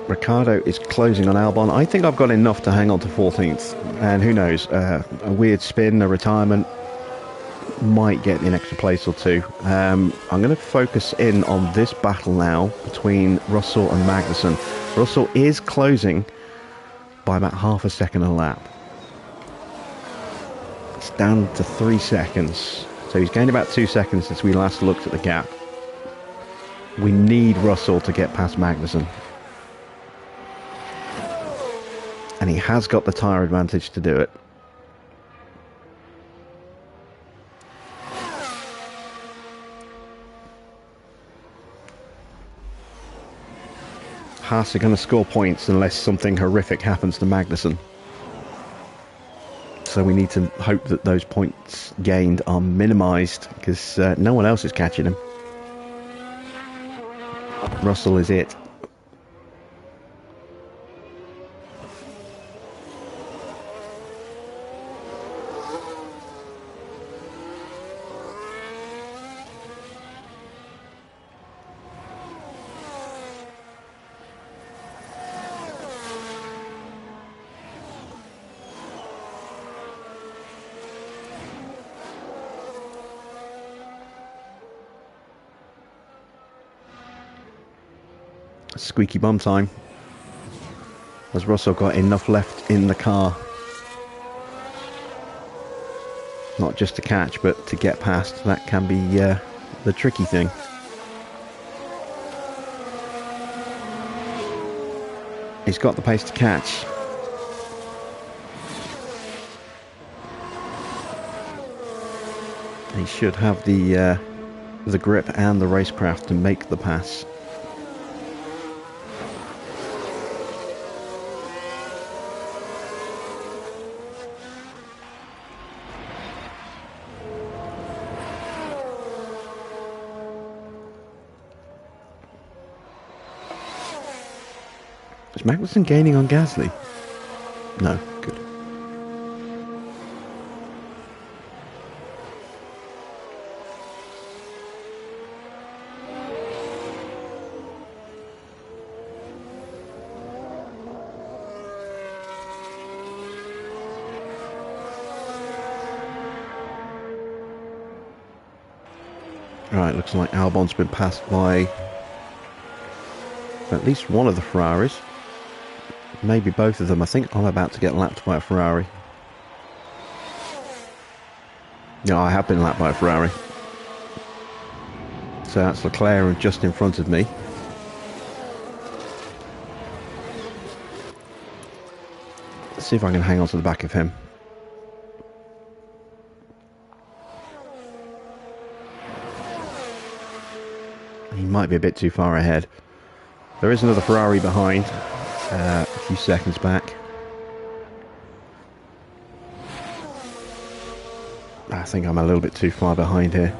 Ricardo is closing on Albon. I think I've got enough to hang on to 14th. And who knows, a weird spin, a retirement might get an extra place or two. I'm going to focus in on this battle now between Russell and Magnussen. Russell is closing by about half a second a lap. It's down to 3 seconds. So he's gained about 2 seconds since we last looked at the gap. We need Russell to get past Magnussen. And he has got the tyre advantage to do it. Haas are going to score points unless something horrific happens to Magnussen. So we need to hope that those points gained are minimised, because no one else is catching him. Russell is it. Squeaky bum time. Has Russell got enough left in the car? Not just to catch, but to get past. That can be the tricky thing. He's got the pace to catch. He should have the grip and the racecraft to make the pass. Is Magnussen gaining on Gasly? No, good. Right, looks like Albon's been passed by at least one of the Ferraris. Maybe both of them. I think I'm about to get lapped by a Ferrari. No, I have been lapped by a Ferrari. So that's Leclerc just in front of me. Let's see if I can hang on to the back of him. He might be a bit too far ahead. There is another Ferrari behind. A few seconds back. I think I'm a little bit too far behind here.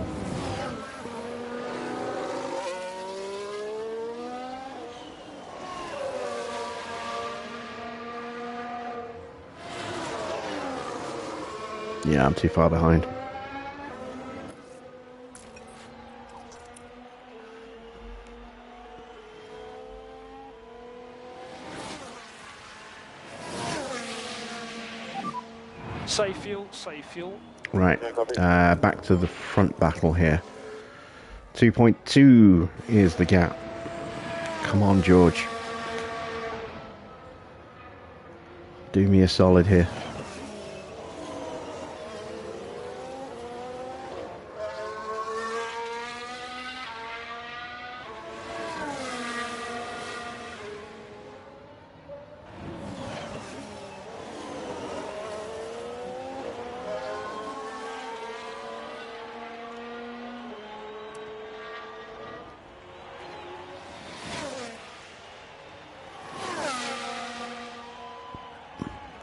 Yeah, I'm too far behind. Save fuel, save fuel. Right, back to the front battle here. 2.2 is the gap. Come on, George. Do me a solid here.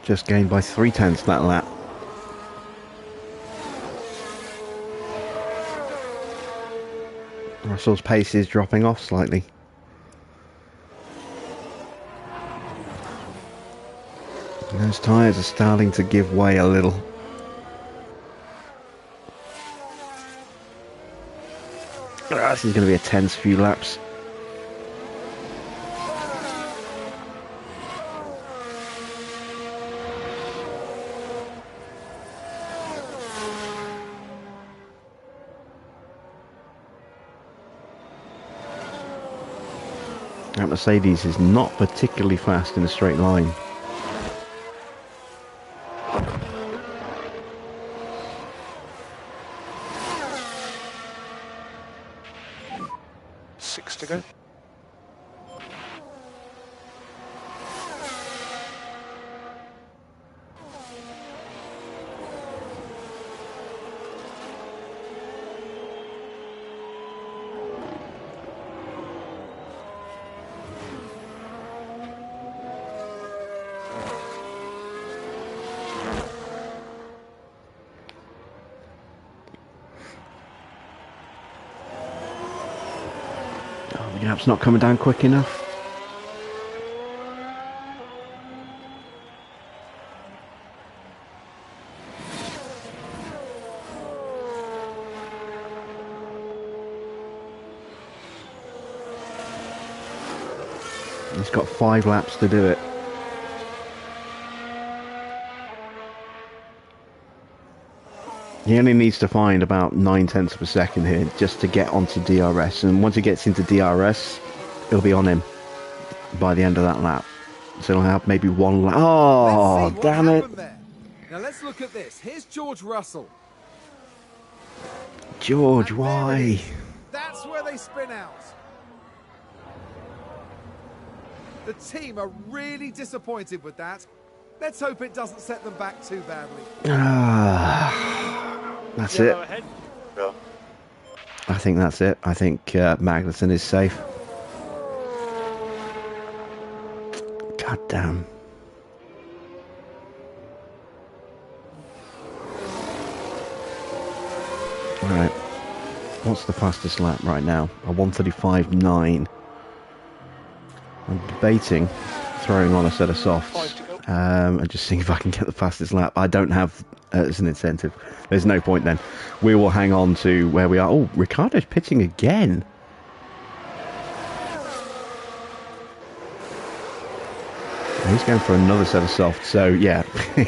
Just gained by 0.3 that lap. Russell's pace is dropping off slightly. And those tyres are starting to give way a little. This is going to be a tense few laps. That Mercedes is not particularly fast in a straight line. Six to go. The gap's not coming down quick enough. He's got 5 laps to do it. He only needs to find about 0.9 of a second here just to get onto DRS, and once he gets into DRS, it'll be on him by the end of that lap. So he'll have maybe 1 lap. Oh, Let's see what damn it! happened there. Now let's look at this. Here's George Russell. George, And there it why? is. That's where they spin out. The team are really disappointed with that. Let's hope it doesn't set them back too badly. That's Yellow it. ahead. Go. I think that's it. I think Magnussen is safe. God damn. Alright. What's the fastest lap right now? A 1:35.9. I'm debating throwing on a set of softs. 5 to go. And just seeing if I can get the fastest lap. I don't have as an incentive. There's no point then. We will hang on to where we are. Oh, Ricciardo's pitching again. He's going for another set of softs. So yeah,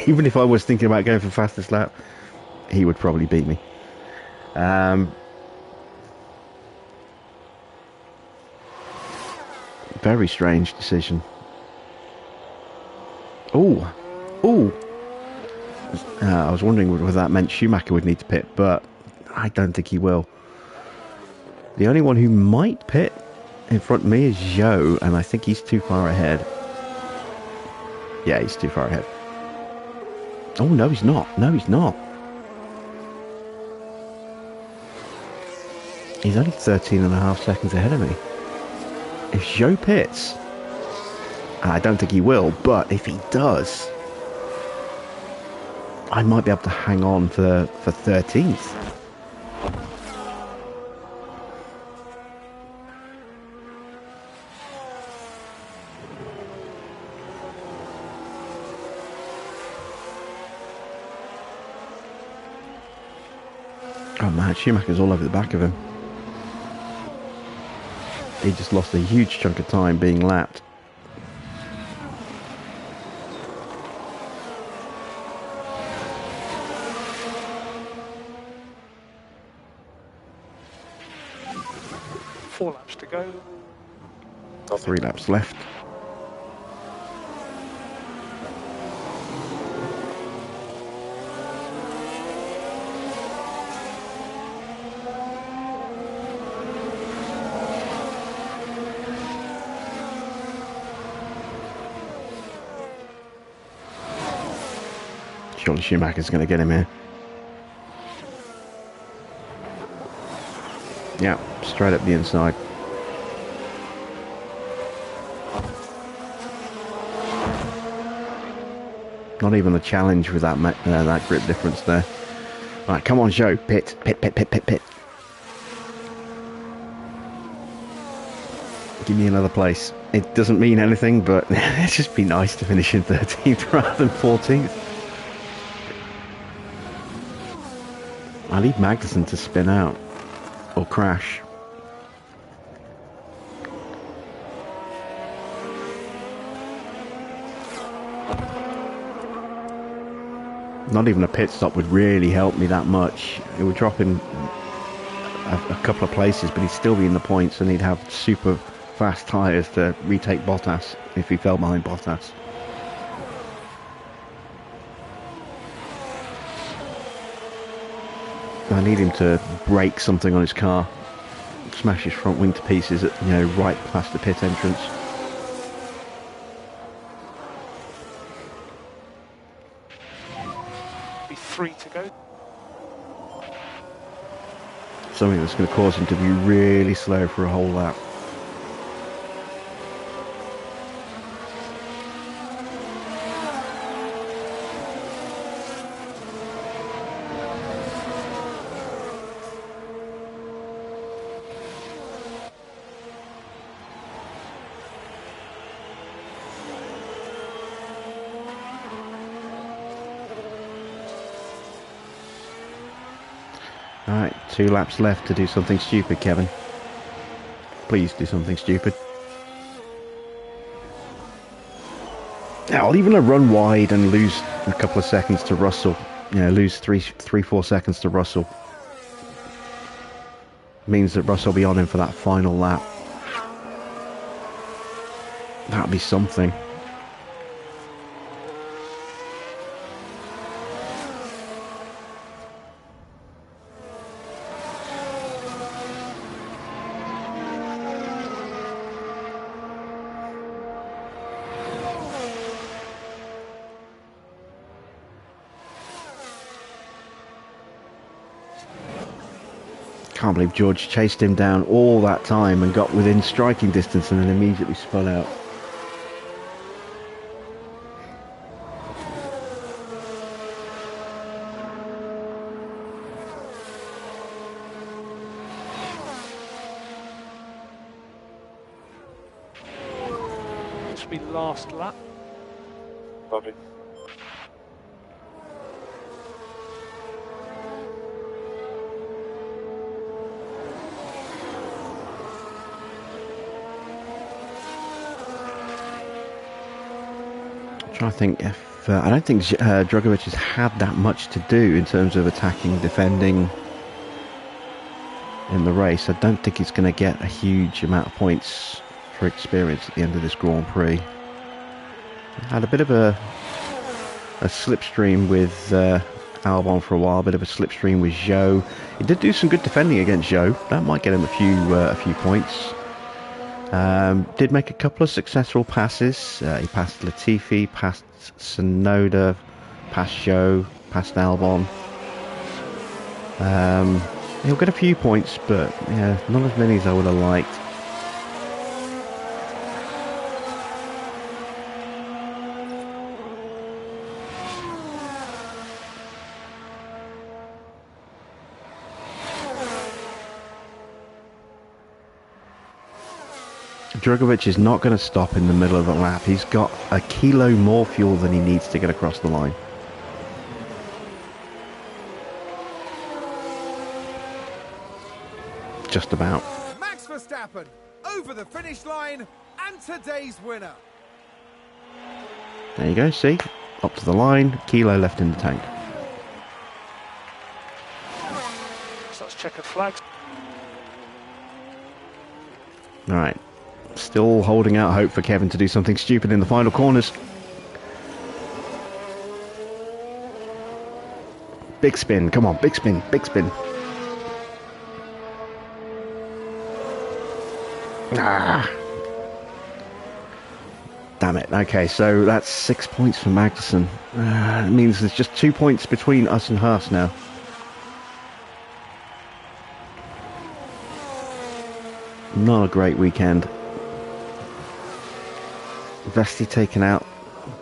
even if I was thinking about going for fastest lap, he would probably beat me. Very strange decision. Oh, oh. I was wondering whether that meant Schumacher would need to pit, but I don't think he will. The only one who might pit in front of me is Zhou, and I think he's too far ahead. Yeah, he's too far ahead. Oh, no, he's not. No, he's not. He's only 13.5 seconds ahead of me. If Zhou pits, and I don't think he will, but if he does, I might be able to hang on for 13th. Oh man, Schumacher's all over the back of him. He just lost a huge chunk of time being lapped. 4 laps to go. 3 laps left. Surely Schumacher's going to get him here. Yeah, straight up the inside. Not even a challenge with that that grip difference there. Right, come on, Joe. Pit, pit, pit, pit, pit, pit. Give me another place. It doesn't mean anything, but it's just be nice to finish in 13th rather than 14th. I need Magnussen to spin out or crash. Not even a pit stop would really help me that much. It would drop in a couple of places, but he'd still be in the points, and he'd have super fast tyres to retake Bottas if he fell behind Bottas. I need him to break something on his car, smash his front wing to pieces at, right past the pit entrance. Be 3 to go. Something that's going to cause him to be really slow for a whole lap. Alright, 2 laps left to do something stupid, Kevin. Please do something stupid. I'll even run wide and lose a couple of seconds to Russell. Lose 4 seconds to Russell. Means that Russell will be on him for that final lap. That'll be something. Can't believe George chased him down all that time and got within striking distance and then immediately spun out. This will be last lap. Copy. Trying to think if I don't think Drugovich has had that much to do in terms of attacking, defending in the race. I don't think he's going to get a huge amount of points for experience at the end of this Grand Prix. Had a bit of a slipstream with Albon for a while, a bit of a slipstream with Zhou. He did do some good defending against Zhou. That might get him a few points. Did make a couple of successful passes. He passed Latifi, passed Tsunoda, passed Zhou, passed Albon. He'll get a few points, but yeah, not as many as I would have liked. Drugovich is not going to stop in the middle of a lap. He's got a kilo more fuel than he needs to get across the line. Just about. Max Verstappen over the finish line and today's winner. There you go, see? Up to the line, kilo left in the tank. So let's check a flag. All right. Still holding out hope for Kevin to do something stupid in the final corners. Big spin. Come on, big spin, big spin. Ah. Damn it. Okay, so that's 6 points for Magnussen. It means there's just 2 points between us and Haas now. Not a great weekend. Vesti taken out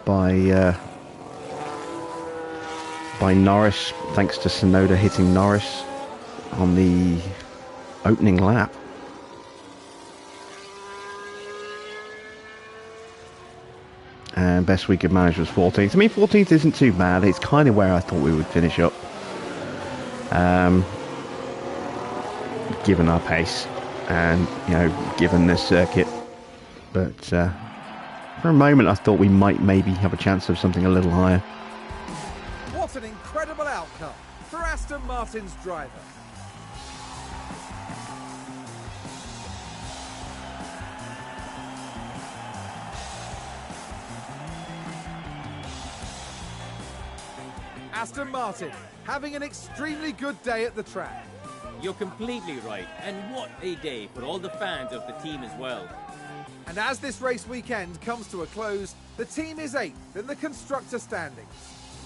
by Norris, thanks to Tsunoda hitting Norris on the opening lap. And best we could manage was 14th. I mean, 14th isn't too bad. It's kind of where I thought we would finish up, given our pace and, you know, given this circuit. But for a moment I thought we might maybe have a chance of something a little higher. What an incredible outcome for Aston Martin's driver. Aston Martin having an extremely good day at the track. You're completely right, and what a day for all the fans of the team as well. And as this race weekend comes to a close, the team is 8th in the constructor standings.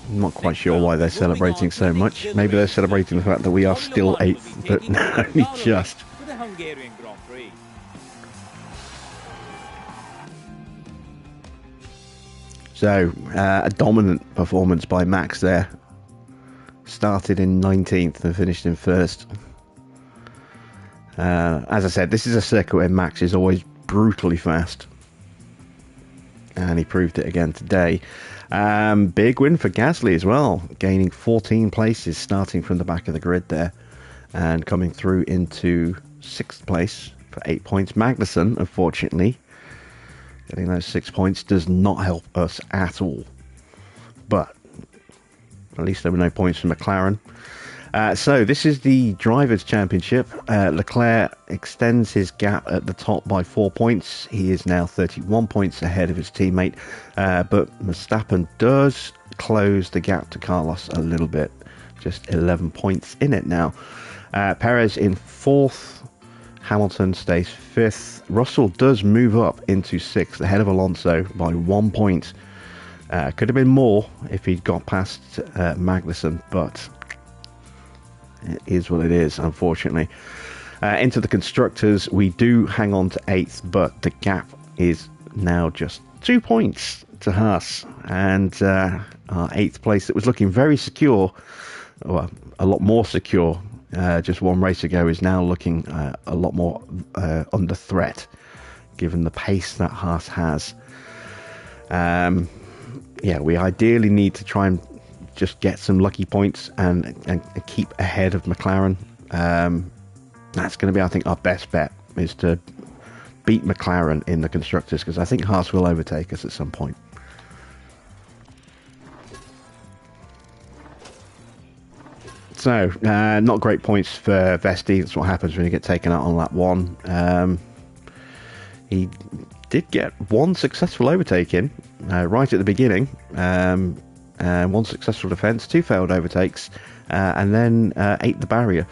I'm not quite sure why they're celebrating so much. Maybe they're celebrating the fact that we are still 8th, but only just. For the Hungarian Grand Prix. So, a dominant performance by Max there. Started in 19th and finished in 1st. As I said, this is a circuit where Max is always brutally fast. And he proved it again today. Big win for Gasly as well, gaining 14 places, starting from the back of the grid there. And coming through into 6th place for 8 points. Magnussen, unfortunately, getting those 6 points does not help us at all. But at least there were no points for McLaren. So this is the Drivers' Championship. Leclerc extends his gap at the top by 4 points. He is now 31 points ahead of his teammate. But Verstappen does close the gap to Carlos a little bit. Just 11 points in it now. Perez in 4th. Hamilton stays 5th. Russell does move up into 6th, ahead of Alonso by 1 point. Could have been more if he'd got past Magnussen, but it is what it is, unfortunately. Into the constructors, we do hang on to 8th, but the gap is now just 2 points to Haas. And our 8th place that was looking very secure, well, a lot more secure, just one race ago, is now looking a lot more under threat, given the pace that Haas has. Yeah, we ideally need to try and just get some lucky points and keep ahead of McLaren. That's going to be, I think, our best bet, is to beat McLaren in the constructors, because I think Haas will overtake us at some point. So, not great points for Vesti. That's what happens when you get taken out on lap 1. He did get one successful overtake in right at the beginning, and one successful defence, 2 failed overtakes, and then ate the barrier.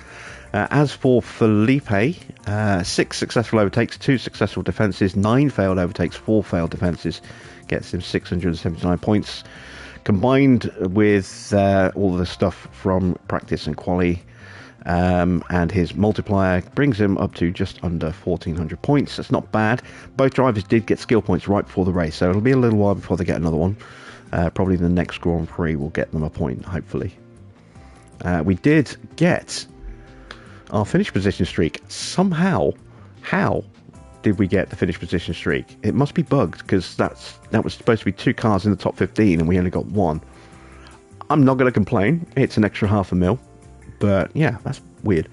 As for Felipe, 6 successful overtakes, 2 successful defences, 9 failed overtakes, 4 failed defences, gets him 679 points. Combined with all the stuff from practice and quali, and his multiplier, brings him up to just under 1,400 points. That's not bad. Both drivers did get skill points right before the race, so it'll be a little while before they get another one. Probably the next Grand Prix will get them a point, hopefully. We did get our finish position streak. Somehow, how did we get the finish position streak? It must be bugged, because that was supposed to be 2 cars in the top 15 and we only got 1. I'm not going to complain. It's an extra 500,000, but yeah, that's weird.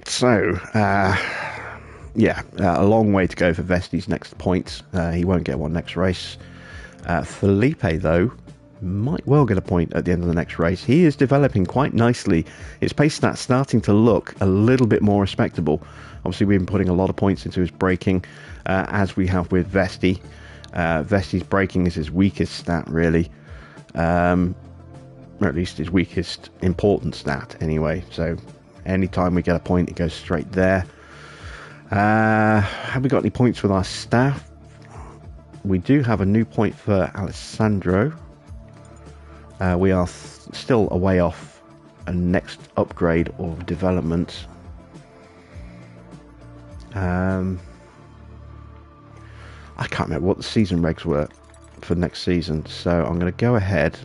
So, yeah, a long way to go for Vesti's next points. He won't get one next race. Felipe, though, might well get a point at the end of the next race. He is developing quite nicely. His pace stats starting to look a little bit more respectable. Obviously, we've been putting a lot of points into his braking, as we have with Vesti. Vesti's braking is his weakest stat, really. Or at least his weakest important stat, anyway. So, anytime we get a point, it goes straight there. Have we got any points with our staff? We do have a new point for Alessandro. We are still a way off a next upgrade or development. I can't remember what the season regs were for next season, so I'm going to go ahead.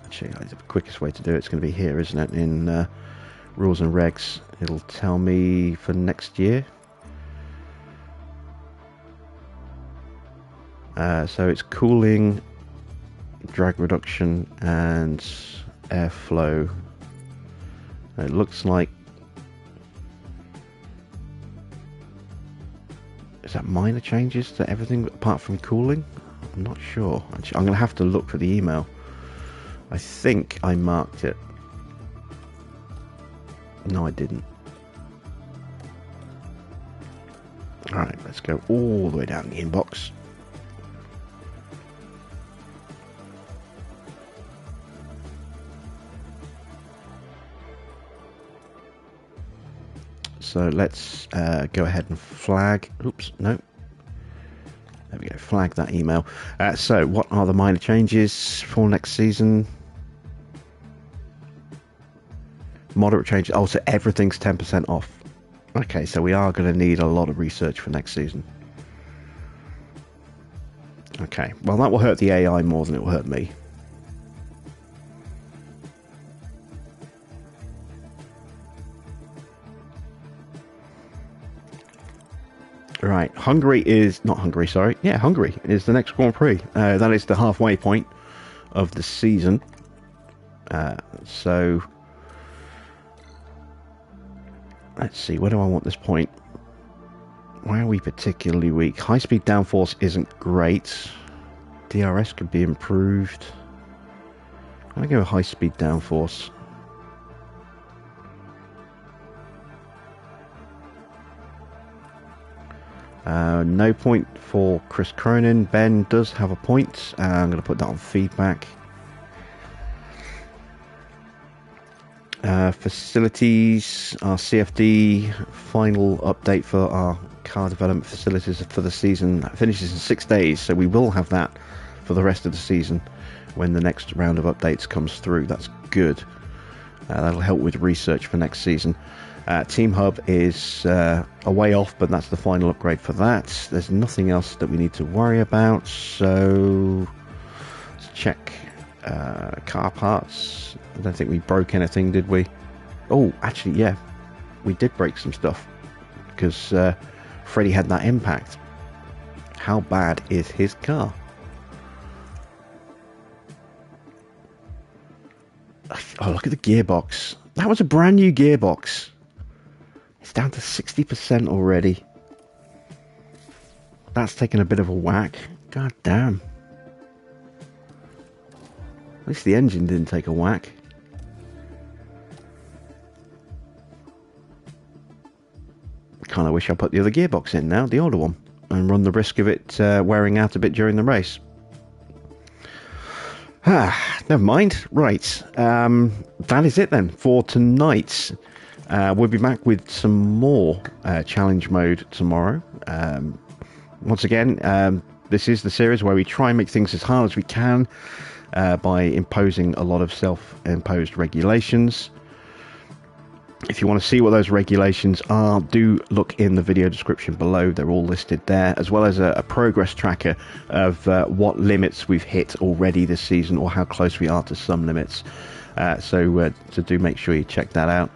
Actually, the quickest way to do it's going to be here, isn't it? In rules and regs, it'll tell me for next year. So it's cooling, drag reduction, and airflow. It looks like, is that minor changes to everything apart from cooling? I'm not sure. Actually, I'm going to have to look for the email. I think I marked it. No, I didn't. Alright, let's go all the way down the inbox. So let's go ahead and flag. Oops, no. There we go, flag that email. So what are the minor changes for next season? Moderate changes. Oh, so everything's 10% off. Okay, so we are going to need a lot of research for next season. Okay, well that will hurt the AI more than it will hurt me. Right, Hungary is the next Grand Prix. That is the halfway point of the season. So let's see, where do I want this point? Why are we particularly weak? High-speed downforce isn't great. DRS could be improved. I'm going to go with high-speed downforce. No point for Chris Cronin. Ben does have a point. I'm going to put that on feedback. Facilities, our CFD final update for our car development facilities for the season finishes in 6 days, so we will have that for the rest of the season when the next round of updates comes through. That's good. That'll help with research for next season. Team Hub is a way off, but that's the final upgrade for that. There's nothing else that we need to worry about, so let's check car parts. I don't think we broke anything, did we? Oh, actually, yeah, we did break some stuff because Freddie had that impact. How bad is his car? Oh, look at the gearbox. That was a brand new gearbox. It's down to 60% already. That's taken a bit of a whack. God damn. At least the engine didn't take a whack. Kind of wish I put the other gearbox in now, the older one, and run the risk of it wearing out a bit during the race. Never mind. Right, that is it then for tonight. We'll be back with some more challenge mode tomorrow. Once again, this is the series where we try and make things as hard as we can by imposing a lot of self-imposed regulations. If you want to see what those regulations are, do look in the video description below. They're all listed there, as well as a progress tracker of what limits we've hit already this season or how close we are to some limits. So do make sure you check that out.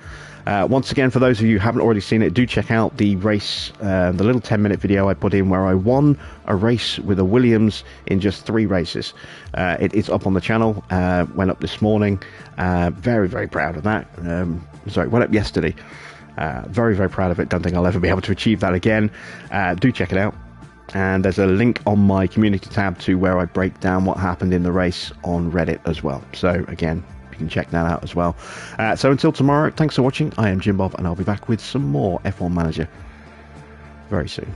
Once again, for those of you who haven't already seen it, do check out the race, the little 10-minute video I put in where I won a race with a Williams in just 3 races. It's up on the channel, went up this morning. Very, very proud of that. Sorry, went up yesterday. Very, very proud of it. Don't think I'll ever be able to achieve that again. Do check it out. And there's a link on my community tab to where I break down what happened in the race on Reddit as well. So again, you can check that out as well. So until tomorrow, thanks for watching. I am Jim Bob, and I'll be back with some more F1 Manager very soon.